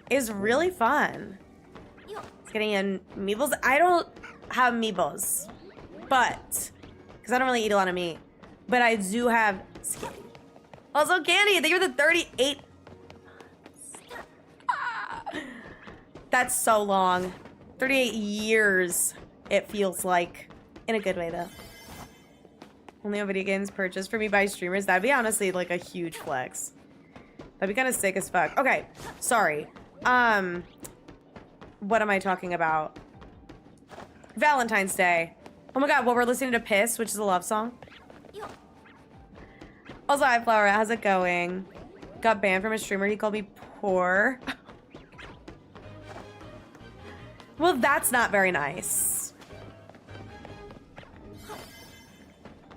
Speaker 1: is really fun. It's getting in meatballs. I don't have meatballs, but, because I don't really eat a lot of meat, but I do have skin. Also, Candy, I think you're the 38. That's so long. 38 years, it feels like. In a good way, though. Only on video games purchased for me by streamers. That'd be honestly like a huge flex. That'd be kind of sick as fuck. Okay, sorry. What am I talking about? Valentine's Day. Oh my god, well, we're listening to Piss, which is a love song. Also, hi, Flower. How's it going? Got banned from a streamer. He called me poor. Well, that's not very nice.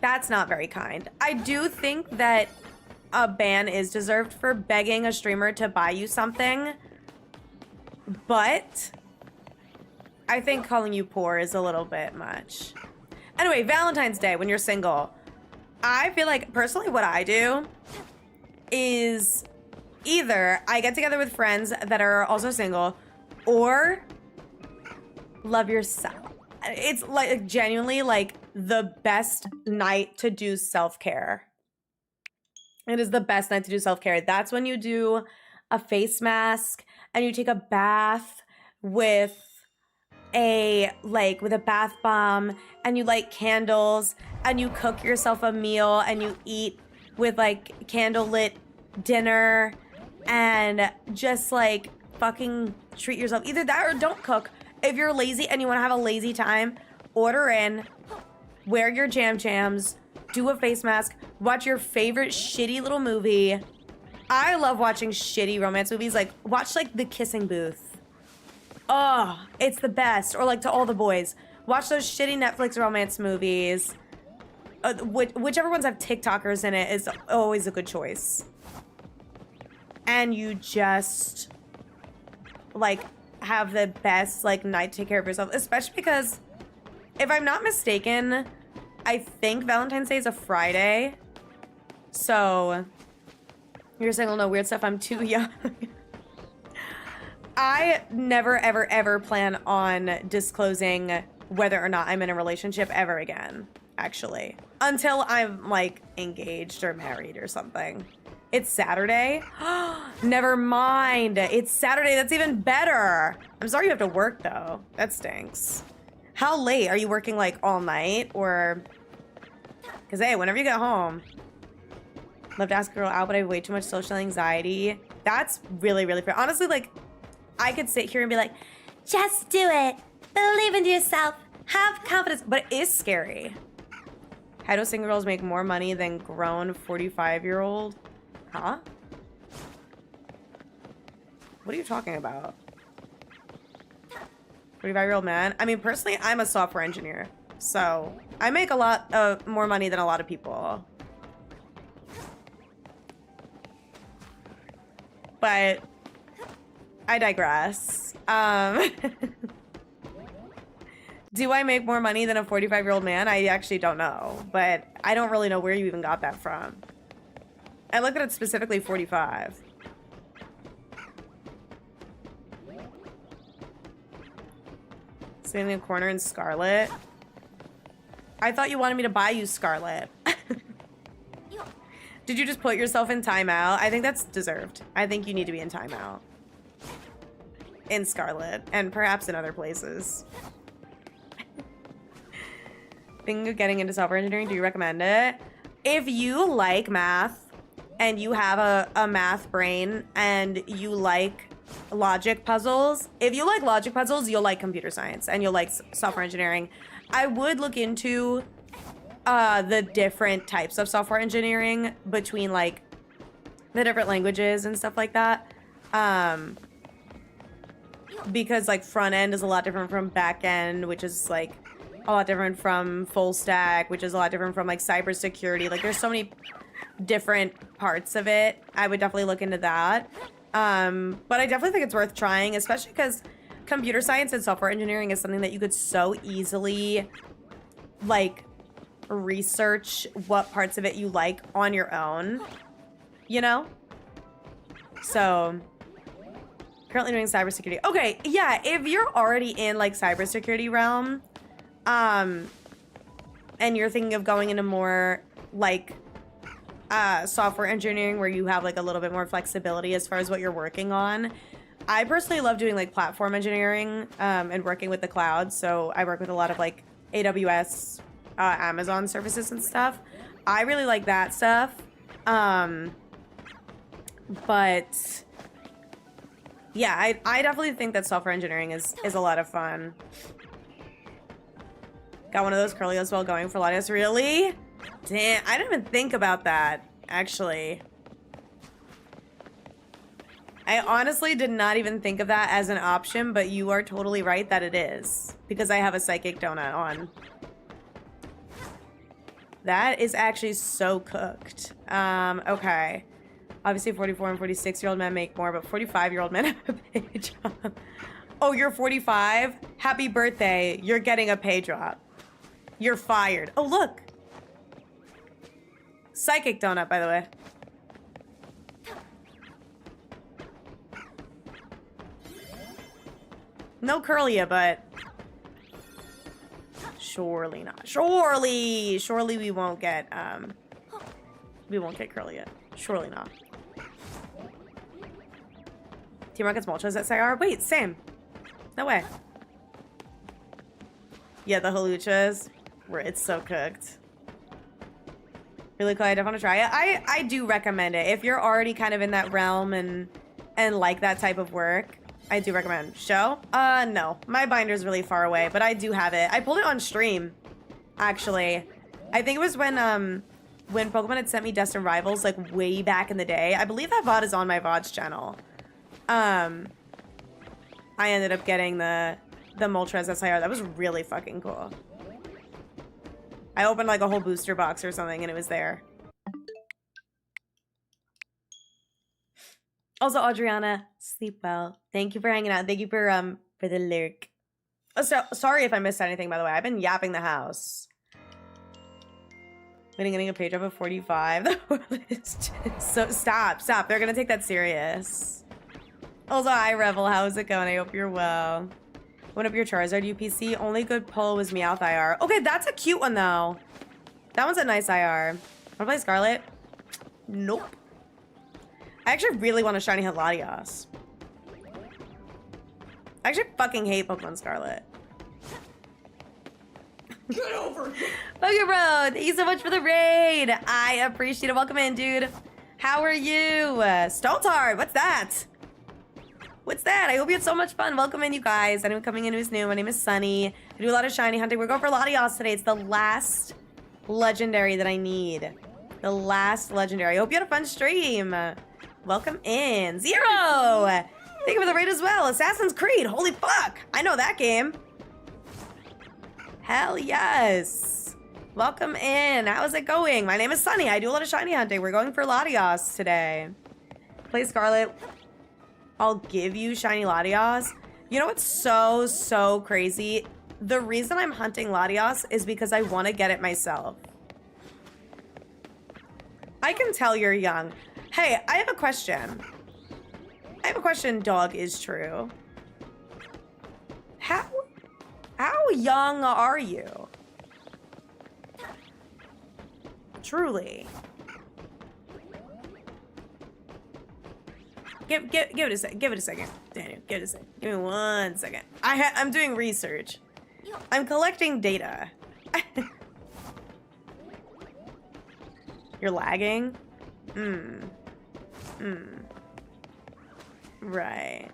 Speaker 1: That's not very kind. I do think that a ban is deserved for begging a streamer to buy you something, but I think calling you poor is a little bit much. Anyway, Valentine's Day, when you're single, I feel like, personally, what I do is either I get together with friends that are also single, or love yourself. It's like genuinely like the best night to do self-care. It is the best night to do self-care. That's when you do a face mask and you take a bath with a bath bomb and you light candles and you cook yourself a meal and you eat with like candlelit dinner and just like fucking treat yourself. Either that or don't cook. If you're lazy and you want to have a lazy time, order in, wear your jams, do a face mask, watch your favorite shitty little movie. I love watching shitty romance movies. Like, watch like The Kissing Booth. Oh, it's the best. Or like To All the Boys. Watch those shitty Netflix romance movies. Whichever ones have TikTokers in it is always a good choice. And you just like have the best like night to take care of yourself, especially because if I'm not mistaken, I think Valentine's Day is a Friday. So you're single, no weird stuff. I'm too young. I never ever ever plan on disclosing whether or not I'm in a relationship ever again, actually, until I'm like engaged or married or something. It's Saturday? Never mind. It's Saturday. That's even better. I'm sorry you have to work, though. That stinks. How late? Are you working, like, all night? Or Because, hey, whenever you get home, love to ask a girl out, but I have way too much social anxiety. That's really, really fair. Honestly, like, I could sit here and be like, just do it. Believe in yourself. Have confidence. But it is scary. How do single girls make more money than grown 45-year-old? Huh? What are you talking about? 45-year-old man? I mean, personally, I'm a software engineer. So, I make a lot more money than a lot of people. But I digress. Do I make more money than a 45-year-old man? I actually don't know. But I don't really know where you even got that from. I looked at it specifically 45. Sitting in a corner in Scarlet. I thought you wanted me to buy you Scarlet. Did you just put yourself in timeout? I think that's deserved. I think you need to be in timeout. In Scarlet. And perhaps in other places. Thinking of getting into software engineering, do you recommend it? If you like math and you have a math brain and you like logic puzzles, if you like logic puzzles, you'll like computer science and you'll like software engineering. I would look into the different types of software engineering between like the different languages and stuff like that. Because like front end is a lot different from back end, which is like a lot different from full stack, which is a lot different from like cybersecurity. Like there's so many different parts of it. I would definitely look into that. But I definitely think it's worth trying, especially because computer science and software engineering is something that you could so easily like research what parts of it you like on your own, you know? So currently doing cybersecurity. Okay, yeah, if you're already in like cybersecurity realm, and you're thinking of going into more like software engineering where you have like a little bit more flexibility as far as what you're working on. I personally love doing like platform engineering and working with the cloud. So I work with a lot of like AWS, Amazon services and stuff. I really like that stuff. But yeah, I definitely think that software engineering is a lot of fun. Got one of those curly as well going for Latias. Really? Damn, I didn't even think about that, actually. I honestly did not even think of that as an option, but you are totally right that it is. Because I have a psychic donut on. That is actually so cooked. Okay. Obviously 44 and 46-year-old men make more, but 45-year-old men have a pay drop. Oh, you're 45? Happy birthday. You're getting a pay drop. You're fired. Oh, look. Psychic donut, by the way. No curlia, but surely not. Surely we won't get curlia. Surely not. Team Rocket's Moltres at SIR? Wait, same. No way. Yeah, the haluchas. Where it's so cooked. Really cool. I definitely want to try it. I do recommend it. If you're already kind of in that realm and like that type of work, I do recommend. Show? No. My binder's really far away, but I do have it. I pulled it on stream, actually. I think it was when Pokemon had sent me Destined Rivals, like, way back in the day. I believe that VOD is on my VOD's channel. I ended up getting the Moltres SIR. That was really fucking cool. I opened like a whole booster box or something and it was there. Also, Adriana, sleep well. Thank you for hanging out. Thank you for the lurk. Oh, so sorry if I missed anything, by the way. I've been yapping the house. Getting a page up of 45. So stop. They're gonna take that serious. Also, hi Revel, how's it going? I hope you're well. What up your Charizard UPC? Only good pull was Meowth IR. Okay, that's a cute one though. That one's a nice IR. Wanna play Scarlet? Nope. I actually really want a shiny hit Latias. I actually fucking hate Pokemon Scarlet.
Speaker 2: Get over here.
Speaker 1: Okay, bro. Thank you so much for the raid. I appreciate it. Welcome in, dude. How are you? Stoltard, what's that? What's that? I hope you had so much fun. Welcome in, you guys. Anyone coming in who's new? My name is Sunny. I do a lot of shiny hunting. We're going for Latias today. It's the last legendary that I need. The last legendary. I hope you had a fun stream. Welcome in. Zero. Thank you for the raid as well. Assassin's Creed. Holy fuck. I know that game. Hell yes. Welcome in. How's it going? My name is Sunny. I do a lot of shiny hunting. We're going for Latias today. Play Scarlet. I'll give you shiny Latias. You know what's so crazy? The reason I'm hunting Latias is because I want to get it myself. I can tell you're young. Hey, I have a question. Dog is true. How young are you? Truly. Give it a second. Give it a second, Daniel. Give it a second. Give me 1 second. I'm doing research. I'm collecting data. You're lagging? Right.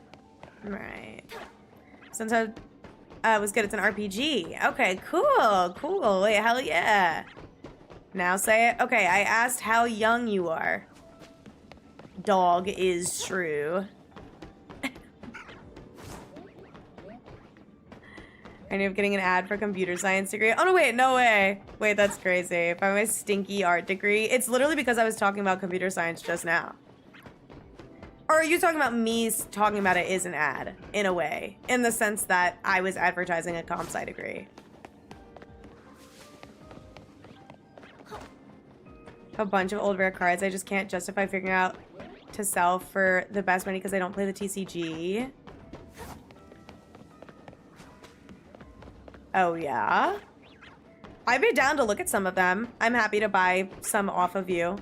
Speaker 1: Since I was good, it's an RPG. Okay, cool. Wait, hell yeah. Now say it. Okay, I asked how young you are. Dog is true. I knew of getting an ad for a computer science degree. Oh, no, wait, no way. Wait, that's crazy. By my stinky art degree. It's literally because I was talking about computer science just now. Or are you talking about me talking about it is an ad, in a way, in the sense that I was advertising a comp sci degree? A bunch of old rare cards. I just can't justify figuring out to sell for the best money because I don't play the TCG. Oh, yeah? I'd be down to look at some of them. I'm happy to buy some off of you.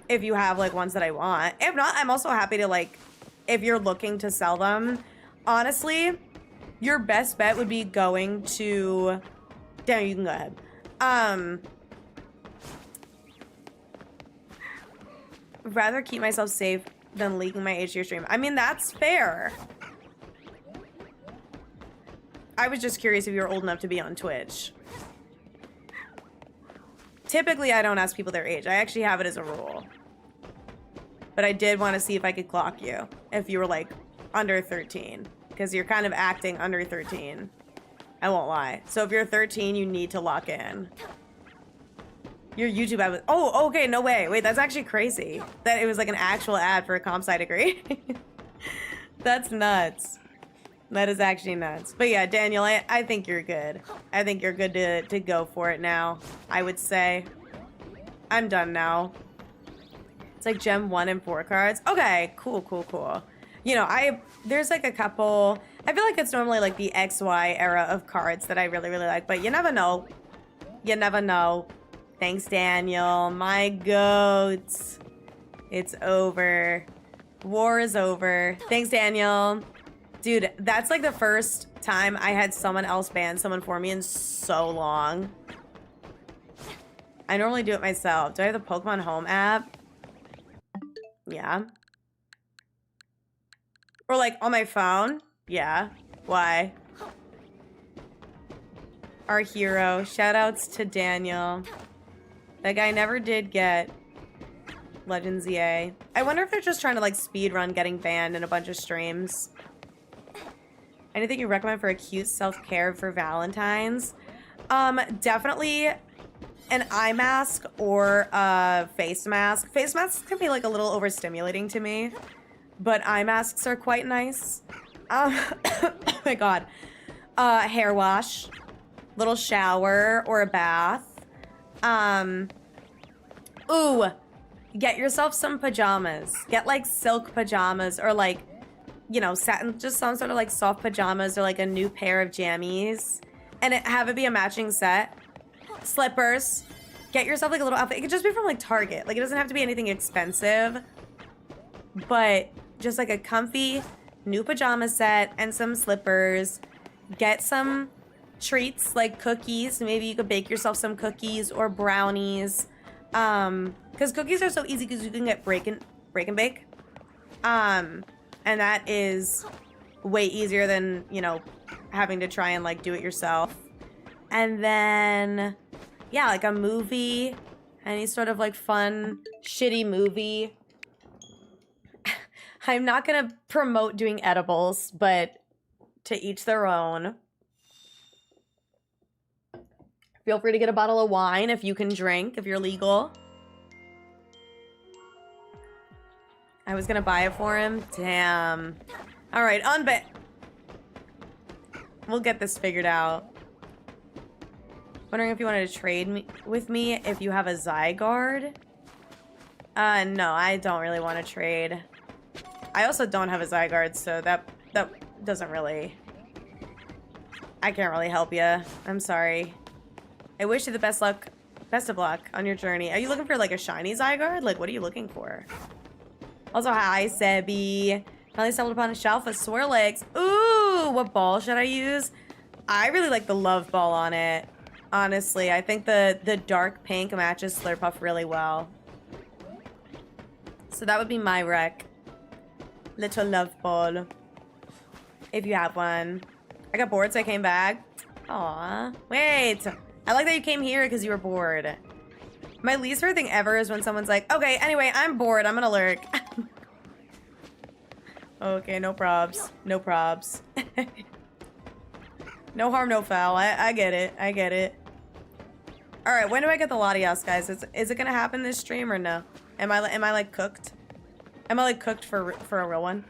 Speaker 1: If you have, like, ones that I want. If not, I'm also happy to, like, if you're looking to sell them. Honestly, your best bet would be going to... Damn, you can go ahead. Rather keep myself safe than leaking my age to your stream. I mean, that's fair. I was just curious if you were old enough to be on Twitch. Typically, I don't ask people their age. I actually have it as a rule. But I did want to see if I could clock you if you were, like, under 13. Because you're kind of acting under 13. I won't lie. So if you're 13, you need to lock in. Your YouTube ad was... Oh, okay, no way. Wait, that's actually crazy. That it was, like, an actual ad for a comp sci degree. That's nuts. That is actually nuts. But yeah, Daniel, I think you're good. I think you're good to go for it now, I would say. I'm done now. It's like Gem 1 and 4 cards. Okay, cool. You know, there's like a couple... I feel like it's normally like the XY era of cards that I really like, but you never know. You never know. Thanks, Daniel. My goats. It's over. War is over. Thanks, Daniel. Dude, that's like the first time I had someone else ban someone for me in so long. I normally do it myself. Do I have the Pokemon Home app? Yeah. Or like on my phone? Yeah. Why? Our hero. Shoutouts to Daniel. That guy never did get Legends EA. I wonder if they're just trying to like speedrun getting banned in a bunch of streams. Anything you recommend for a cute self-care for Valentine's? Definitely an eye mask or a face mask. Face masks can be like a little overstimulating to me, but eye masks are quite nice. Oh my god. Hair wash, little shower or a bath. Ooh, get yourself some pajamas. Get like silk pajamas or like, you know, satin, just some sort of like soft pajamas or like a new pair of jammies, and have it be a matching set. Slippers. Get yourself like a little outfit. It could just be from like Target. Like it doesn't have to be anything expensive, but just like a comfy new pajama set and some slippers. Get some treats like cookies. Maybe you could bake yourself some cookies or brownies. Because cookies are so easy because you can get break and bake. And that is way easier than, you know, having to try and like do it yourself. And then, yeah, like a movie, any sort of like fun, shitty movie. I'm not gonna promote doing edibles, but to each their own. Feel free to get a bottle of wine if you can drink, if you're legal. I was gonna buy it for him. Damn. All right, unbet. We'll get this figured out. Wondering if you wanted to trade with me if you have a Zygarde. No, I don't really want to trade. I also don't have a Zygarde, so that doesn't really... I can't really help you. I'm sorry. I wish you the best of luck on your journey. Are you looking for like a shiny Zygarde? Like, what are you looking for? Also, hi, Sebi. Finally stumbled upon a shelf with Swirlix. Ooh, what ball should I use? I really like the love ball on it. Honestly, I think the dark pink matches Slurpuff really well. So that would be my rec. Little love ball. If you have one. I got bored, so I came back. Aw. Wait. I like that you came here because you were bored. My least favorite thing ever is when someone's like, okay, anyway, I'm bored. I'm gonna lurk. Okay, no probs. No probs. No harm, no foul. I get it. I get it. All right, when do I get the Latias, guys? Is it gonna happen this stream or no? Am I like cooked? Am I like cooked for a real one?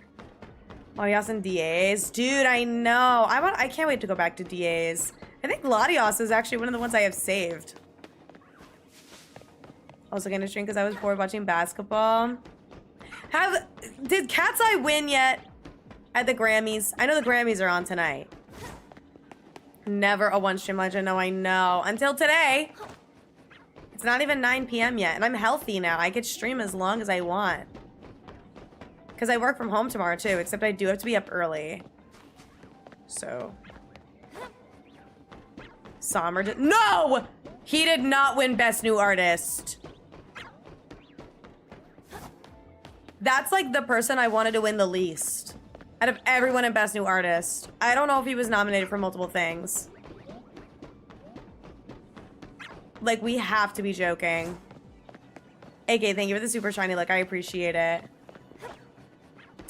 Speaker 1: Latias and DAs, dude. I know. I can't wait to go back to DAs. I think Latias is actually one of the ones I have saved. Also gonna stream because I was bored watching basketball. Did Cat's Eye win yet at the Grammys? I know the Grammys are on tonight. Never a one stream legend. No, I know. Until today. It's not even 9 p.m. yet, and I'm healthy now. I could stream as long as I want. Because I work from home tomorrow, too, except I do have to be up early. So. Sommer did— No! He did not win Best New Artist. That's like the person I wanted to win the least. Out of everyone in Best New Artist. I don't know if he was nominated for multiple things. Like, we have to be joking. AK, thank you for the super shiny look. I appreciate it.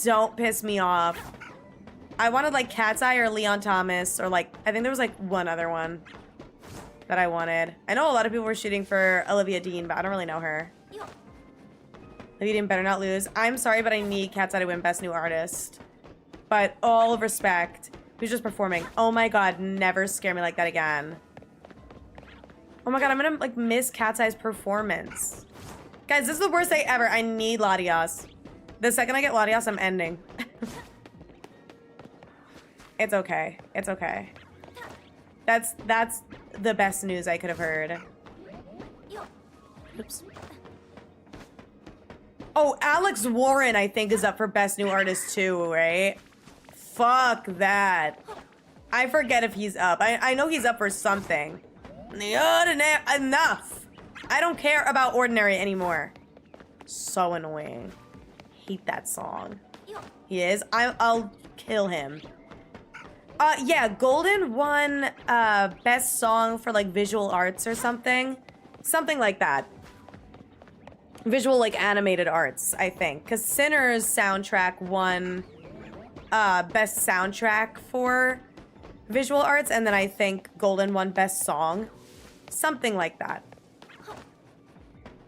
Speaker 1: Don't piss me off. I wanted, like, Cat's Eye or Leon Thomas, or, like, I think there was, like, one other one that I wanted. I know a lot of people were shooting for Olivia Dean, but I don't really know her. Olivia Dean better not lose. I'm sorry, but I need Cat's Eye to win Best New Artist. But all respect. Who's just performing? Oh my god, never scare me like that again. Oh my god, I'm gonna like miss Cat's Eye's performance. Guys, this is the worst day ever. I need Latias. The second I get Latias, I'm ending. It's okay. It's okay. That's the best news I could have heard. Oops. Oh, Alex Warren, I think, is up for Best New Artist too, right? Fuck that. I forget if he's up. I know he's up for something. The ordinary— enough. I don't care about Ordinary anymore. So annoying. Hate that song. He is. I'll kill him. Yeah, Golden won Best Song for like Visual Arts or something. Something like that. Visual like animated arts, I think. Because Sinner's soundtrack won Best Soundtrack for Visual Arts, and then I think Golden won Best Song. Something like that.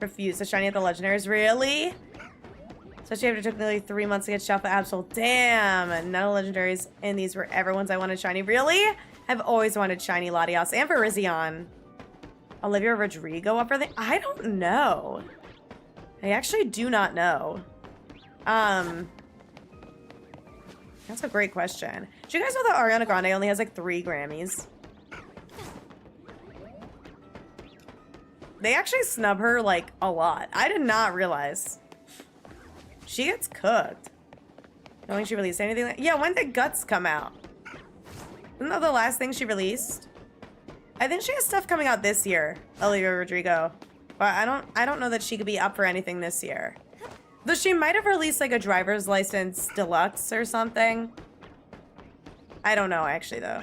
Speaker 1: Refuse to shiny at the Legendaries. Really? Especially after it took nearly 3 months to get Shelf at Absol. Damn! None of the Legendaries in these were ever ones I wanted shiny. Really? I've always wanted shiny Latias and Virizion. Olivia Rodrigo up for the— I don't know. I actually do not know. That's a great question. Do you guys know that Ariana Grande only has like 3 Grammys? They actually snub her like a lot. I did not realize. She gets cooked. Knowing she released anything like— yeah, when did Guts come out? Isn't that the last thing she released? I think she has stuff coming out this year, Olivia Rodrigo. But I don't know that she could be up for anything this year. Though she might have released like a driver's license deluxe or something. I don't know actually though.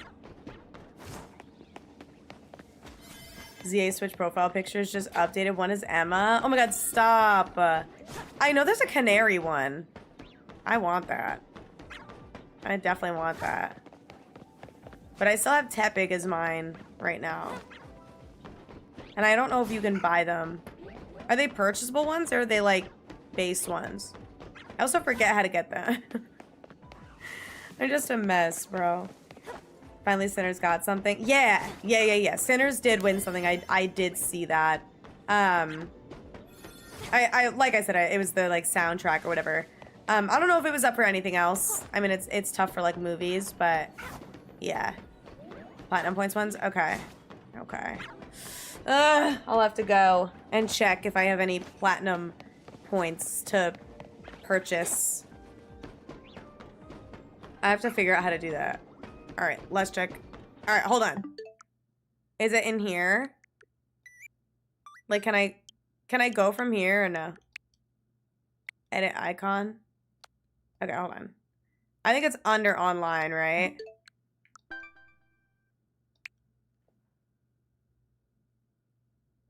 Speaker 1: ZA Switch profile pictures just updated. One is Emma. Oh my god, stop. I know there's a canary one. I want that. I definitely want that. But I still have Tepig as mine right now. And I don't know if you can buy them. Are they purchasable ones or are they like base ones? I also forget how to get them. They're just a mess, bro. Finally, Sinners got something. Yeah. Sinners did win something. I did see that. I like I said, it was the like soundtrack or whatever. I don't know if it was up for anything else. I mean, it's tough for like movies, but yeah. Platinum points ones. Okay. I'll have to go and check if I have any platinum points to purchase. I have to figure out how to do that. All right, let's check. All right, hold on. Is it in here? Like, can I go from here or no? Edit icon. Okay, hold on. I think it's under online, right?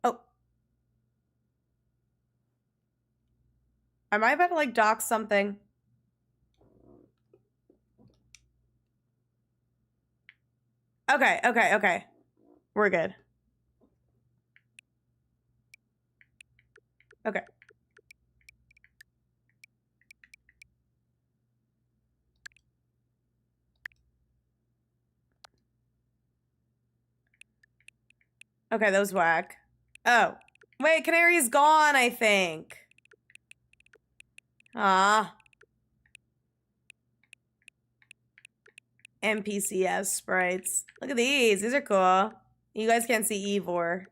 Speaker 1: Oh. Am I about to like dock something? Okay. We're good. Okay. Okay, that was whack. Oh. Wait, Canary's gone, I think. Ah. NPCS sprites. Look at these. These are cool. You guys can't see Ivor.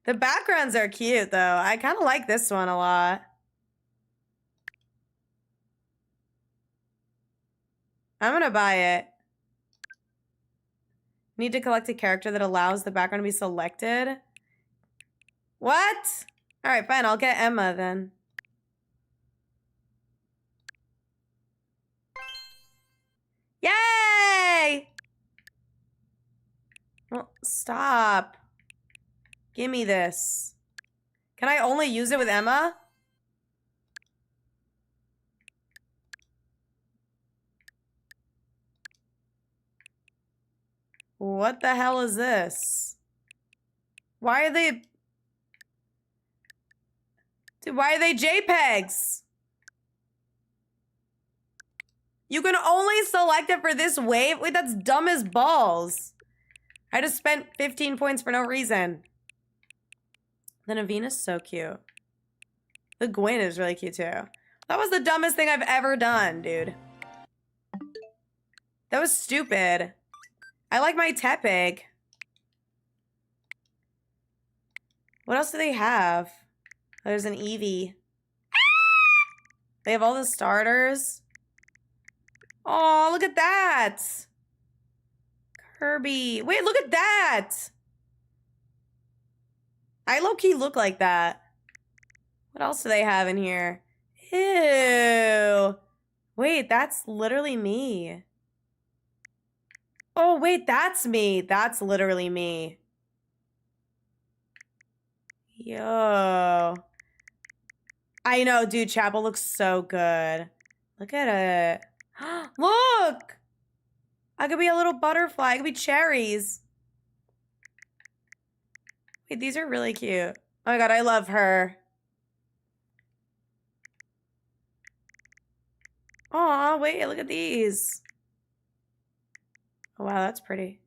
Speaker 1: The backgrounds are cute, though. I kind of like this one a lot. I'm gonna buy it. Need to collect a character that allows the background to be selected. What? All right, fine. I'll get Emma then. Yay! Well, stop. Give me this. Can I only use it with Emma? What the hell is this? Why are they... Dude, why are they JPEGs? You can only select it for this wave? Wait, that's dumb as balls. I just spent 15 points for no reason. The Naveena's so cute. The Gwen is really cute too. That was the dumbest thing I've ever done, dude. That was stupid. I like my Tepig. What else do they have? Oh, there's an Eevee. They have all the starters. Oh, look at that. Kirby. Wait, look at that. I low-key look like that. What else do they have in here? Ew. Wait, that's literally me. Oh, wait, that's me. That's literally me. Yo. I know, dude, Chapel looks so good. Look at it. Look! I could be a little butterfly. I could be cherries. Wait, these are really cute. Oh my god, I love her. Aw, wait, look at these. Oh wow, that's pretty.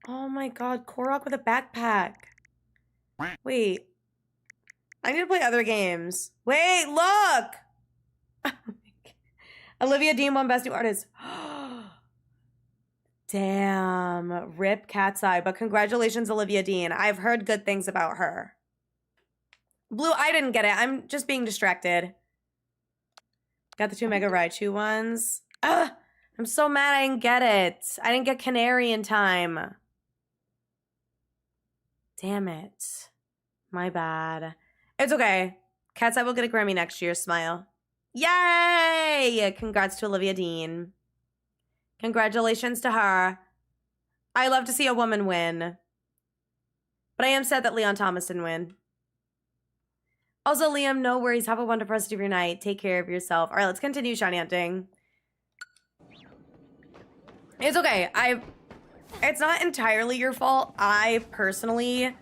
Speaker 1: Oh my god, Korok with a backpack. Wait. I need to play other games. Wait, look! Olivia Dean won Best New Artist. Damn. Rip Cat's Eye. But congratulations, Olivia Dean. I've heard good things about her. Blue, I didn't get it. I'm just being distracted. Got the 2 Mega Raichu ones. I I'm so mad I didn't get it. I didn't get Canary in time. Damn it. My bad. It's okay. Cat's Eye will get a Grammy next year. Smile. Yay! Congrats to Olivia Dean. Congratulations to her. I love to see a woman win. But I am sad that Leon Thomas didn't win. Also, Liam, no worries. Have a wonderful rest of your night. Take care of yourself. All right, let's continue shiny hunting. It's okay. It's not entirely your fault. I personally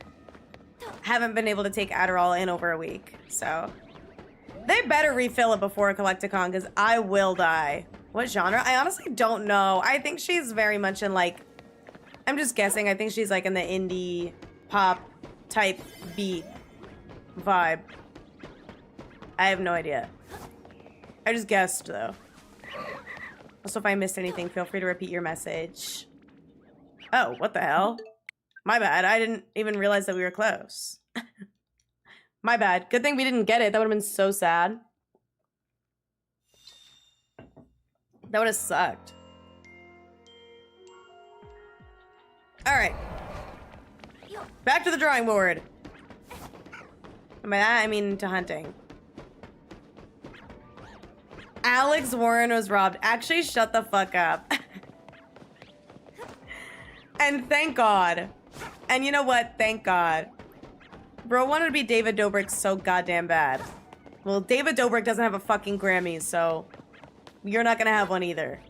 Speaker 1: haven't been able to take Adderall in over a week. So they better refill it before Collecticon because I will die. What genre? I honestly don't know. I think she's very much in like, I'm just guessing. I think she's like in the indie pop type beat vibe. I have no idea. I just guessed though. Also, if I missed anything, feel free to repeat your message. Oh, what the hell? My bad. I didn't even realize that we were close. My bad. Good thing we didn't get it. That would have been so sad. That would have sucked. All right. Back to the drawing board. And by that, I mean to hunting. Alex Warren was robbed. Actually, shut the fuck up. And thank God. And you know what? Thank God. Bro wanted to be David Dobrik so goddamn bad. Well, David Dobrik doesn't have a fucking Grammy, so you're not gonna have one either.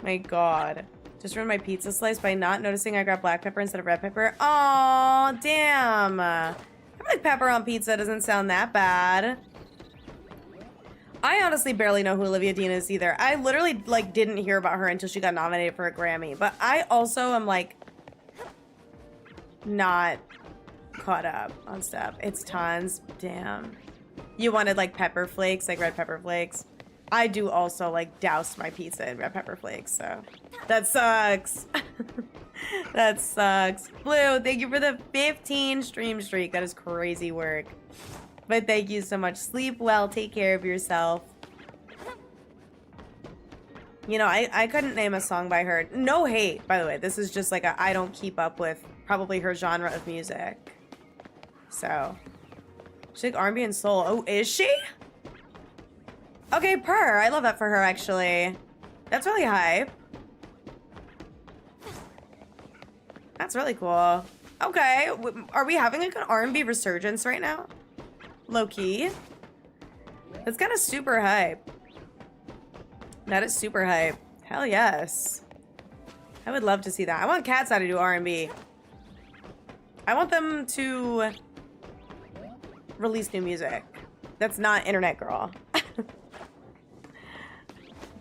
Speaker 1: My God. Just ruined my pizza slice by not noticing I grabbed black pepper instead of red pepper. Aw, damn. I feel like pepper on pizza doesn't sound that bad. I honestly barely know who Olivia Dean is either. I literally, like, didn't hear about her until she got nominated for a Grammy. But I also am, like, not caught up on stuff. It's tons. Damn. You wanted, like, pepper flakes, like red pepper flakes. I do also, like, douse my pizza in red pepper flakes, so that sucks. That sucks. Blue, thank you for the 15 stream streak. That is crazy work. But thank you so much. Sleep well. Take care of yourself. You know, I couldn't name a song by her. No hate, by the way. This is just like a I don't keep up with probably her genre of music. So, she's like R&B and soul. Oh, is she? Okay, purr. I love that for her, actually. That's really hype. That's really cool. Okay, are we having like an R&B resurgence right now? Low-key. That's kind of super hype. That is super hype. Hell yes. I would love to see that. I want Cat's Eye to do R&B. I want them to release new music. That's not Internet Girl.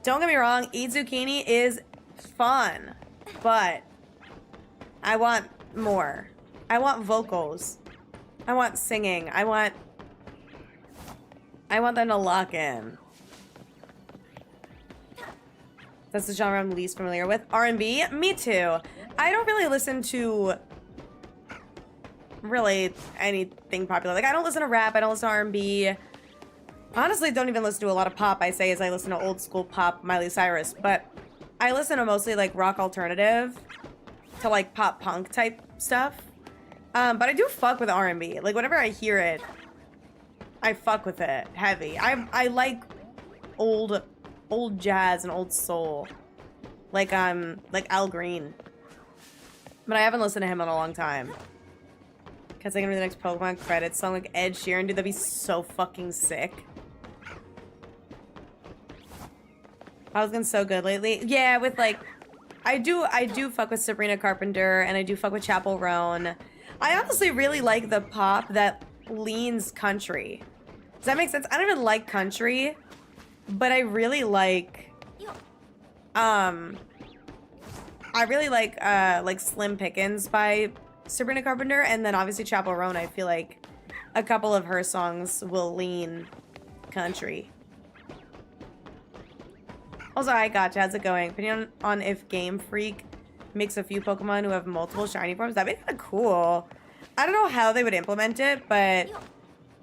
Speaker 1: Don't get me wrong, Eat Zucchini is fun, but I want more. I want vocals. I want singing. I want them to lock in. That's the genre I'm least familiar with. R&B? Me too. I don't really listen to really anything popular. Like, I don't listen to rap. I don't listen to R&B. Honestly, don't even listen to a lot of pop. I say as I listen to old school pop Miley Cyrus. But I listen to mostly, like, rock alternative to, like, pop punk type stuff. But I do fuck with R&B. Like, whenever I hear it, I fuck with it heavy. I like old jazz and old soul. Like Al Green. But I haven't listened to him in a long time. Cause I can read the next Pokemon credits song like Ed Sheeran. Dude, that'd be so fucking sick. I was getting so good lately. Yeah, with like I do fuck with Sabrina Carpenter and I do fuck with Chappell Roan. I honestly really like the pop that leans country. Does that make sense? I don't even like country, but I really like Slim Pickens by Sabrina Carpenter, and then obviously Chappell Roan. I feel like a couple of her songs will lean country. Also, I gotcha. How's it going? Opinion on if Game Freak makes a few Pokemon who have multiple shiny forms? That'd be kind of cool. I don't know how they would implement it, but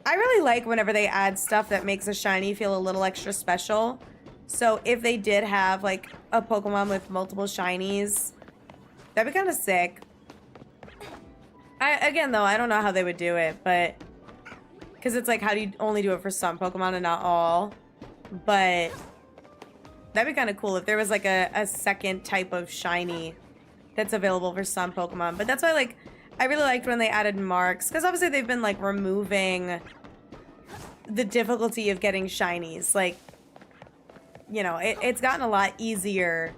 Speaker 1: I really like whenever they add stuff that makes a shiny feel a little extra special. So if they did have like a Pokemon with multiple shinies, that'd be kind of sick. Again though, I don't know how they would do it, but because it's like, how do you only do it for some Pokemon and not all? But that'd be kind of cool if there was like a second type of shiny that's available for some Pokemon. But that's why, like, I really liked when they added marks, because obviously they've been like removing the difficulty of getting shinies. Like, you know, it's gotten a lot easier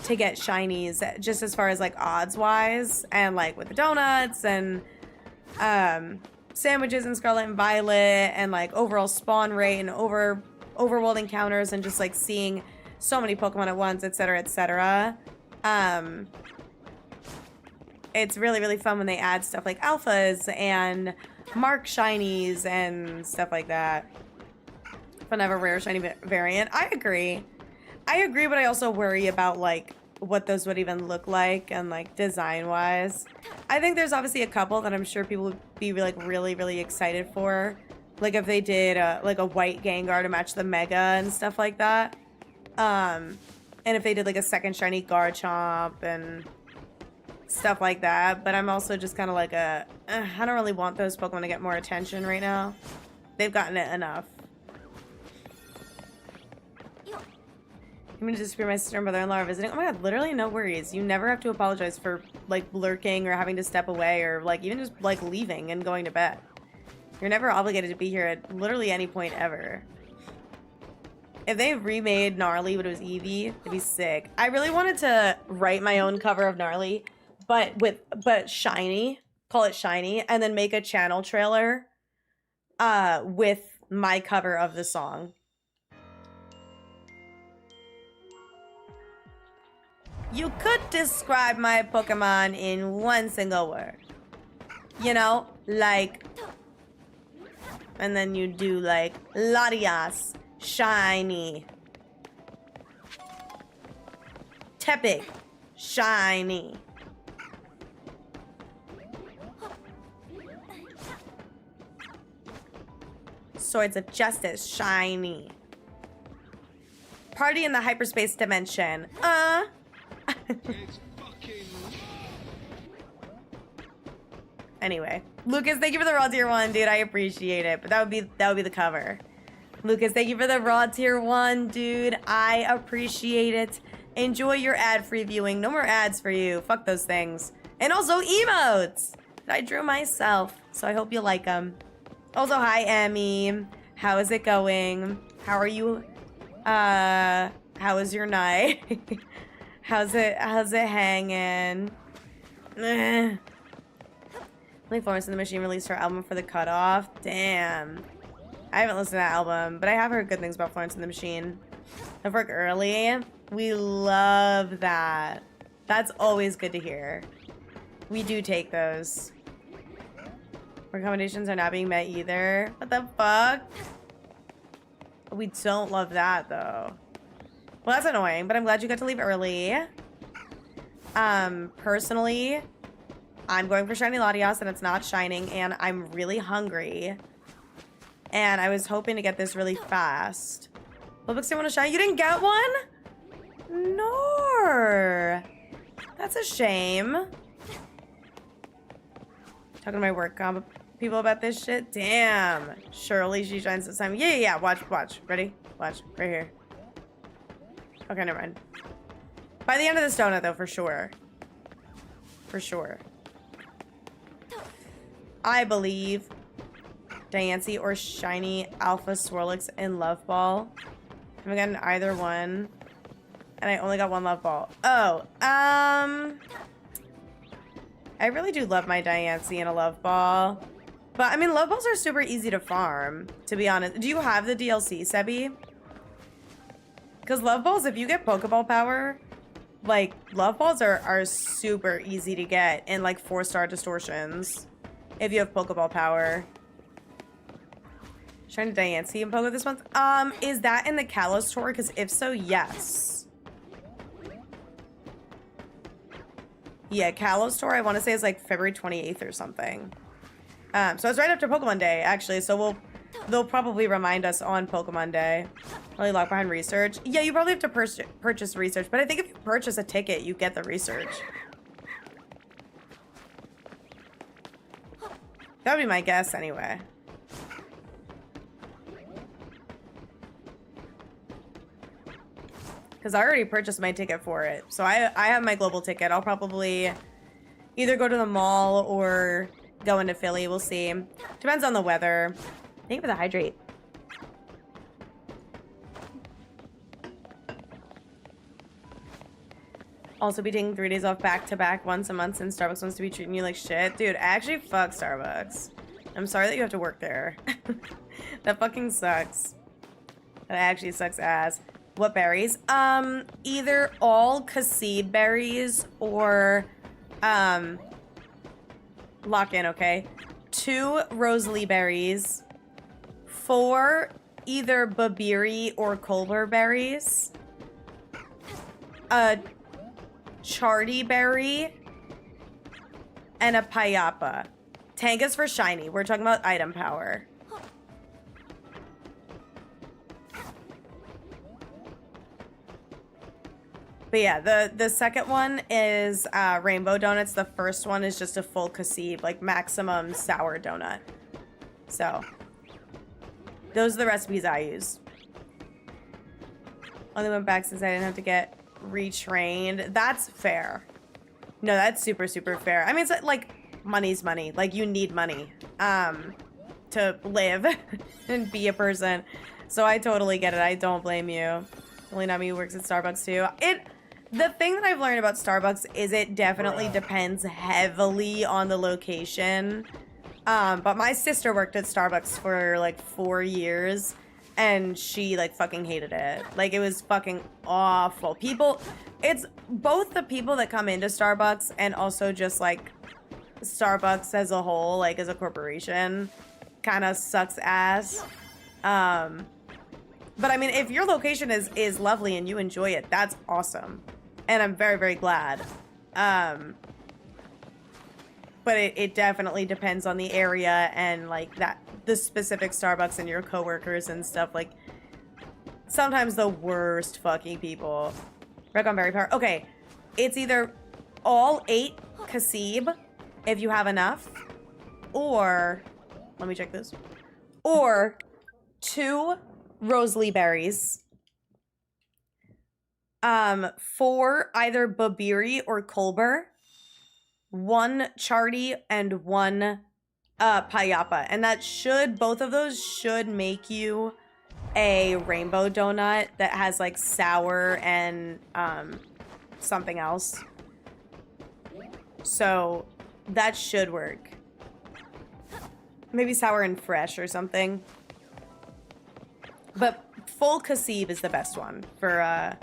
Speaker 1: to get shinies, just as far as like odds wise, and like with the donuts and sandwiches in Scarlet and Violet, and like overall spawn rate and overworld encounters, and just like seeing so many Pokemon at once, etc., etc. It's really, really fun when they add stuff like alphas and mark shinies and stuff like that. Fun to have a rare shiny variant. I agree, but I also worry about like what those would even look like and like design wise. I think there's obviously a couple that I'm sure people would be like really, really excited for. Like if they did like a white Gengar to match the Mega and stuff like that. And if they did like a second shiny Garchomp and stuff like that. But I'm also just kind of like I don't really want those Pokemon to get more attention right now. They've gotten it enough. I'm gonna disappear. My sister and brother-in-law are visiting. Oh my god, literally no worries. You never have to apologize for like lurking or having to step away or like even just like leaving and going to bed. You're never obligated to be here at literally any point ever. If they remade Gnarly but it was Eevee, it'd be sick. I really wanted to write my own cover of Gnarly, but shiny. Call it shiny, and then make a channel trailer with my cover of the song. You could describe my Pokemon in one single word. You know, like, and then you do like Latias, shiny. Tepig, shiny. Swords of Justice, shiny. Party in the hyperspace dimension. Anyway, Lucas, thank you for the raw tier 1, dude. I appreciate it. But that would be the cover. Lucas, thank you for the raw tier 1, dude. I appreciate it. Enjoy your ad-free viewing. No more ads for you. Fuck those things. And also emotes that I drew myself. So I hope you like them. Also, hi, Emmy. How is it going? How are you? How was your night? How's it hanging? Florence and the Machine released her album for the cutoff. Damn. I haven't listened to that album, but I have heard good things about Florence and the Machine. Of work early. We love that. That's always good to hear. We do take those. Recommendations are not being met either. What the fuck? We don't love that though. Well, that's annoying, but I'm glad you got to leave early. Personally, I'm going for shiny Latias and it's not shining, and I'm really hungry. And I was hoping to get this really fast. Lobux didn't want to shine. You didn't get one? No. That's a shame. Talking to my work people about this shit. Damn. Surely she shines this time. Yeah. Watch. Ready? Watch. Right here. Okay, never mind. By the end of this donut, though, for sure. For sure. I believe Diancie or shiny Alpha Swirlix in Love Ball. I haven't gotten either one. And I only got one Love Ball. Oh, I really do love my Diancie in a Love Ball. But, I mean, Love Balls are super easy to farm, to be honest. Do you have the DLC, Sebi? Because Love Balls, if you get Pokeball power, like, Love Balls are super easy to get in, like, 4-star distortions. If you have Pokeball power. Trying to Diancie and Pogo this month. Is that in the Kalos tour? Because if so, yes. Yeah, Kalos tour, I want to say is like February 28th or something. So it's right after Pokemon Day, actually. So they'll probably remind us on Pokemon Day. Probably lock behind research. Yeah, you probably have to purchase research, but I think if you purchase a ticket, you get the research. That would be my guess, anyway. Because I already purchased my ticket for it. So I have my global ticket. I'll probably either go to the mall or go into Philly. We'll see. Depends on the weather. Think of the hydrate. Also be taking 3 days off back to back once a month since Starbucks wants to be treating you like shit. Dude, actually fuck Starbucks. I'm sorry that you have to work there. That fucking sucks. That actually sucks ass. What berries? Either all Cassid berries or, lock in, okay? 2 Rosalie berries. 4 either Babiri or Colbur berries. A Chardy berry. And a Payapa. Tangas for shiny. We're talking about item power. But yeah, the second one is rainbow donuts. The first one is just a full Casib, like maximum sour donut. So those are the recipes I use. Only went back since I didn't have to get retrained. That's fair. No, that's super, super fair. I mean, it's like money's money. Like you need money to live and be a person. So I totally get it. I don't blame you. Only Nami who works at Starbucks too. The thing that I've learned about Starbucks is it definitely depends heavily on the location. But my sister worked at Starbucks for like 4 years and she like fucking hated it. Like it was fucking awful. It's both the people that come into Starbucks and also just like Starbucks as a whole, like as a corporation, kind of sucks ass. But I mean, if your location is lovely and you enjoy it, that's awesome. And I'm very, very glad. But it definitely depends on the area and like the specific Starbucks and your coworkers and stuff. Like sometimes the worst fucking people. Recon Berry Power. Okay, it's either all 8 Casib if you have enough, or let me check this, or 2 Rosalie berries. 4 either Babiri or Colbur, 1 Chardy, and 1 Payapa. And both of those should make you a rainbow donut that has like sour and something else. So that should work. Maybe sour and fresh or something. But full Casib is the best one for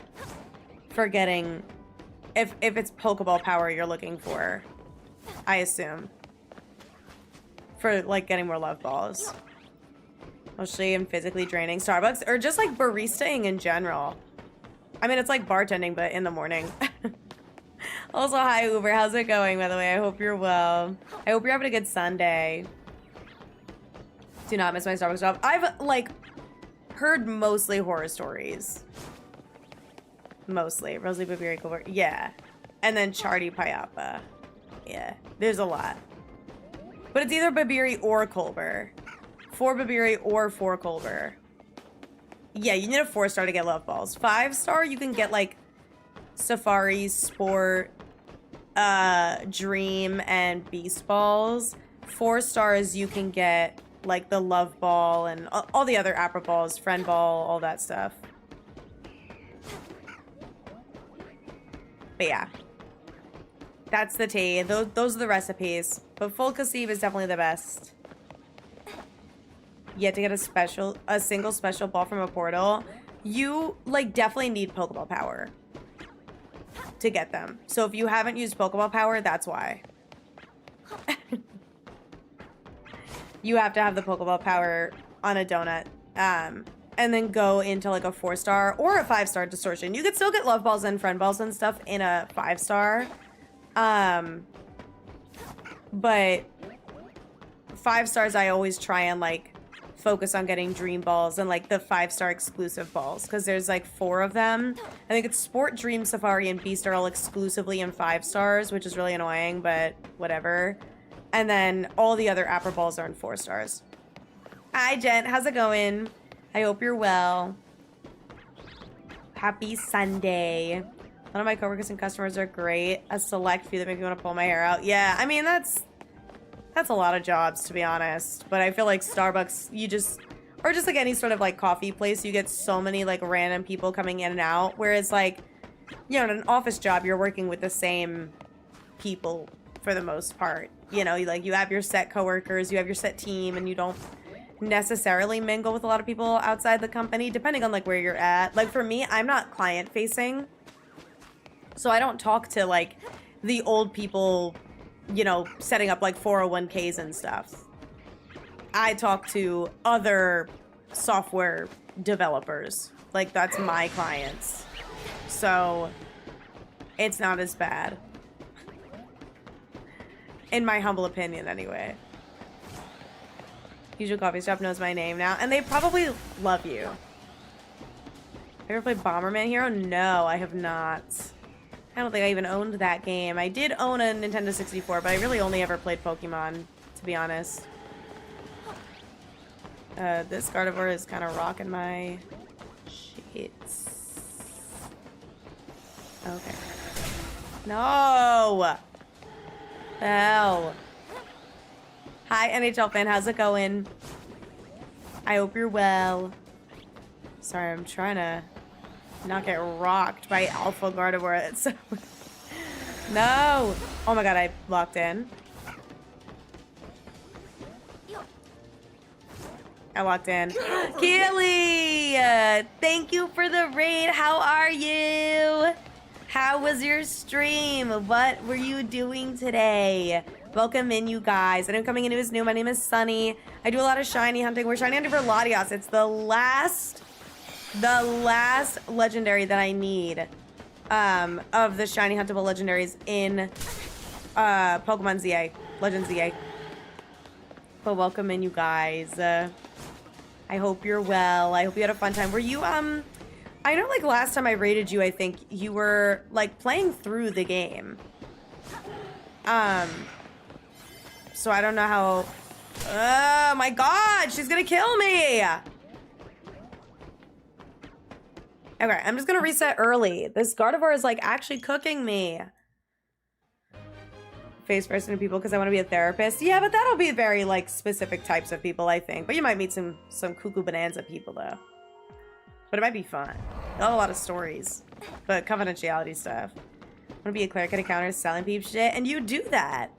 Speaker 1: getting, if it's Pokeball power you're looking for, I assume. For like getting more love balls. Mostly and physically draining. Starbucks, or just like baristaing in general. I mean, it's like bartending, but in the morning. Also, hi Uber, how's it going, by the way? I hope you're well. I hope you're having a good Sunday. Do not miss my Starbucks job. I've like heard mostly horror stories. Mostly. Rosalie Babiri Colbur. Yeah. And then Chardy Payapa. Yeah. There's a lot. But it's either Babiri or Colbur. 4 Babiri or 4 Colbur. Yeah, you need a 4-star to get love balls. 5-star, you can get like Safari, Sport, Dream, and Beast balls. 4 stars, you can get like the love ball and all the other Apra balls, friend ball, all that stuff. But yeah, that's the tea. Those are the recipes. But full Casib is definitely the best. You have to get a single special ball from a portal. You like definitely need Pokeball power to get them. So if you haven't used Pokeball power, that's why. You have to have the Pokeball power on a donut. And then go into like a 4-star or a 5-star distortion. You could still get love balls and friend balls and stuff in a 5-star. But 5 stars, I always try and like focus on getting dream balls and like the 5-star exclusive balls because there's like 4 of them. I think it's Sport, Dream, Safari, and Beast are all exclusively in 5 stars, which is really annoying, but whatever. And then all the other Apper balls are in 4 stars. Hi, Jen. How's it going? I hope you're well. Happy Sunday. One of my coworkers and customers are great. A select few that make me want to pull my hair out. Yeah, I mean, that's a lot of jobs, to be honest. But I feel like Starbucks, you just... Or just like any sort of like coffee place, you get so many like random people coming in and out. Whereas like, you know, in an office job, you're working with the same people for the most part. You know, you have your set coworkers, you have your set team, and you don't necessarily mingle with a lot of people outside the company, depending on like where you're at. Like for me, I'm not client facing, so I don't talk to like the old people, you know, setting up like 401ks and stuff. I talk to other software developers. Like that's my clients. So it's not as bad. In my humble opinion, anyway. Usual coffee shop knows my name now, and they probably love you. Have you ever played Bomberman Hero? No, I have not. I don't think I even owned that game. I did own a Nintendo 64, but I really only ever played Pokemon, to be honest. This Gardevoir is kind of rocking my shits. Okay. No! Hell. Hi, NHL fan. How's it going? I hope you're well. Sorry, I'm trying to not get rocked by Alpha Gardevoir. It's so... No! Oh my god, I locked in. I locked in. Keely! Thank you for the raid. How are you? How was your stream? What were you doing today? Welcome in, you guys. I know coming into is new. My name is Sunny. I do a lot of shiny hunting. We're shiny hunting for Latias. It's the last legendary that I need of the shiny huntable legendaries in Pokemon ZA, Legend ZA. But welcome in, you guys. I hope you're well. I hope you had a fun time. Were you I know like last time I rated you, I think you were like playing through the game. So I don't know how... Oh my god, she's gonna kill me! Okay, I'm just gonna reset early. This Gardevoir is like actually cooking me. Face person to people because I want to be a therapist. Yeah, but that'll be very like specific types of people, I think. But you might meet some cuckoo bonanza people though. But it might be fun. They'll have a lot of stories. But confidentiality stuff. I want to be a cleric at a counter selling peep shit. And you do that.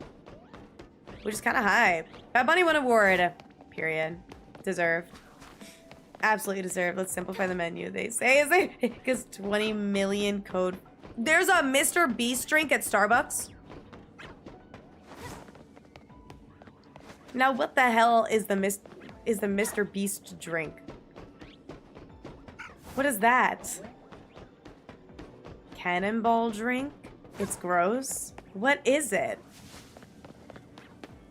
Speaker 1: Which is kind of hype. Bad Bunny won award. Period. Deserved. Absolutely deserved. Let's simplify the menu. They say is it because 20 million code. There's a Mr. Beast drink at Starbucks. Now what the hell is the Mr. Beast drink? What is that? Cannonball drink? It's gross. What is it?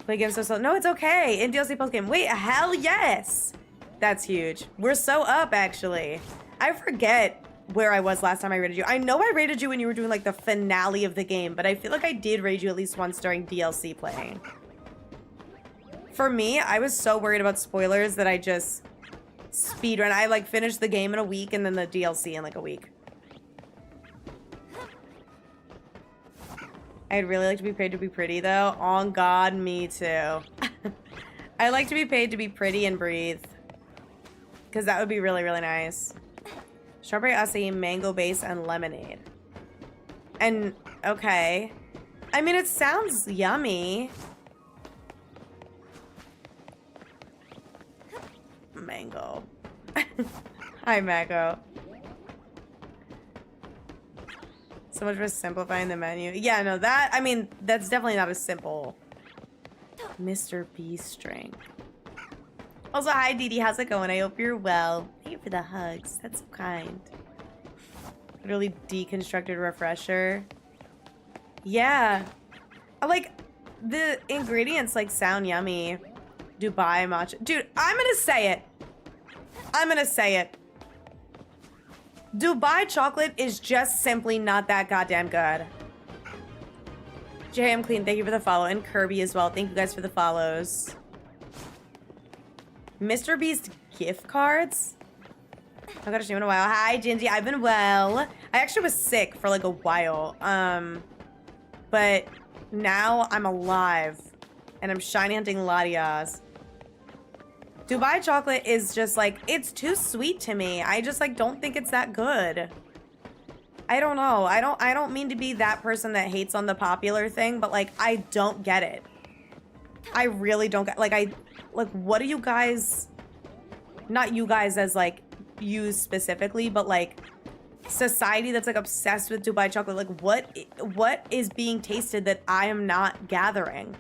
Speaker 1: Play games so no, it's okay. In DLC post game. Wait, hell yes. That's huge. We're so up, actually. I forget where I was last time I rated you. I know I rated you when you were doing like the finale of the game, but I feel like I did raid you at least once during DLC playing. For me, I was so worried about spoilers that I just speedrun. I like finished the game in a week and then the DLC in like a week. I'd really like to be paid to be pretty though. On God, me too. I like to be paid to be pretty and breathe. Because that would be really, really nice. Strawberry acai, mango base, and lemonade. And, okay. I mean, it sounds yummy. Mango. Hi, Mango. So much for simplifying the menu. Yeah, no, that, I mean, that's definitely not a simple Mr. Beast drink. Also, hi, Dee Dee. How's it going? I hope you're well. Thank you for the hugs. That's so kind. Really deconstructed refresher. Yeah. I like, the ingredients, like, sound yummy. Dubai matcha. Dude, I'm gonna say it. I'm gonna say it. Dubai chocolate is just simply not that goddamn good. JM Clean, thank you for the follow. And Kirby as well. Thank you guys for the follows. Mr. Beast gift cards? I gotta stream in a while. Hi, Gingy. I've been well. I actually was sick for like a while. But now I'm alive. And I'm shiny hunting Latias. Dubai chocolate is just like, it's too sweet to me. I just like don't think it's that good. I don't know. I don't mean to be that person that hates on the popular thing, but like I don't get it. I really don't get, like what do you guys, not you guys as like you specifically, but like society that's like obsessed with Dubai chocolate, like what is being tasted that I am not gathering?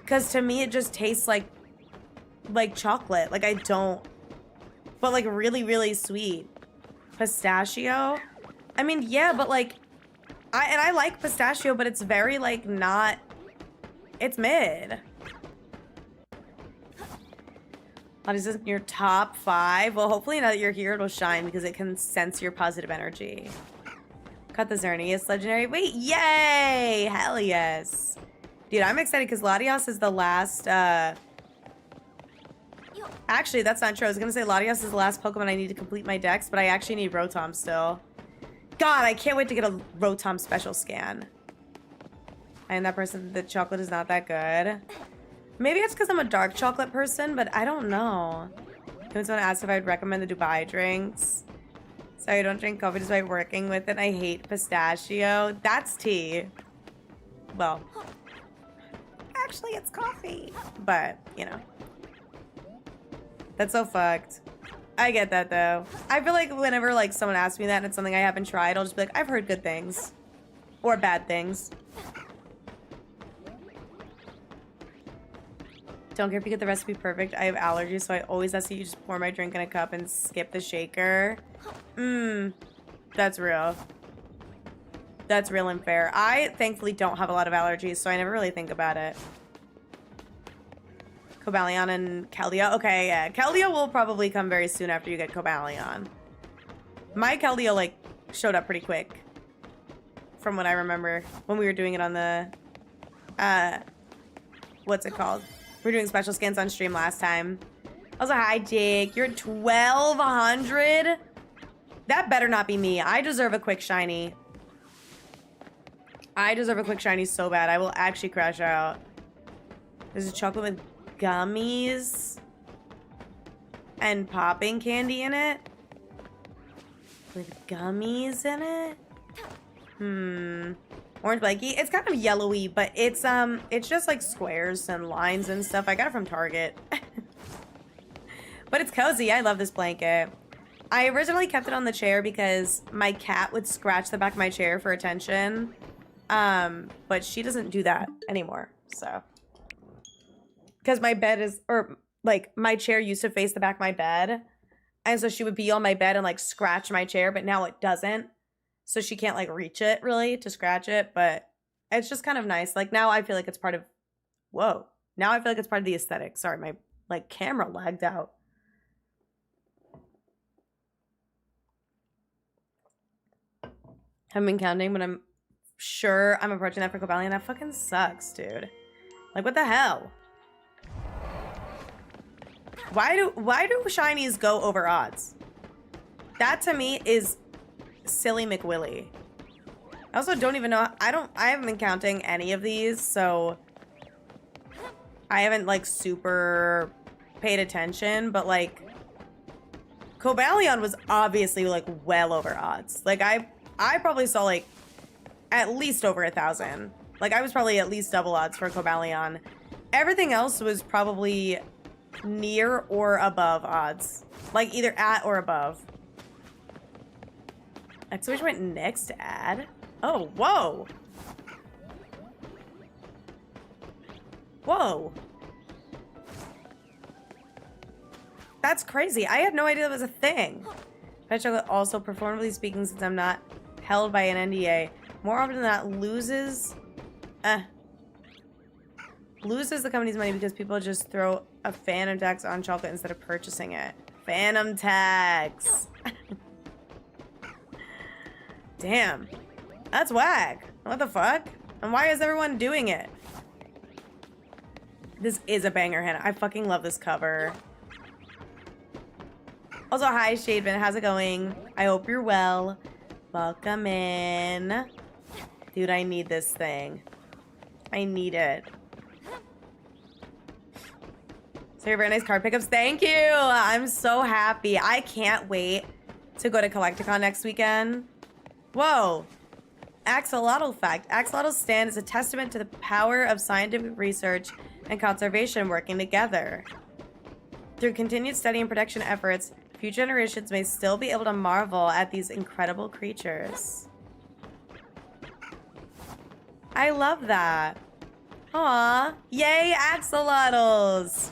Speaker 1: Because to me it just tastes like chocolate. Like I don't, but like really, really sweet. Pistachio? I mean, yeah, but like, I like pistachio, but it's very like not, it's mid. What is this in your top 5? Well, hopefully now that you're here, it'll shine because it can sense your positive energy. Cut the Xerneas legendary. Wait, yay! Hell yes. Dude, I'm excited because Latias is the last, actually, that's not true. I was gonna say Latias is the last Pokemon I need to complete my dex, but I actually need Rotom still. God, I can't wait to get a Rotom special scan. I am that person. The chocolate is not that good. Maybe it's because I'm a dark chocolate person, but I don't know. Someone asked if I'd recommend the Dubai drinks. Sorry, I don't drink coffee despite working with it. I hate pistachio. That's tea. Well, actually, it's coffee. But, you know. That's so fucked. I get that, though. I feel like whenever, like, someone asks me that and it's something I haven't tried, I'll just be like, I've heard good things. Or bad things. Don't care if you get the recipe perfect. I have allergies, so I always ask you just pour my drink in a cup and skip the shaker. That's real. That's real and fair. I, thankfully, don't have a lot of allergies, so I never really think about it. Cobalion and Keldeo. Okay, yeah. Keldeo will probably come very soon after you get Cobalion. My Keldeo, like, showed up pretty quick. From what I remember. When we were doing it on the... what's it called? We were doing special scans on stream last time. Also, hi, Jake. You're at 1,200? That better not be me. I deserve a quick shiny. I deserve a quick shiny so bad. I will actually crash out. There's a chocolate with gummies and popping candy in it. With gummies in it? Orange blankie. It's kind of yellowy, but it's just like squares and lines and stuff. I got it from Target. But it's cozy. I love this blanket. I originally kept it on the chair because my cat would scratch the back of my chair for attention. But she doesn't do that anymore, so. Because my bed is, or like my chair used to face the back of my bed. And so she would be on my bed and like scratch my chair, but now it doesn't. So she can't like reach it really to scratch it, but it's just kind of nice. Like now I feel like it's part of, whoa. Now I feel like it's part of the aesthetic. Sorry, my like camera lagged out. Haven't been counting, but I'm sure I'm approaching that for Cobalion. That fucking sucks, dude. Like what the hell? Why do shinies go over odds? That to me is silly McWilly. I also don't even know. I haven't been counting any of these, so I haven't like super paid attention, but like Cobalion was obviously like well over odds. Like I probably saw like at least over 1,000. Like I was probably at least double odds for Cobalion. Everything else was probably near or above odds. Like either at or above. Which went next to add. Oh, whoa. Whoa. That's crazy. I had no idea that was a thing. Pet chocolate also, performatively speaking, since I'm not held by an NDA, more often than not loses. loses the company's money because people just throw a phantom tax on chocolate instead of purchasing it. Phantom tax. Damn. That's whack. What the fuck? And why is everyone doing it? This is a banger, Hannah. I fucking love this cover. Also, hi, Shademan. How's it going? I hope you're well. Welcome in. Dude, I need this thing. I need it. So, very nice card pickups. Thank you. I'm so happy. I can't wait to go to Collecticon next weekend. Whoa. Axolotl fact. Axolotls stand as a testament to the power of scientific research and conservation working together. Through continued study and protection efforts, future generations may still be able to marvel at these incredible creatures. I love that. Aw. Yay, axolotls.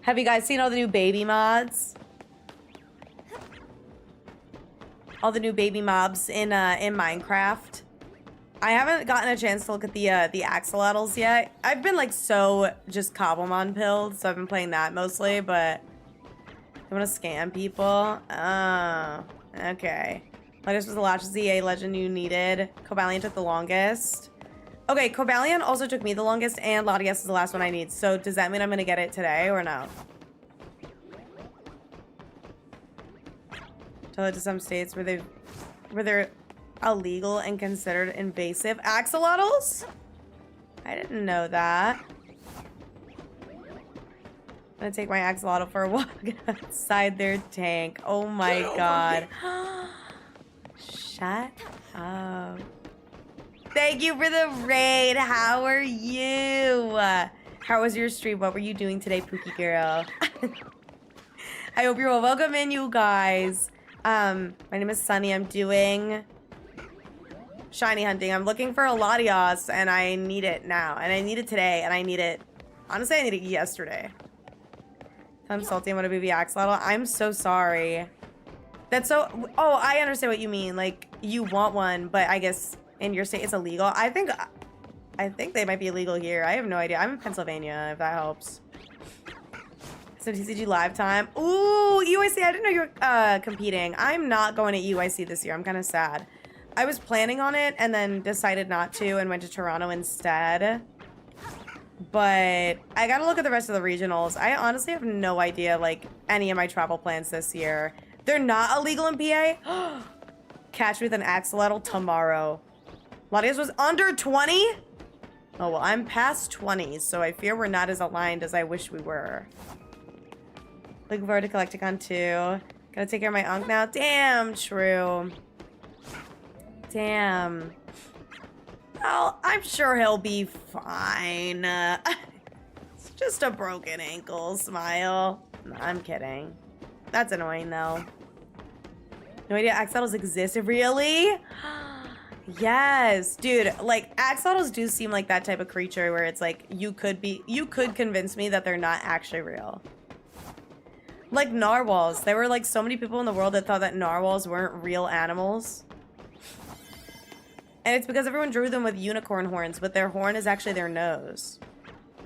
Speaker 1: Have you guys seen all the new baby mods? All the new baby mobs in Minecraft? I haven't gotten a chance to look at the axolotls yet. I've been like so just Cobblemon pilled, so I've been playing that mostly, but I want to scam people. Oh, okay. Latias was the last ZA legend you needed. Cobalion took the longest. Okay, Cobalion also took me the longest, and Latias is the last one I need. So does that mean I'm gonna get it today or no? Tell it to some states where they're illegal and considered invasive. Axolotls? I didn't know that. I'm gonna take my axolotl for a walk outside their tank. Oh my god. Shut up. Thank you for the raid. How are you? How was your stream? What were you doing today, Pookie girl? I hope you're well. Welcome in, you guys. My name is Sunny. I'm doing shiny hunting. I'm looking for a Latias, and I need it now. And I need it today, and I need it... Honestly, I need it yesterday. I'm salty. I'm gonna be axolotl. I'm so sorry. That's so... Oh, I understand what you mean. Like, you want one, but I guess in your state it's illegal. I think they might be illegal here. I have no idea. I'm in Pennsylvania, if that helps. So TCG live time. Ooh, UIC. I didn't know you were competing. I'm not going to UIC this year. I'm kind of sad. I was planning on it and then decided not to and went to Toronto instead. But I gotta look at the rest of the regionals. I honestly have no idea, like, any of my travel plans this year. They're not illegal in PA? Catch me with an axolotl tomorrow. Latias was under 20? Oh, well, I'm past 20, so I fear we're not as aligned as I wish we were. Looking forward to Collecticon too. Gotta take care of my unk now. Damn, true. Damn. Well, I'm sure he'll be fine. It's just a broken ankle, smile. No, I'm kidding. That's annoying, though. No idea axolotls exist. Really? Yes. Dude, like, axolotls do seem like that type of creature where it's like, you could convince me that they're not actually real. Like narwhals. There were, like, so many people in the world that thought that narwhals weren't real animals. And it's because everyone drew them with unicorn horns, but their horn is actually their nose.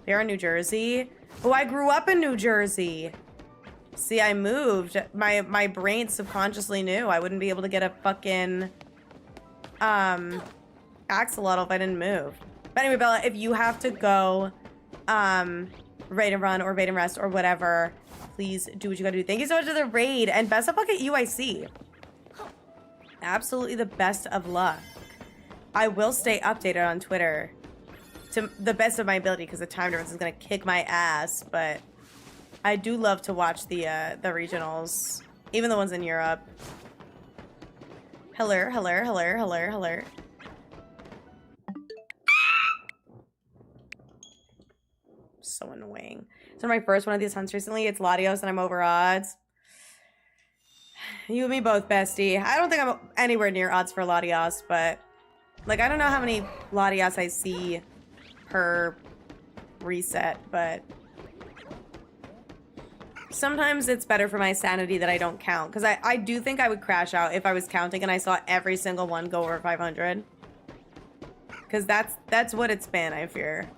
Speaker 1: They're in New Jersey. Oh, I grew up in New Jersey. See, I moved. My brain subconsciously knew I wouldn't be able to get a fucking axolotl if I didn't move. But anyway, Bella, if you have to go raid and run or raid and rest or whatever, please do what you gotta do. Thank you so much for the raid, and best of luck at UIC. Absolutely the best of luck. I will stay updated on Twitter to the best of my ability because the time difference is gonna kick my ass, but I do love to watch the regionals, even the ones in Europe. Hello, hello, hello, hello, hello. So annoying. So my first one of these hunts recently, it's Latios and I'm over odds. You and me both, bestie. I don't think I'm anywhere near odds for Latias, but like, I don't know how many Latias I see per reset, but sometimes it's better for my sanity that I don't count, because I do think I would crash out if I was counting and I saw every single one go over 500. Because that's what it's been, I fear.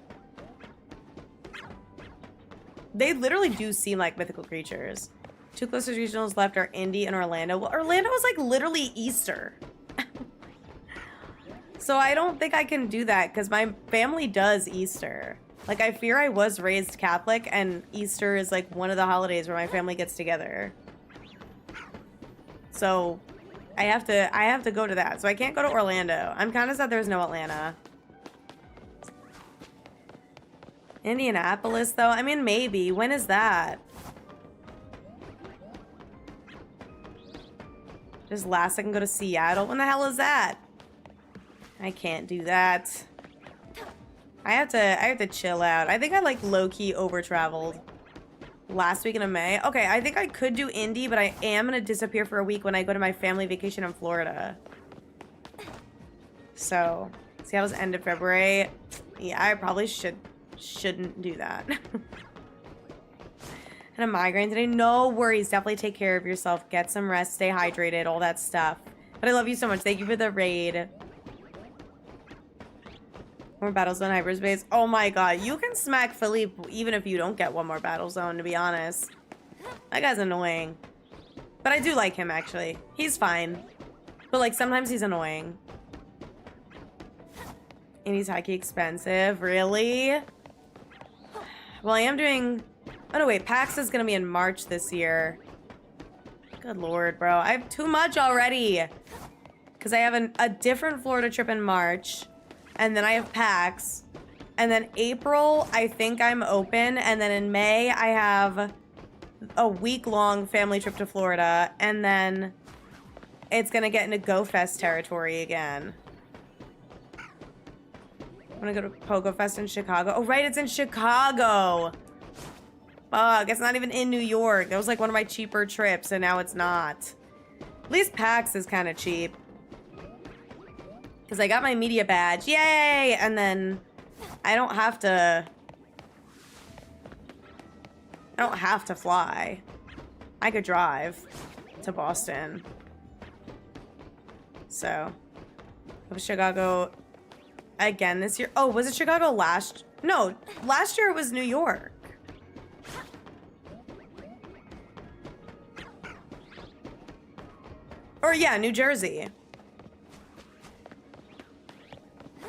Speaker 1: They literally do seem like mythical creatures. Two closest regionals left are Indy and Orlando. Well, Orlando is like literally Easter. So I don't think I can do that because my family does Easter. Like, I fear I was raised Catholic and Easter is like one of the holidays where my family gets together. So I have to go to that. So I can't go to Orlando. I'm kind of sad there's no Atlanta. Indianapolis, though? I mean, maybe. When is that? Just last I can go to Seattle. When the hell is that? I can't do that. I have to chill out. I think I like low-key over-traveled last weekend of May. Okay, I think I could do Indy, but I am gonna disappear for a week when I go to my family vacation in Florida. So, Seattle's end of February. Yeah, I probably shouldn't do that. And a migraine today. No worries. Definitely take care of yourself. Get some rest. Stay hydrated. All that stuff. But I love you so much. Thank you for the raid. More Battlezone hyperspace. Oh my god. You can smack Philippe even if you don't get one more Battlezone, to be honest. That guy's annoying. But I do like him, actually. He's fine. But, like, sometimes he's annoying. And he's high-key expensive. Really? Well, I am doing... Oh, no, wait. PAX is going to be in March this year. Good lord, bro. I have too much already. Because I have a different Florida trip in March. And then I have PAX. And then April, I think I'm open. And then in May, I have a week-long family trip to Florida. And then it's going to get into Go Fest territory again. I'm going to go to Pogo Fest in Chicago. Oh, right, it's in Chicago. Fuck, it's not even in New York. That was like one of my cheaper trips, and now it's not. At least PAX is kind of cheap. Because I got my media badge. Yay! And then I don't have to fly. I could drive to Boston. So, it was Chicago again this year. Oh, was it Chicago last? No, last year it was New York. Or yeah, New Jersey.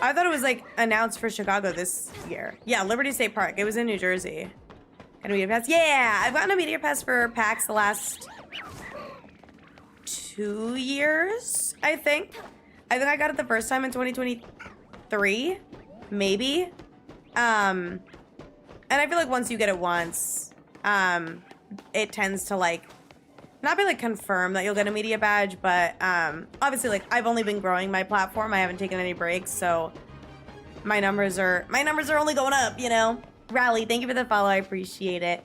Speaker 1: I thought it was like announced for Chicago this year. Yeah, Liberty State Park. It was in New Jersey. Got a media pass? Yeah, I've gotten a media pass for PAX the last 2 years, I think. I think I got it the first time in 2023, maybe. And I feel like once you get it once, it tends to like not be like confirm that you'll get a media badge, but obviously like I've only been growing my platform. I haven't taken any breaks, so my numbers are only going up, you know. Rally, thank you for the follow. I appreciate it.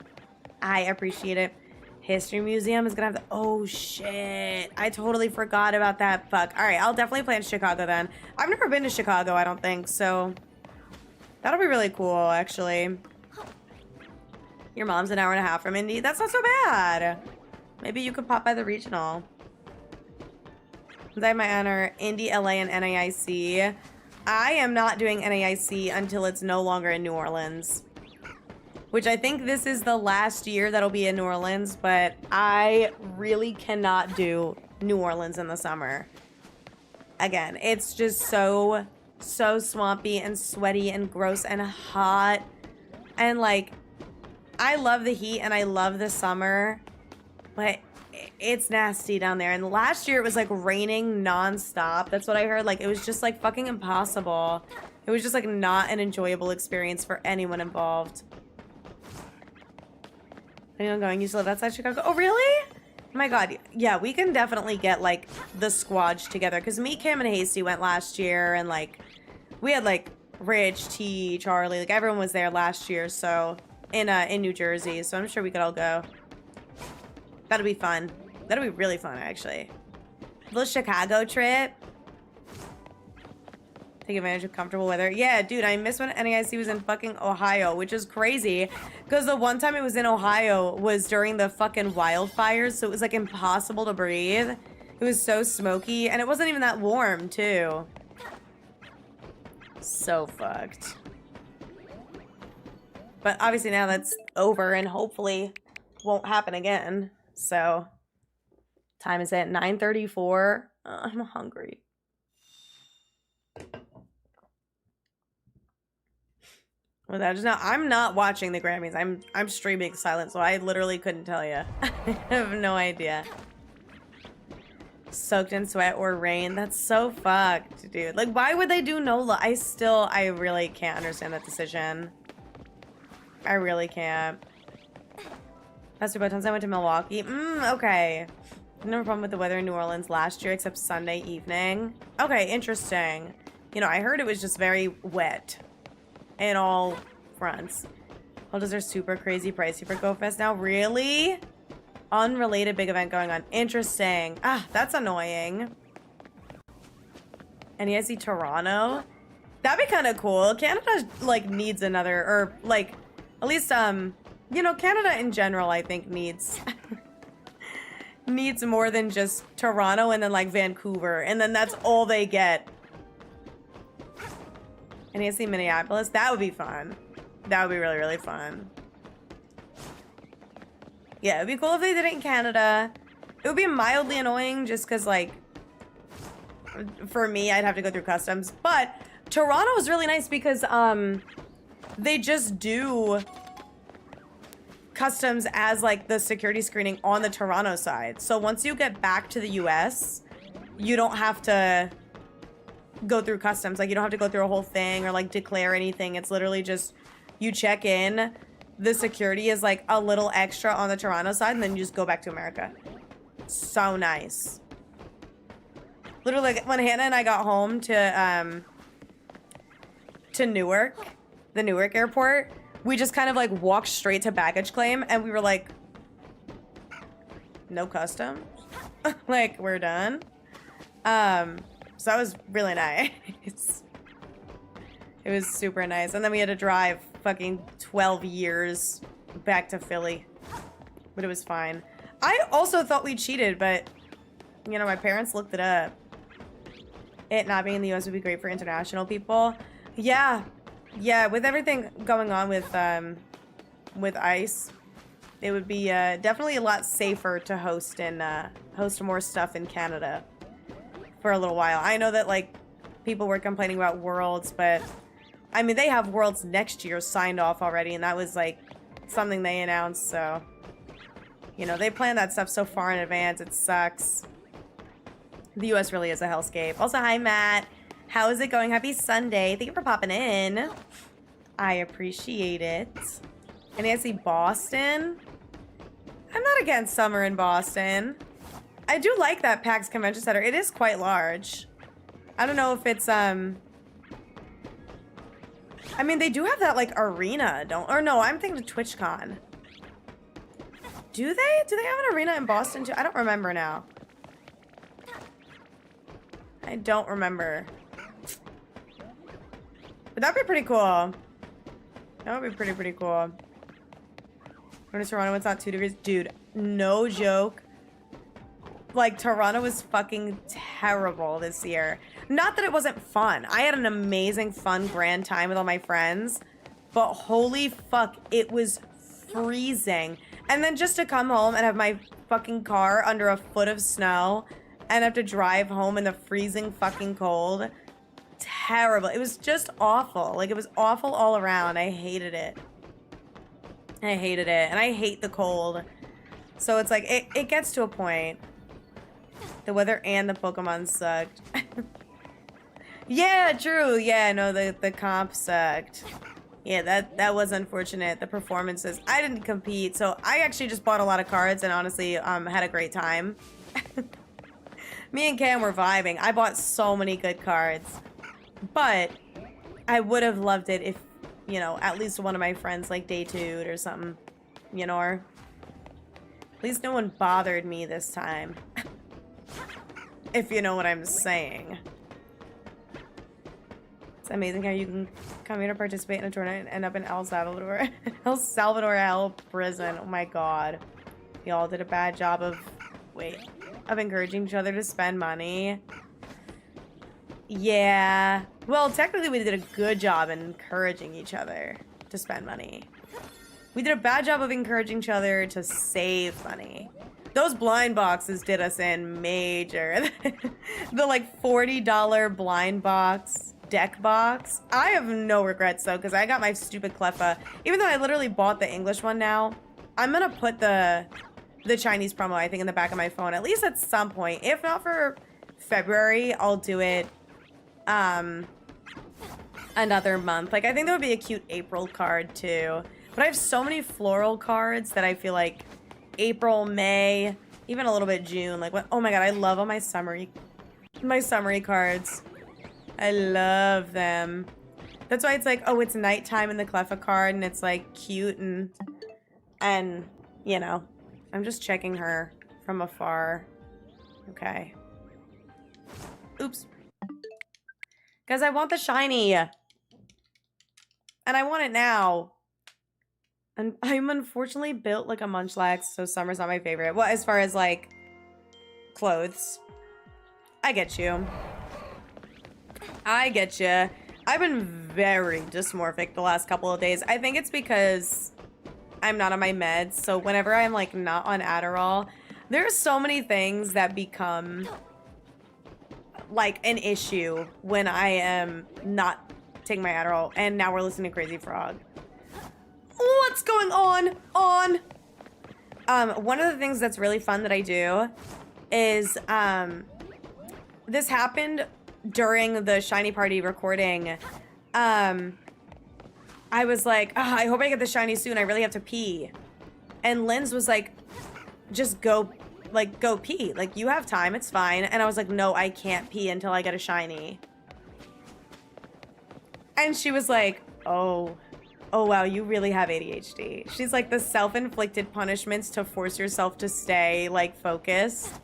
Speaker 1: I appreciate it. History Museum is gonna have the... Oh, shit. I totally forgot about that. Fuck. All right, I'll definitely play in Chicago then. I've never been to Chicago, I don't think, so... That'll be really cool, actually. Your mom's an hour and a half from Indy. That's not so bad. Maybe you could pop by the regional. I have my honor, Indy, LA, and NAIC. I am not doing NAIC until it's no longer in New Orleans. Which I think this is the last year that'll be in New Orleans, but I really cannot do New Orleans in the summer. Again, it's just so swampy and sweaty and gross and hot. And like, I love the heat and I love the summer, but it's nasty down there. And last year it was like raining nonstop. That's what I heard. Like, it was just like fucking impossible. It was just like not an enjoyable experience for anyone involved. Anyone going? You still live outside Chicago? Oh, really? Oh my god. Yeah, we can definitely get like the squadge together. Because me, Kim, and Hasty went last year. And like, we had like Rich, T, Charlie. Like, everyone was there last year. So, in New Jersey. So I'm sure we could all go. That'll be fun. That'll be really fun, actually. The Chicago trip. Take advantage of comfortable weather. Yeah, dude, I miss when NAIC was in fucking Ohio, which is crazy. Because the one time it was in Ohio was during the fucking wildfires, so it was like impossible to breathe. It was so smoky, and it wasn't even that warm, too. So fucked. But obviously now that's over and hopefully won't happen again. So time is at 9:34. I'm hungry. Well, that is not. I'm not watching the Grammys. I'm streaming silent, so I literally couldn't tell you. I have no idea. Soaked in sweat or rain. That's so fucked, dude. Like, why would they do NOLA? I really can't understand that decision. I really can't. Last about times I went to Milwaukee. Okay. No problem with the weather in New Orleans last year except Sunday evening. Okay, interesting. You know, I heard it was just very wet in all fronts. Well, does their super crazy pricey for Go Fest now? Really? Unrelated big event going on. Interesting. Ah, that's annoying. And you guys see Toronto? That'd be kind of cool. Canada, like, needs another, or, like, at least, you know, Canada in general, I think, needs needs more than just Toronto and then, like, Vancouver. And then that's all they get. And you see Minneapolis? That would be fun. That would be really, really fun. Yeah, it'd be cool if they did it in Canada. It would be mildly annoying just because, like, for me, I'd have to go through customs. But Toronto is really nice because, they just do customs as, like, the security screening on the Toronto side. So once you get back to the US, you don't have to go through customs. Like, you don't have to go through a whole thing or, like, declare anything. It's literally just you check in. The security is, like, a little extra on the Toronto side, and then you just go back to America. So nice. Literally, like, when Hannah and I got home to Newark, the Newark airport, we just kind of, like, walked straight to baggage claim, and we were like, no customs? Like, we're done? So that was really nice. It was super nice. And then we had to drive fucking 12 years back to Philly. But it was fine. I also thought we cheated, but, you know, my parents looked it up. It not being in the US would be great for international people. Yeah. Yeah, with everything going on with ICE, it would be definitely a lot safer to host more stuff in Canada for a little while. I know that, like, people were complaining about Worlds, but I mean, they have Worlds next year signed off already, and that was, like, something they announced, so, you know, they plan that stuff so far in advance, it sucks. The US really is a hellscape. Also, hi, Matt. How is it going? Happy Sunday. Thank you for popping in. I appreciate it. And I see Boston. I'm not against summer in Boston. I do like that PAX Convention Center. It is quite large. I don't know if it's, I mean, they do have that, like, arena, or no, I'm thinking of TwitchCon. Do they? Do they have an arena in Boston, too? I don't remember now. I don't remember. But that'd be pretty cool. That would be pretty cool. Going to Toronto, it's not 2 degrees. Dude, no joke. Like, Toronto was fucking terrible this year. Not that it wasn't fun. I had an amazing, fun, grand time with all my friends. But holy fuck, it was freezing. And then just to come home and have my fucking car under a foot of snow and have to drive home in the freezing fucking cold. Terrible. It was just awful. Like, it was awful all around. I hated it. I hated it. And I hate the cold. So it's like, it gets to a point. The weather and the Pokemon sucked. Yeah, true. Yeah, no, the comp sucked. Yeah, that was unfortunate. The performances. I didn't compete, so I actually just bought a lot of cards and honestly had a great time. Me and Cam were vibing. I bought so many good cards. But I would have loved it if, you know, at least one of my friends, like, day 2'd or something. You know, or at least no one bothered me this time. If you know what I'm saying. It's amazing how you can come here to participate in a tournament and end up in El Salvador. El Salvador Hell prison. Oh my god. Y'all did a bad job of encouraging each other to spend money. Yeah. Well, technically we did a good job in encouraging each other. to spend money. We did a bad job of encouraging each other to save money. Those blind boxes did us in major. The like $40 blind box deck box. I have no regrets though, because I got my stupid Cleffa. Even though I literally bought the English one now, I'm gonna put the Chinese promo, I think, in the back of my phone, at least at some point. If not for February, I'll do it another month. Like, I think that would be a cute April card too. But I have so many floral cards that I feel like April, May, even a little bit June. Like, what? Oh my god, I love all my summary cards. I love them. That's why it's like, oh, it's nighttime in the Cleffa card, and it's like cute and you know, I'm just checking her from afar. Okay. Oops. Because I want the shiny. And I want it now. And I'm unfortunately built like a munchlax, so summer's not my favorite. Well, as far as like clothes. I get you. I get you. I've been very dysmorphic the last couple of days. I think it's because I'm not on my meds. So whenever I'm like not on Adderall, there's so many things that become like an issue when I am not taking my Adderall. And now we're listening to Crazy Frog. What's going on? One of the things that's really fun that I do is this happened during the Shiny Party recording. I was like, oh, I hope I get the shiny soon. I really have to pee. And Linz was like, just go pee. Like, you have time. It's fine. And I was like, no, I can't pee until I get a shiny. And she was like, oh, wow, you really have ADHD. She's like, the self-inflicted punishments to force yourself to stay, like, focused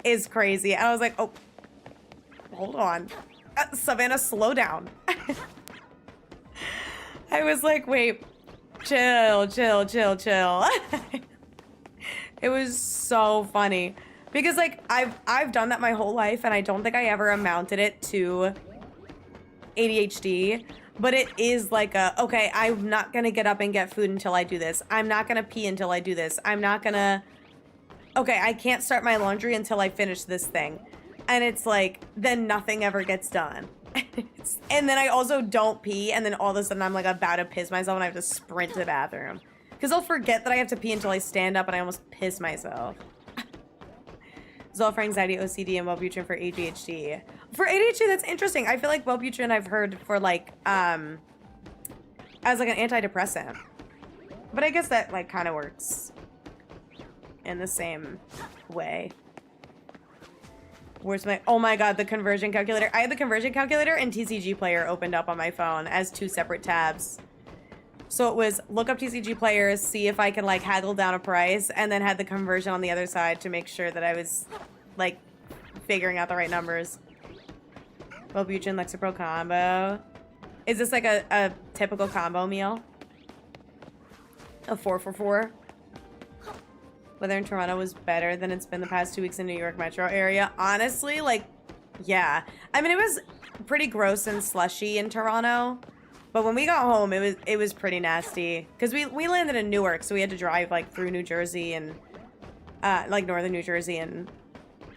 Speaker 1: is crazy. And I was like, oh, hold on. Savannah, slow down. I was like, wait, chill. It was so funny. Because, like, I've done that my whole life, and I don't think I ever amounted it to ADHD. But it is like okay, I'm not gonna get up and get food until I do this. I'm not gonna pee until I do this. I'm not gonna... Okay, I can't start my laundry until I finish this thing. And it's like, then nothing ever gets done. And then I also don't pee, and then all of a sudden I'm like about to piss myself and I have to sprint to the bathroom. Because I'll forget that I have to pee until I stand up and I almost piss myself. Zol for anxiety, OCD, and Wellbutrin for ADHD. For ADHD, that's interesting. I feel like Wellbutrin I've heard for like, as like an antidepressant. But I guess that like kind of works in the same way. Where's my... Oh my god, the conversion calculator. I had the conversion calculator and TCG Player opened up on my phone as two separate tabs. So it was look up TCG Players, see if I can like haggle down a price, and then had the conversion on the other side to make sure that I was like figuring out the right numbers. Wellbutrin Lexapro combo. Is this like a typical combo meal? A 4 for 4? Weather in Toronto was better than it's been the past 2 weeks in New York metro area. Honestly, like, yeah. I mean, it was pretty gross and slushy in Toronto. But when we got home, it was pretty nasty. Because we landed in Newark, so we had to drive, like, through New Jersey and, like, northern New Jersey and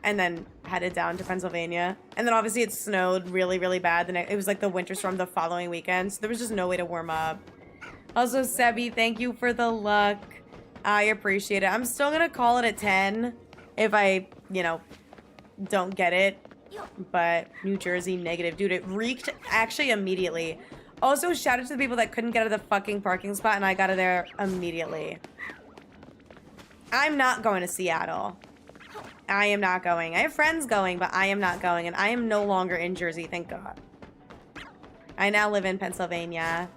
Speaker 1: then headed down to Pennsylvania. And then, obviously, it snowed really, really bad. It was, like, the winter storm the following weekend. So there was just no way to warm up. Also, Sebi, thank you for the luck. I appreciate it. I'm still going to call it a 10 if I, you know, don't get it. But New Jersey, negative. Dude, it reeked actually immediately. Also, shout out to the people that couldn't get out of the fucking parking spot, and I got out of there immediately. I'm not going to Seattle. I am not going. I have friends going, but I am not going, and I am no longer in Jersey, thank God. I now live in Pennsylvania.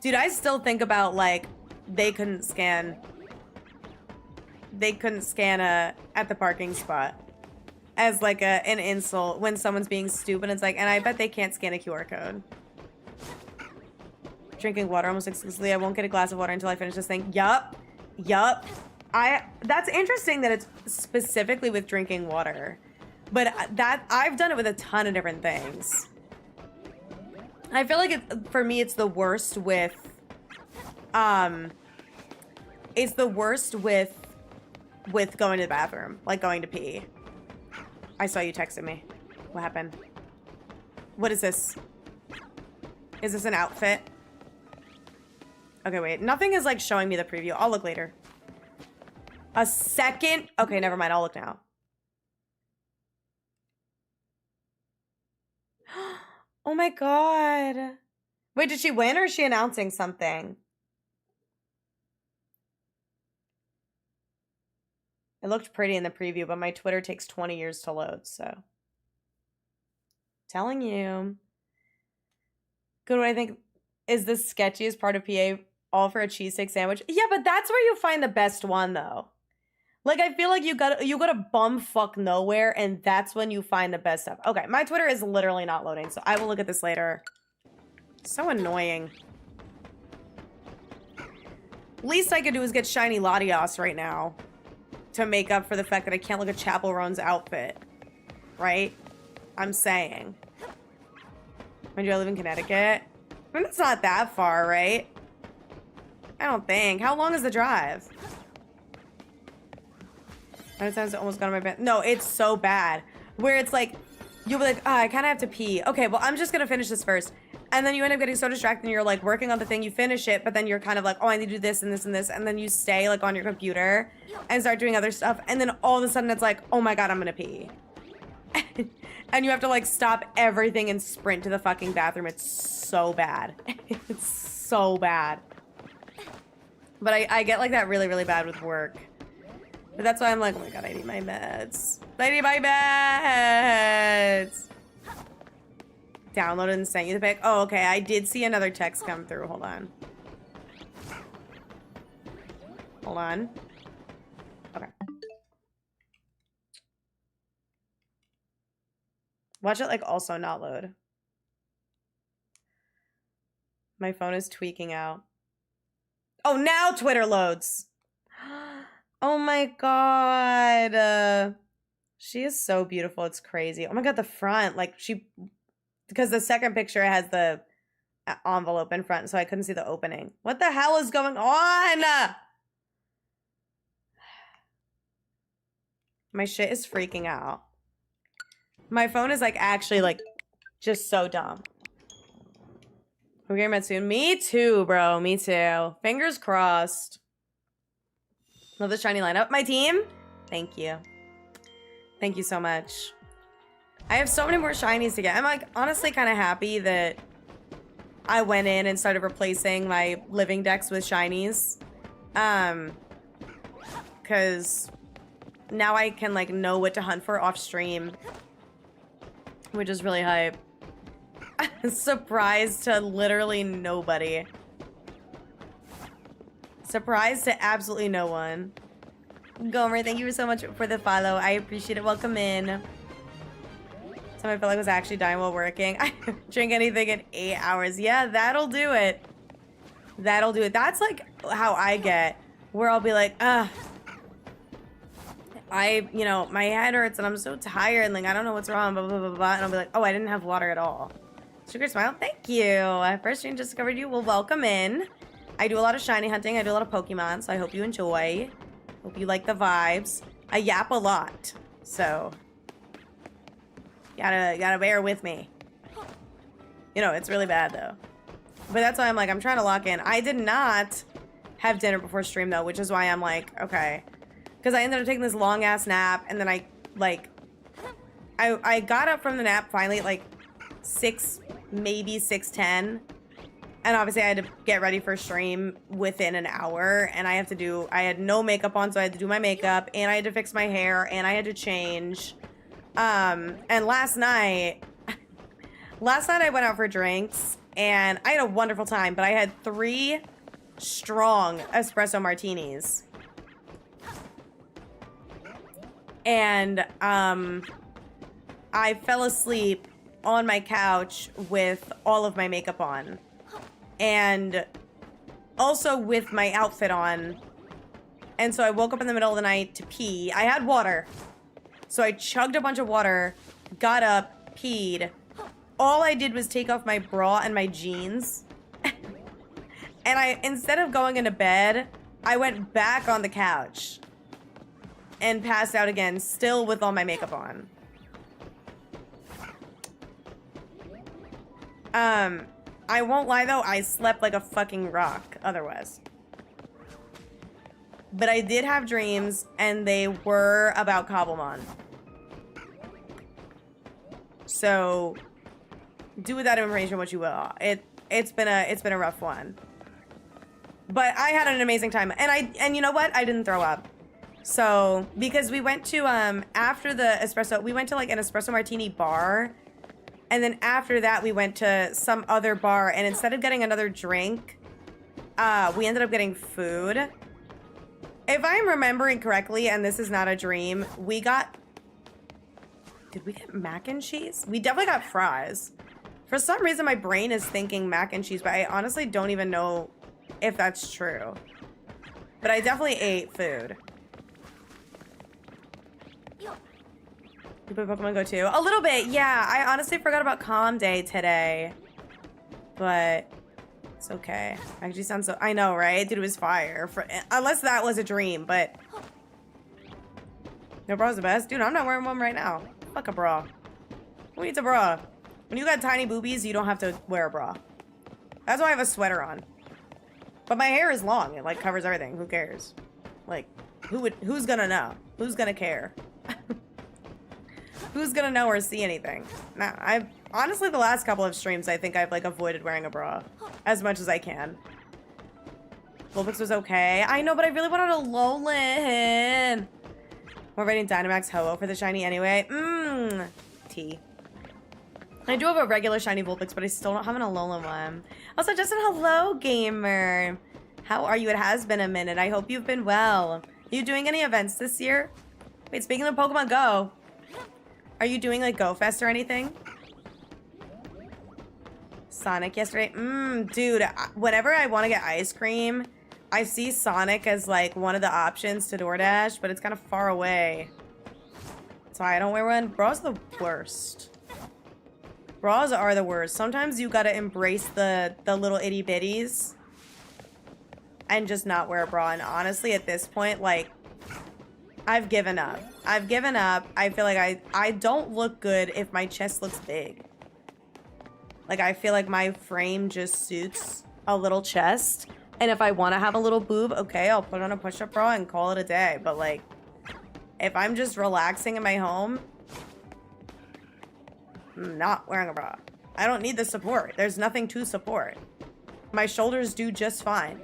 Speaker 1: Dude, I still think about, like, they couldn't scan at the parking spot as, like, an insult when someone's being stupid. It's like, and I bet they can't scan a QR code. Drinking water almost exclusively. I won't get a glass of water until I finish this thing. Yup. That's interesting that it's specifically with drinking water. But I've done it with a ton of different things. I feel like for me, it's the worst with, it's the worst with going to the bathroom, like going to pee. I saw you texted me. What happened? What is this? Is this an outfit? Okay, wait. Nothing is like showing me the preview. I'll look later. A second? Okay, never mind. I'll look now. Oh my god. Wait, did she win or is she announcing something? It looked pretty in the preview, but my Twitter takes 20 years to load, so. Telling you. Good, what I think is the sketchiest part of PA, all for a cheesesteak sandwich. Yeah, but that's where you find the best one, though. Like, I feel like you go to bumfuck nowhere, and that's when you find the best stuff. Okay, my Twitter is literally not loading, so I will look at this later. So annoying. Least I could do is get shiny Latias right now to make up for the fact that I can't look at Chapel Roan's outfit. Right? I'm saying. When do I live in Connecticut? I mean, it's not that far, right? I don't think. How long is the drive? How many times I almost got on my bed? No, it's so bad. Where it's like, you'll be like, oh, I kind of have to pee. Okay, well, I'm just going to finish this first. And then you end up getting so distracted and you're like working on the thing, you finish it, but then you're kind of like, oh, I need to do this and this and this. And then you stay like on your computer and start doing other stuff. And then all of a sudden it's like, oh my God, I'm going to pee. And you have to like stop everything and sprint to the fucking bathroom. It's so bad. It's so bad. But I get like that really, really bad with work. But that's why I'm like, oh my God, I need my meds. I need my meds. Downloaded and sent you the pic. Oh, okay. I did see another text come through. Hold on. Hold on. Okay. Watch it like also not load. My phone is tweaking out. Oh, now Twitter loads. Oh my God. She is so beautiful. It's crazy. Oh my God, the front. Like because the second picture has the envelope in front, so I couldn't see the opening. What the hell is going on? My shit is freaking out. My phone is like actually like just so dumb. We're getting met soon. Me too, bro. Me too. Fingers crossed. Love the shiny lineup. My team? Thank you. Thank you so much. I have so many more shinies to get. I'm like honestly kind of happy that I went in and started replacing my living decks with shinies. Because now I can like know what to hunt for off stream, which is really hype. Surprise to literally nobody. Surprise to absolutely no one. Gomer, thank you so much for the follow. I appreciate it. Welcome in. Time I felt like I was actually dying while working. I drink anything in 8 hours. Yeah, that'll do it. That'll do it. That's like how I get, where I'll be like, you know, my head hurts and I'm so tired and like, I don't know what's wrong, blah, blah, blah, blah. And I'll be like, oh, I didn't have water at all. Sugar Smile, thank you. First stream just discovered you. Well, welcome in. I do a lot of shiny hunting. I do a lot of Pokemon, so I hope you enjoy. Hope you like the vibes. I yap a lot, so gotta bear with me. You know, it's really bad though. But that's why I'm like, I'm trying to lock in. I did not have dinner before stream though, which is why I'm like, okay. Because I ended up taking this long ass nap, and then I got up from the nap finally at like 6, maybe 6:10. And obviously I had to get ready for stream within an hour, and I had no makeup on, so I had to do my makeup, and I had to fix my hair, and I had to change. And last night I went out for drinks, and I had a wonderful time, but I had 3 strong espresso martinis. And I fell asleep on my couch with all of my makeup on. And also with my outfit on. And so I woke up in the middle of the night to pee. I had water. So I chugged a bunch of water, got up, peed, all I did was take off my bra and my jeans. And instead of going into bed, I went back on the couch and passed out again, still with all my makeup on. I won't lie though, I slept like a fucking rock otherwise. But I did have dreams, and they were about Cobblemon. So, do with that information what you will. It's been a rough one. But I had an amazing time, and you know what? I didn't throw up. So, because we went to after the espresso, we went to like an espresso martini bar, and then after that we went to some other bar, and instead of getting another drink, we ended up getting food. If I'm remembering correctly, and this is not a dream, we got... Did we get mac and cheese? We definitely got fries. For some reason, my brain is thinking mac and cheese, but I honestly don't even know if that's true. But I definitely ate food. Did my Pokemon go too? A little bit, yeah. I honestly forgot about Calm Day today. But... it's okay. Actually sounds so... I know, right? Dude, it was fire. Unless that was a dream, but... No bra's the best? Dude, I'm not wearing one right now. Fuck a bra. Who needs a bra? When you got tiny boobies, you don't have to wear a bra. That's why I have a sweater on. But my hair is long. It, like, covers everything. Who cares? Like, who's gonna know? Who's gonna care? Who's gonna know or see anything? Nah, I've... honestly, the last couple of streams, I think I've, like, avoided wearing a bra as much as I can. Vulpix was okay. I know, but I really wanted a Alolan. We're writing Dynamax Ho-Oh for the shiny anyway. T. I do have a regular shiny Vulpix, but I still don't have an Alolan one. Also, Justin, hello, gamer. How are you? It has been a minute. I hope you've been well. Are you doing any events this year? Wait, speaking of Pokemon Go, are you doing, like, Go Fest or anything? Sonic yesterday. Dude, whenever I want to get ice cream, I see Sonic as like one of the options to DoorDash, but it's kind of far away. So I don't wear one. Bras are the worst. Bras are the worst. Sometimes you gotta embrace the little itty bitties and just not wear a bra. And honestly, at this point, like, I've given up. I've given up. I feel like I don't look good if my chest looks big. Like, I feel like my frame just suits a little chest. And if I want to have a little boob, okay, I'll put on a push-up bra and call it a day. But, like, if I'm just relaxing in my home, I'm not wearing a bra. I don't need the support. There's nothing to support. My shoulders do just fine.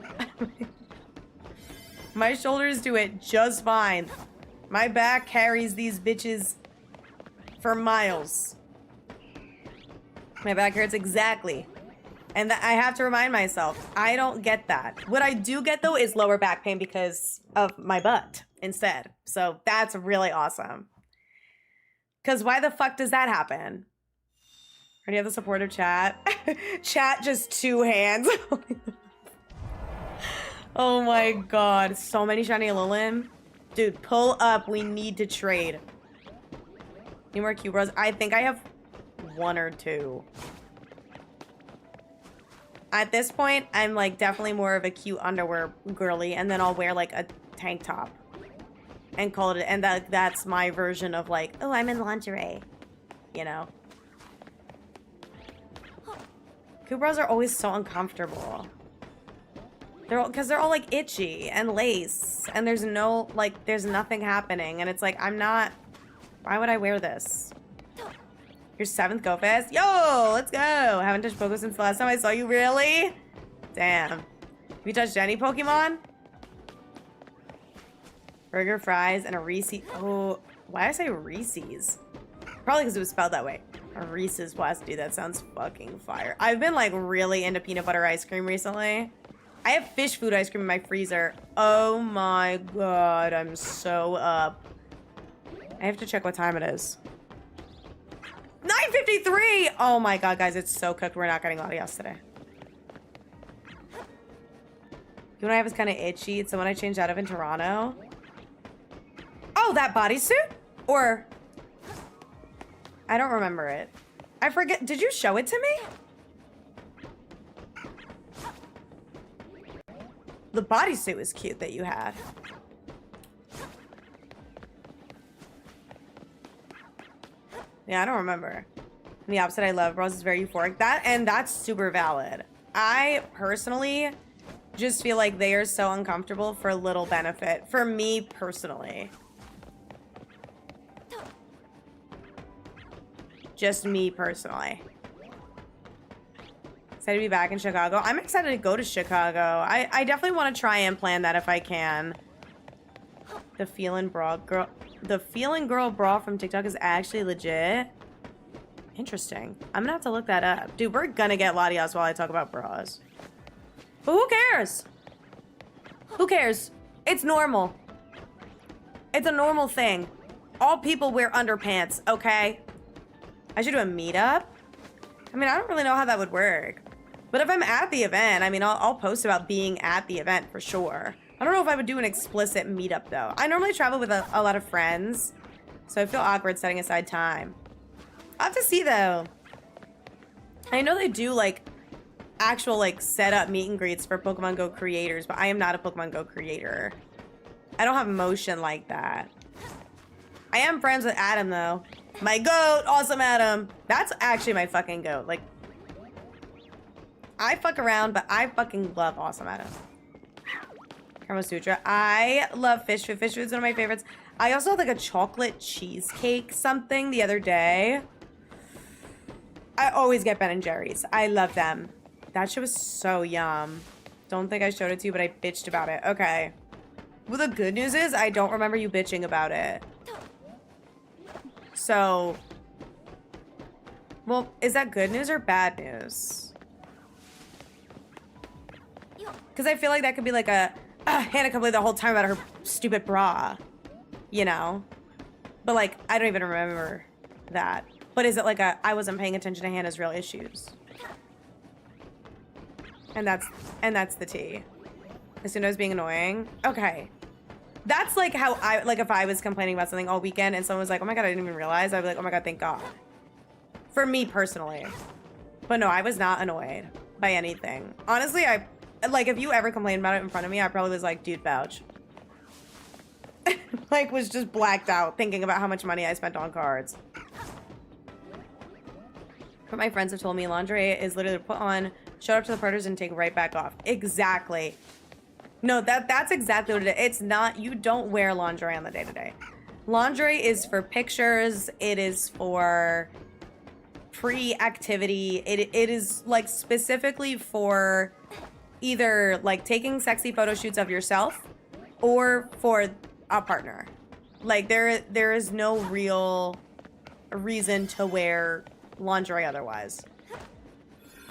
Speaker 1: My shoulders do it just fine. My back carries these bitches for miles. My back hurts exactly. And I have to remind myself, I don't get that. What I do get, though, is lower back pain because of my butt instead. So that's really awesome. Because why the fuck does that happen? Already have the supportive chat. Chat just 2 hands. Oh my god. So many shiny Alolan. Dude, pull up. We need to trade. Need more Q-Bros? I think I have 1 or 2. At this point, I'm like definitely more of a cute underwear girly, and then I'll wear like a tank top and call it, and that's my version of like, oh, I'm in lingerie, you know. Q-Bros are always so uncomfortable. Because they're all like itchy and lace, and there's no, like, there's nothing happening, and it's like, I'm not, why would I wear this? Your 7th Go Fest? Yo, let's go. Haven't touched Poke since the last time I saw you, really? Damn. Have you touched any Pokemon? Burger, fries, and a Reese. Oh, why did I say Reese's? Probably because it was spelled that way. A Reese's Plus. Dude, that sounds fucking fire. I've been like really into peanut butter ice cream recently. I have fish food ice cream in my freezer. Oh my god, I'm so up. I have to check what time it is. 9:53! Oh my god, guys, it's so cooked. We're not getting Latias today. You know, I have is kind of itchy. It's the one I changed out of in Toronto. Oh, that bodysuit? Or... I don't remember it. I forget. Did you show it to me? The bodysuit was cute that you had. Yeah, I don't remember. The opposite I love. Bros is very euphoric. That's super valid. I personally just feel like they are so uncomfortable for little benefit. For me personally. Just me personally. Excited to be back in Chicago. I'm excited to go to Chicago. I definitely want to try and plan that if I can. The Feelin' Girl bra from TikTok is actually legit. Interesting. I'm gonna have to look that up. Dude, we're gonna get Latias while I talk about bras. But who cares? Who cares? It's normal. It's a normal thing. All people wear underpants, okay? I should do a meetup. I mean, I don't really know how that would work. But if I'm at the event, I mean, I'll post about being at the event for sure. I don't know if I would do an explicit meetup, though. I normally travel with a lot of friends, so I feel awkward setting aside time. I'll have to see, though. I know they do, like, actual, like, set-up meet and greets for Pokemon Go creators, but I am not a Pokemon Go creator. I don't have motion like that. I am friends with Adam, though. My goat! Awesome Adam! That's actually my fucking goat. Like, I fuck around, but I fucking love Awesome Adam. Kama Sutra. I love fish food. Fish food's one of my favorites. I also had like a chocolate cheesecake something the other day. I always get Ben & Jerry's. I love them. That shit was so yum. Don't think I showed it to you, but I bitched about it. Okay. Well, the good news is I don't remember you bitching about it. So, well, is that good news or bad news? Because I feel like that could be like a, Hannah complained the whole time about her stupid bra, you know? But like, I don't even remember that. But is it like a, I wasn't paying attention to Hannah's real issues? And that's the tea. As soon as being annoying. Okay. That's like how I, like if I was complaining about something all weekend and someone was like, oh my God, I didn't even realize. I'd be like, oh my God, thank God. For me personally. But no, I was not annoyed by anything. Honestly, like if you ever complained about it in front of me, I probably was like, dude, vouch. Like was just blacked out thinking about how much money I spent on cards. But my friends have told me lingerie is literally put on, show up to the partners and take right back off. Exactly. No, that's exactly what it is. It's not, you don't wear lingerie on the day-to-day. Lingerie is for pictures. It is for pre-activity. It is like specifically for either like taking sexy photo shoots of yourself or for a partner. Like there is no real reason to wear lingerie otherwise.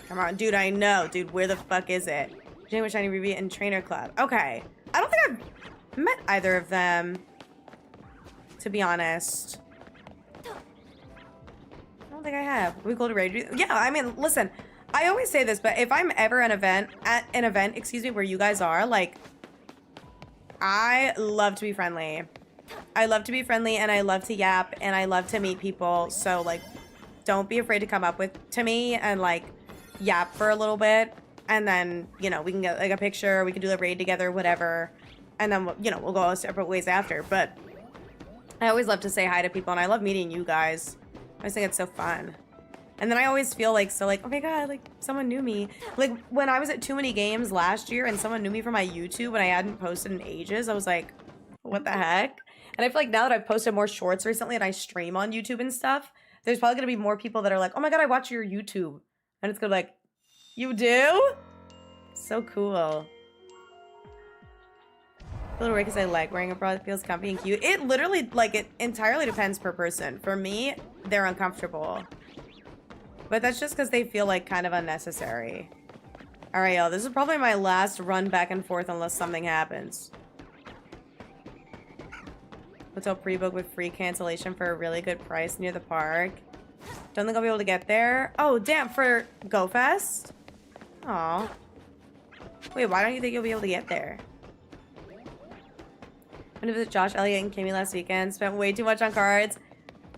Speaker 1: Come on, dude, I know. Dude, where the fuck is it? Jane with Shiny Ruby and Trainer Club. Okay. I don't think I've met either of them, to be honest. I don't think I have. Are we cool to raid? Yeah, I mean, listen, I always say this, but if I'm ever at an event, excuse me, where you guys are, like, I love to be friendly. I love to be friendly and I love to yap and I love to meet people. So, like, don't be afraid to come up to me and, like, yap for a little bit. And then, you know, we can get like a picture, we can do the raid together, whatever. And then, you know, we'll go our separate ways after. But I always love to say hi to people and I love meeting you guys. I just think it's so fun. And then I always feel like, so like, oh my God, like someone knew me. Like when I was at Too Many Games last year and someone knew me from my YouTube and I hadn't posted in ages, I was like, what the heck? And I feel like now that I've posted more shorts recently and I stream on YouTube and stuff, there's probably going to be more people that are like, oh my God, I watch your YouTube. And it's going to be like, you do? So cool. Little Rick, because I like wearing a bra that feels comfy and cute. It literally, like, it entirely depends per person. For me, they're uncomfortable. But that's just because they feel, like, kind of unnecessary. Alright, y'all. This is probably my last run back and forth unless something happens. Hotel pre-book with free cancellation for a really good price near the park. Don't think I'll be able to get there. Oh, damn, for GoFest? Aw. Wait, why don't you think you'll be able to get there? Went to visit Josh, Elliott, and Kimmy last weekend. Spent way too much on cards.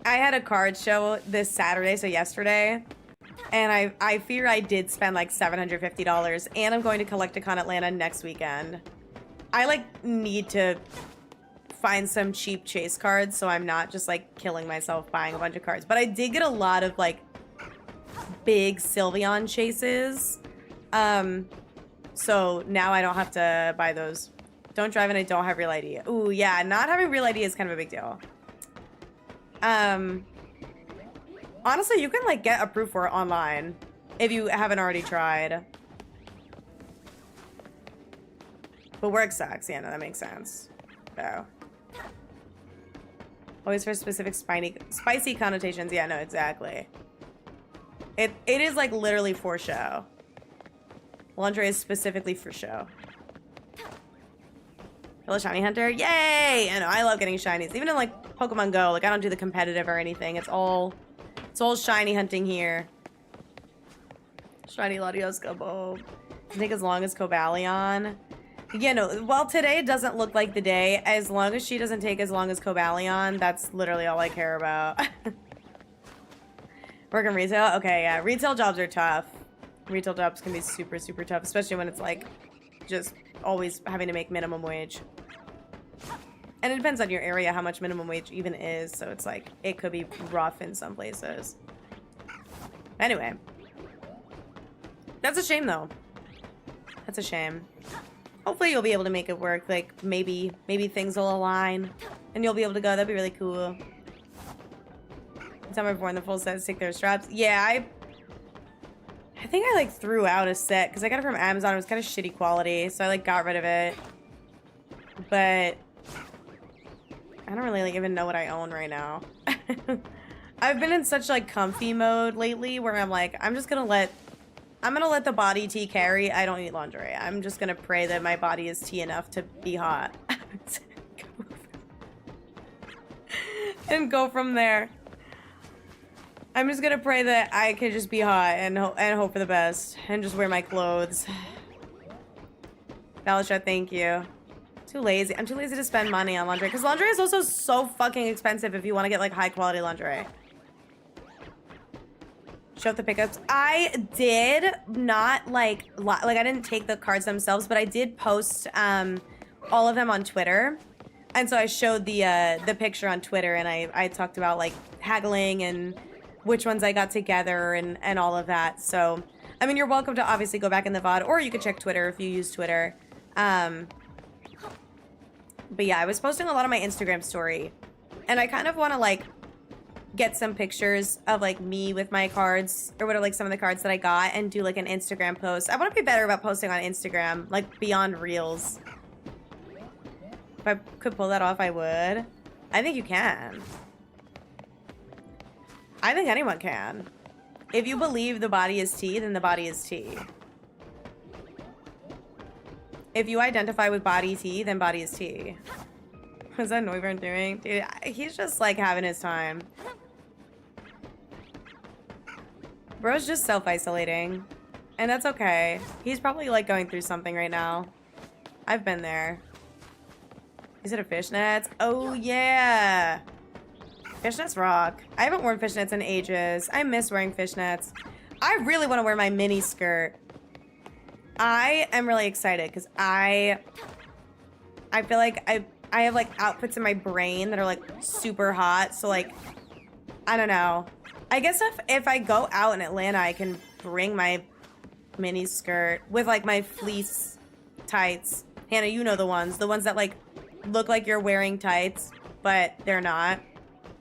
Speaker 1: I had a card show this Saturday, so yesterday, and I fear I did spend like $750, and I'm going to Collecticon Atlanta next weekend. I like need to find some cheap chase cards so I'm not just like killing myself buying a bunch of cards. But I did get a lot of like big Sylveon chases. So now I don't have to buy those. Don't drive and I don't have real ID. Ooh, yeah, not having real ID is kind of a big deal. Honestly, you can like get approved for it online if you haven't already tried. But work sucks. Yeah, no, that makes sense. So. Always for specific spicy connotations. Yeah, no, exactly. It is like literally for show. Lingerie is specifically for show. Hello, Shiny Hunter. Yay! I know, I love getting shinies. Even in like Pokemon Go, like I don't do the competitive or anything. It's all shiny hunting here. Shiny Latias go bob. Take as long as Cobalion. Yeah, no, while today doesn't look like the day, as long as she doesn't take as long as Cobalion, that's literally all I care about. Working retail? Okay, yeah. Retail jobs are tough. Retail jobs can be super, super tough, especially when it's like just always having to make minimum wage. And it depends on your area how much minimum wage even is, so it's like, it could be rough in some places. Anyway. That's a shame, though. That's a shame. Hopefully you'll be able to make it work. Like, maybe things will align, and you'll be able to go. That'd be really cool. Time everyone the full set to take their straps. Yeah, I think I, like, threw out a set, because I got it from Amazon. It was kind of shitty quality, so I, like, got rid of it. But I don't really, like, even know what I own right now. I've been in such, like, comfy mode lately, where I'm like, I'm gonna let the body tea carry. I don't eat lingerie. I'm just gonna pray that my body is tea enough to be hot. And go from there. I'm just gonna pray that I can just be hot and hope for the best. And just wear my clothes. Balisha, thank you. Too lazy. I'm too lazy to spend money on lingerie. Because lingerie is also so fucking expensive if you want to get like high quality lingerie. Show up the pickups. I did not like I didn't take the cards themselves, but I did post all of them on Twitter. And so I showed the picture on Twitter, and I talked about like haggling and which ones I got together and all of that. So, I mean, you're welcome to obviously go back in the VOD, or you could check Twitter if you use Twitter. But yeah, I was posting a lot on my Instagram story, and I kind of want to like get some pictures of like me with my cards, or what are like some of the cards that I got, and do like an Instagram post. I want to be better about posting on Instagram, like beyond Reels. If I could pull that off, I would. I think you can. I think anyone can. If you believe the body is tea, then the body is tea. If you identify with body tea, then body is tea. What's that Noivern doing? Dude, he's just like having his time. Bro's just self-isolating. And that's okay. He's probably like going through something right now. I've been there. Is it a fishnets? Oh yeah. Fishnets rock. I haven't worn fishnets in ages. I miss wearing fishnets. I really want to wear my mini skirt. I am really excited because I feel like I have like outfits in my brain that are like super hot. So like, I don't know. I guess if I go out in Atlanta, I can bring my mini skirt with like my fleece tights. Hannah, you know the ones that like look like you're wearing tights, but they're not.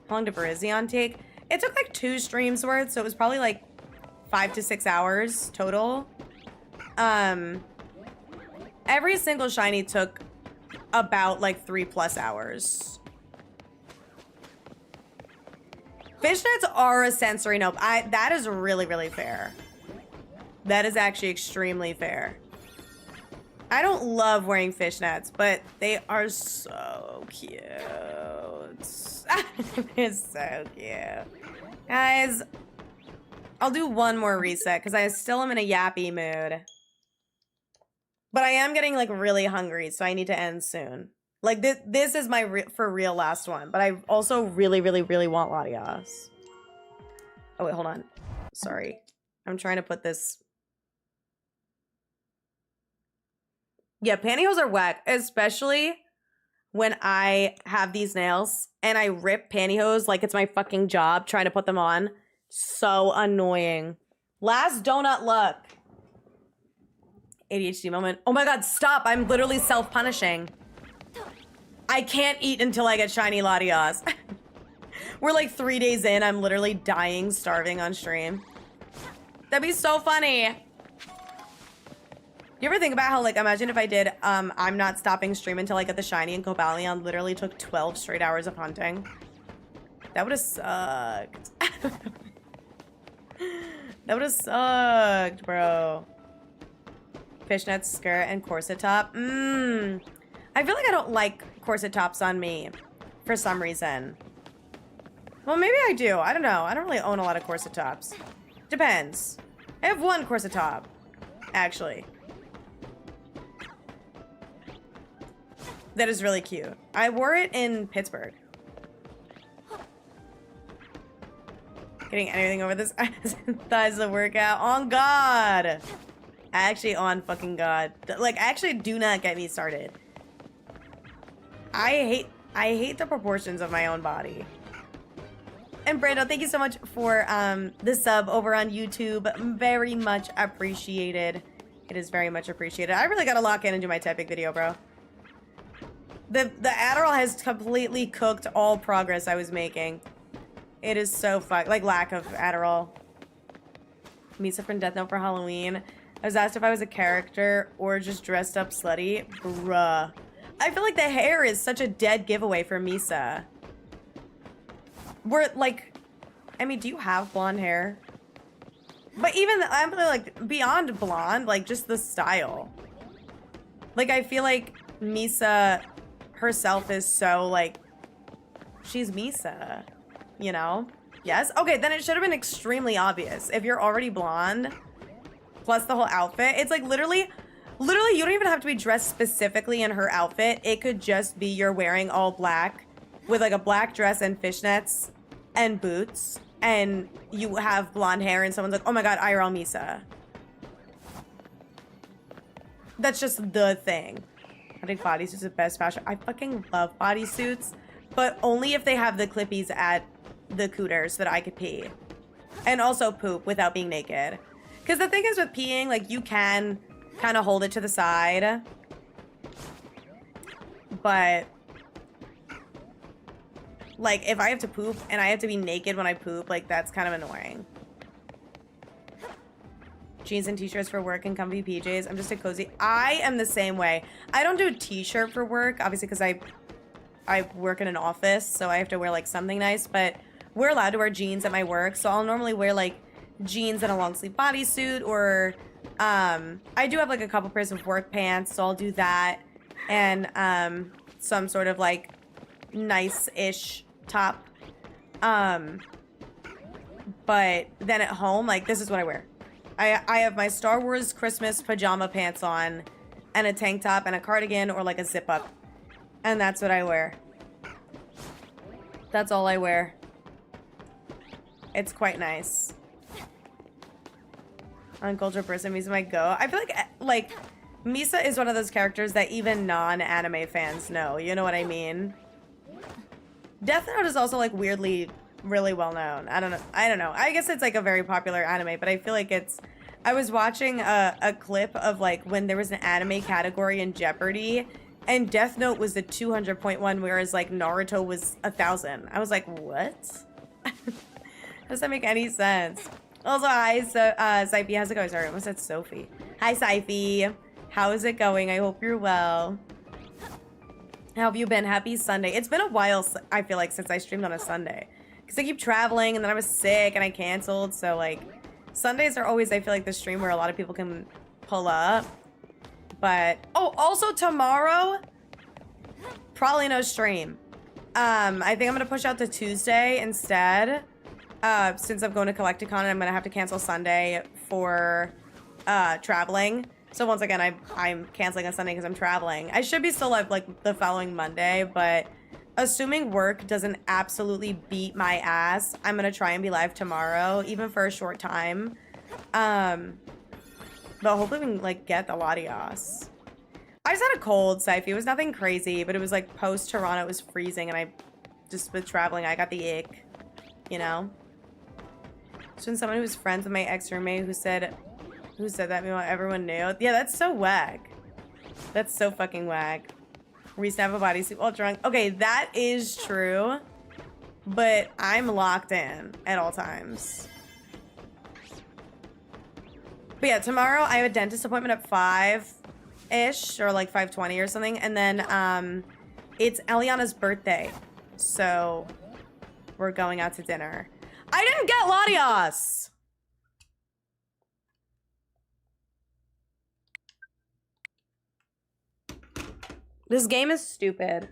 Speaker 1: How long did Virizion take? It took like 2 streams worth, so it was probably like 5 to 6 hours total. Every single shiny took about like 3+ hours. Fishnets are a sensory nope. That is really, really fair. That is actually extremely fair. I don't love wearing fishnets, but they are so cute. It's so cute. Guys, I'll do one more reset because I still am in a yappy mood. But I am getting like really hungry, so I need to end soon. Like, this is my for real last one. But I also really, really, really want Latias. Oh, wait, hold on. Sorry. I'm trying to put this... Yeah, pantyhose are whack, especially when I have these nails and I rip pantyhose like it's my fucking job trying to put them on. So annoying. Last donut luck. ADHD moment. Oh my god, stop. I'm literally self-punishing. I can't eat until I get shiny Latias. We're like 3 days in. I'm literally dying, starving on stream. That'd be so funny. You ever think about how, like, imagine if I did, I'm not stopping stream until I get the shiny and Cobalion literally took 12 straight hours of hunting. That would have sucked. That would have sucked, bro. Fishnet skirt and corset top. I feel like I don't like corset tops on me for some reason. Well, maybe I do. I don't know. I don't really own a lot of corset tops. Depends. I have one corset top, actually. That is really cute. I wore it in Pittsburgh. Getting anything over this thighs a workout. On God. Actually, on fucking God. Like, actually, do not get me started. I hate the proportions of my own body. And Brando, thank you so much for the sub over on YouTube. Very much appreciated. It is very much appreciated. I really gotta lock in and do my typing video, bro. The Adderall has completely cooked all progress I was making. It is so fucked. Like, lack of Adderall. Misa from Death Note for Halloween. I was asked if I was a character or just dressed up slutty. Bruh. I feel like the hair is such a dead giveaway for Misa. We're like, I mean, do you have blonde hair? But even, I'm like, beyond blonde, like, just the style. Like, I feel like Misa herself is so, like, she's Misa, you know? Yes? Okay, then it should have been extremely obvious. If you're already blonde, plus the whole outfit, it's like literally, you don't even have to be dressed specifically in her outfit. It could just be you're wearing all black with like a black dress and fishnets and boots, and you have blonde hair and someone's like, oh my god, IRL Misa. That's just the thing. I think bodysuits is the best fashion. I fucking love bodysuits, but only if they have the clippies at the cooters that I could pee. And also poop without being naked. Because the thing is with peeing, like, you can kind of hold it to the side. But, like, if I have to poop and I have to be naked when I poop, like, that's kind of annoying. Jeans and t-shirts for work and comfy PJs. I'm just a cozy. I am the same way. I don't do a t-shirt for work, obviously, because I work in an office, so I have to wear, like, something nice. But we're allowed to wear jeans at my work, so I'll normally wear, like, jeans and a long sleeve bodysuit, or I do have, like, a couple pairs of work pants, so I'll do that, and some sort of, like, nice-ish top. But then at home, like, this is what I wear. I have my Star Wars Christmas pajama pants on, and a tank top, and a cardigan, or, like, a zip-up. And that's what I wear. That's all I wear. It's quite nice. Uncultured person, Misa might go. I feel like, Misa is one of those characters that even non-anime fans know. You know what I mean? Death Note is also, like, weirdly really well known. I don't know. I guess it's, like, a very popular anime, but I feel like it's... I was watching a clip of, like, when there was an anime category in Jeopardy, and Death Note was the 200-point one, whereas, like, Naruto was 1,000. I was like, what? Does that make any sense? Also, hi, Syfie. How's it going? Sorry, I almost said Sophie. Hi, Syfie. How is it going? I hope you're well. How have you been? Happy Sunday. It's been a while, I feel like, since I streamed on a Sunday. Because I keep traveling, and then I was sick, and I canceled. So, like, Sundays are always, I feel like, the stream where a lot of people can pull up. But, oh, also tomorrow, probably no stream. I think I'm going to push out to Tuesday instead. Since I'm going to Collecticon and I'm going to have to cancel Sunday for traveling. So once again, I'm canceling on Sunday because I'm traveling. I should be still live like the following Monday, but assuming work doesn't absolutely beat my ass, I'm gonna try and be live tomorrow, even for a short time. But hopefully we can like get the Latias. I just had a cold, Syfy. It was nothing crazy, but it was like post Toronto, it was freezing, and I just with traveling, I got the ick, you know? So when someone who was friends with my ex-roommate who said that meanwhile everyone knew. Yeah, that's so whack. That's so fucking whack. We used to have a bodysuit while drunk. Okay, that is true. But I'm locked in at all times. But yeah, tomorrow I have a dentist appointment at 5-ish or like 5:20 or something. And then it's Eliana's birthday. So we're going out to dinner. I didn't get Latias! This game is stupid.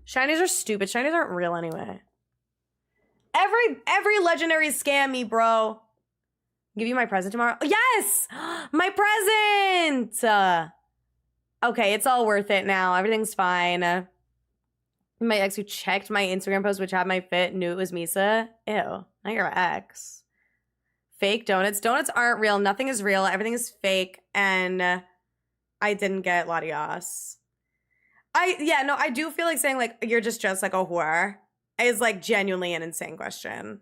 Speaker 1: Shinies are stupid. Shinies aren't real anyway. Every legendary scam me, bro. Give you my present tomorrow? Yes! My present! Okay, it's all worth it now. Everything's fine. My ex who checked my Instagram post, which had my fit, knew it was Misa. Ew. Now you're an ex. Fake donuts. Donuts aren't real. Nothing is real. Everything is fake. And I didn't get Latias. I do feel like saying, like, you're just like a whore is, like, genuinely an insane question.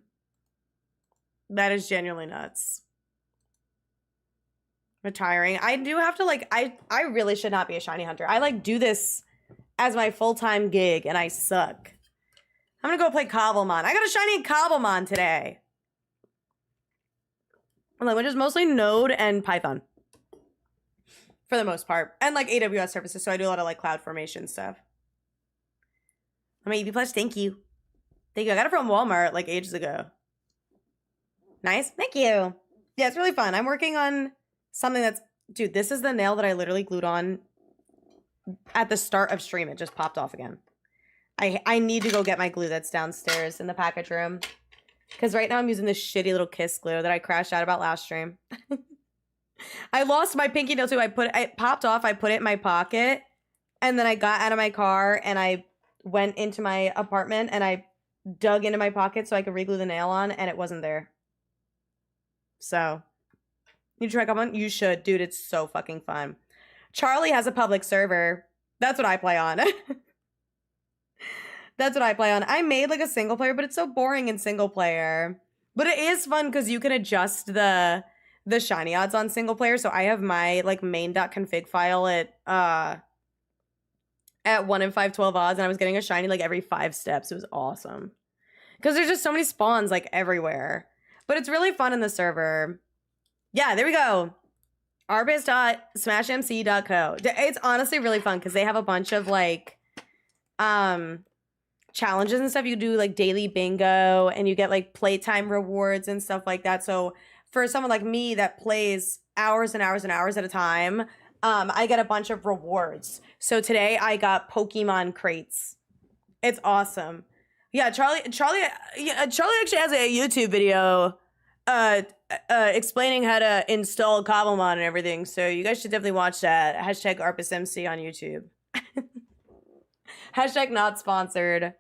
Speaker 1: That is genuinely nuts. Retiring. I do have to, like, I really should not be a shiny hunter. I, like, do this as my full-time gig, and I suck. I'm gonna go play Cobblemon. I got a shiny Cobblemon today. My language is mostly Node and Python. For the most part. And like AWS services, so I do a lot of like cloud formation stuff. I'm an EV Plus, thank you. Thank you. I got it from Walmart like ages ago. Nice. Thank you. Yeah, it's really fun. I'm working on something that's... Dude, this is the nail that I literally glued on at the start of stream. It just popped off again. I need to go get my glue that's downstairs in the package room. Because right now I'm using this shitty little kiss glue that I crashed out about last stream. I lost my pinky nail too. It popped off. I put it in my pocket. And then I got out of my car and I went into my apartment and I dug into my pocket so I could re-glue the nail on and it wasn't there. So, you try Cobblemon? You should. Dude, it's so fucking fun. Charlie has a public server. That's what I play on. That's what I play on. I made like a single player, but it's so boring in single player. But it is fun because you can adjust the shiny odds on single player. So I have my like main.config file at 1 in 512 odds, and I was getting a shiny like every 5 steps. It was awesome. Because there's just so many spawns like everywhere. But it's really fun in the server. Yeah, there we go. arbis.smashmc.co. It's honestly really fun because they have a bunch of like challenges and stuff. You do like daily bingo and you get like playtime rewards and stuff like that. So for someone like me that plays hours and hours and hours at a time, I get a bunch of rewards. So today I got Pokemon crates. It's awesome. Yeah, Charlie actually has a YouTube video explaining how to install Cobblemon and everything. So you guys should definitely watch that. Hashtag ArpisMC on YouTube. Hashtag not sponsored.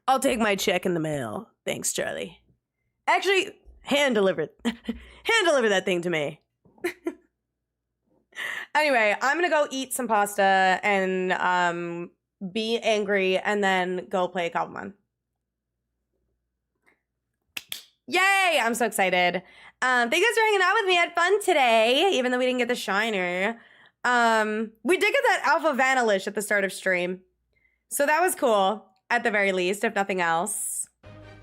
Speaker 1: I'll take my check in the mail. Thanks, Charlie. Actually, hand deliver that thing to me. Anyway, I'm gonna go eat some pasta and be angry and then go play Cobblemon. Yay! I'm so excited. Thank you guys for hanging out with me. I had fun today, even though we didn't get the shiner. We did get that Alpha Vanillish at the start of stream. So that was cool, at the very least, if nothing else.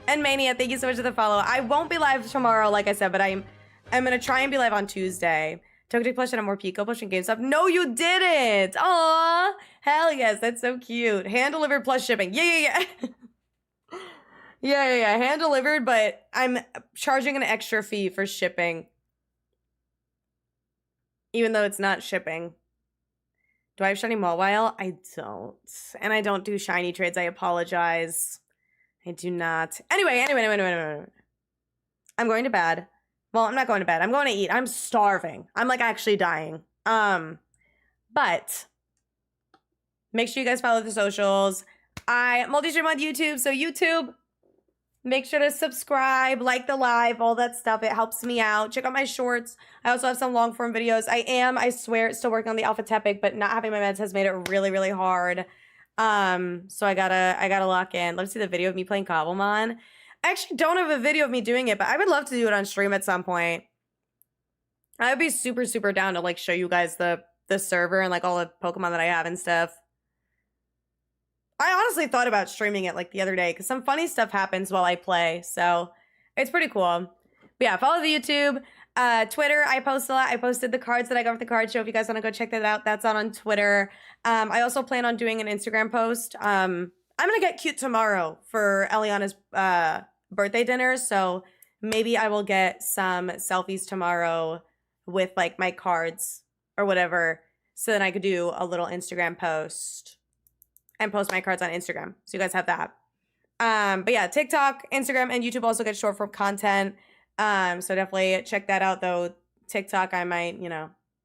Speaker 1: And Mania, thank you so much for the follow. I won't be live tomorrow, like I said, but I'm gonna try and be live on Tuesday. Togetic plush and a more Pico plush and GameStop. No, you didn't! Aw! Hell yes, that's so cute. Hand-delivered plus shipping. Yeah. Yeah. Hand-delivered, but I'm charging an extra fee for shipping. Even though it's not shipping. Do I have shiny Mawile? I don't. And I don't do shiny trades. I apologize. I do not. Anyway. I'm going to bed. Well, I'm not going to bed. I'm going to eat. I'm starving. I'm like actually dying. But make sure you guys follow the socials. I multi-stream on YouTube, so YouTube, make sure to subscribe, like the live, all that stuff. It helps me out. Check out my shorts. I also have some long form videos. I swear, still working on the Alpha Tepic, but not having my meds has made it really, really hard. So I gotta lock in. Let's see the video of me playing Cobblemon. I actually don't have a video of me doing it, but I would love to do it on stream at some point. I would be super, super down to like show you guys the server and like all the Pokemon that I have and stuff. I honestly thought about streaming it like the other day because some funny stuff happens while I play. So it's pretty cool. But yeah, follow the YouTube. Twitter, I post a lot. I posted the cards that I got with the card show. If you guys want to go check that out, that's on Twitter. I also plan on doing an Instagram post. I'm going to get cute tomorrow for Eliana's birthday dinner. So maybe I will get some selfies tomorrow with like my cards or whatever. So then I could do a little Instagram post and post my cards on Instagram. So you guys have that. But yeah, TikTok, Instagram, and YouTube also get short form content. So definitely check that out though. TikTok, I might,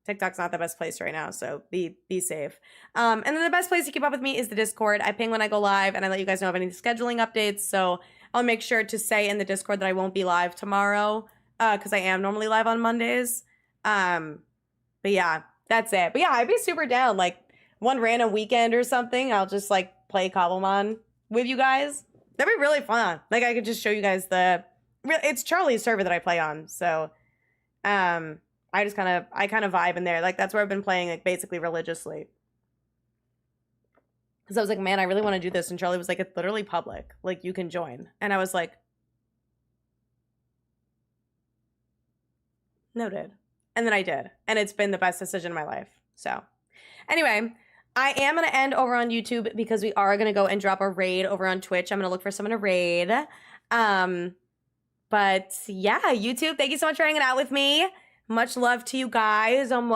Speaker 1: TikTok's not the best place right now, so be safe. And then the best place to keep up with me is the Discord. I ping when I go live and I let you guys know of any scheduling updates. So I'll make sure to say in the Discord that I won't be live tomorrow, because I am normally live on Mondays. But yeah, that's it. But yeah, I'd be super down. Like one random weekend or something, I'll just like play Cobblemon with you guys. That'd be really fun. Like I could just show you guys it's Charlie's server that I play on. So, I kind of vibe in there. Like that's where I've been playing like basically religiously. Cause I was like, man, I really want to do this. And Charlie was like, it's literally public. Like you can join. And I was like, noted. And then I did. And it's been the best decision of my life. So anyway, I am going to end over on YouTube because we are going to go and drop a raid over on Twitch. I'm going to look for someone to raid. But yeah, YouTube, thank you so much for hanging out with me. Much love to you guys. And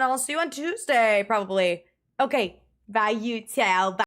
Speaker 1: I'll see you on Tuesday, probably. Okay, bye, YouTube. Bye.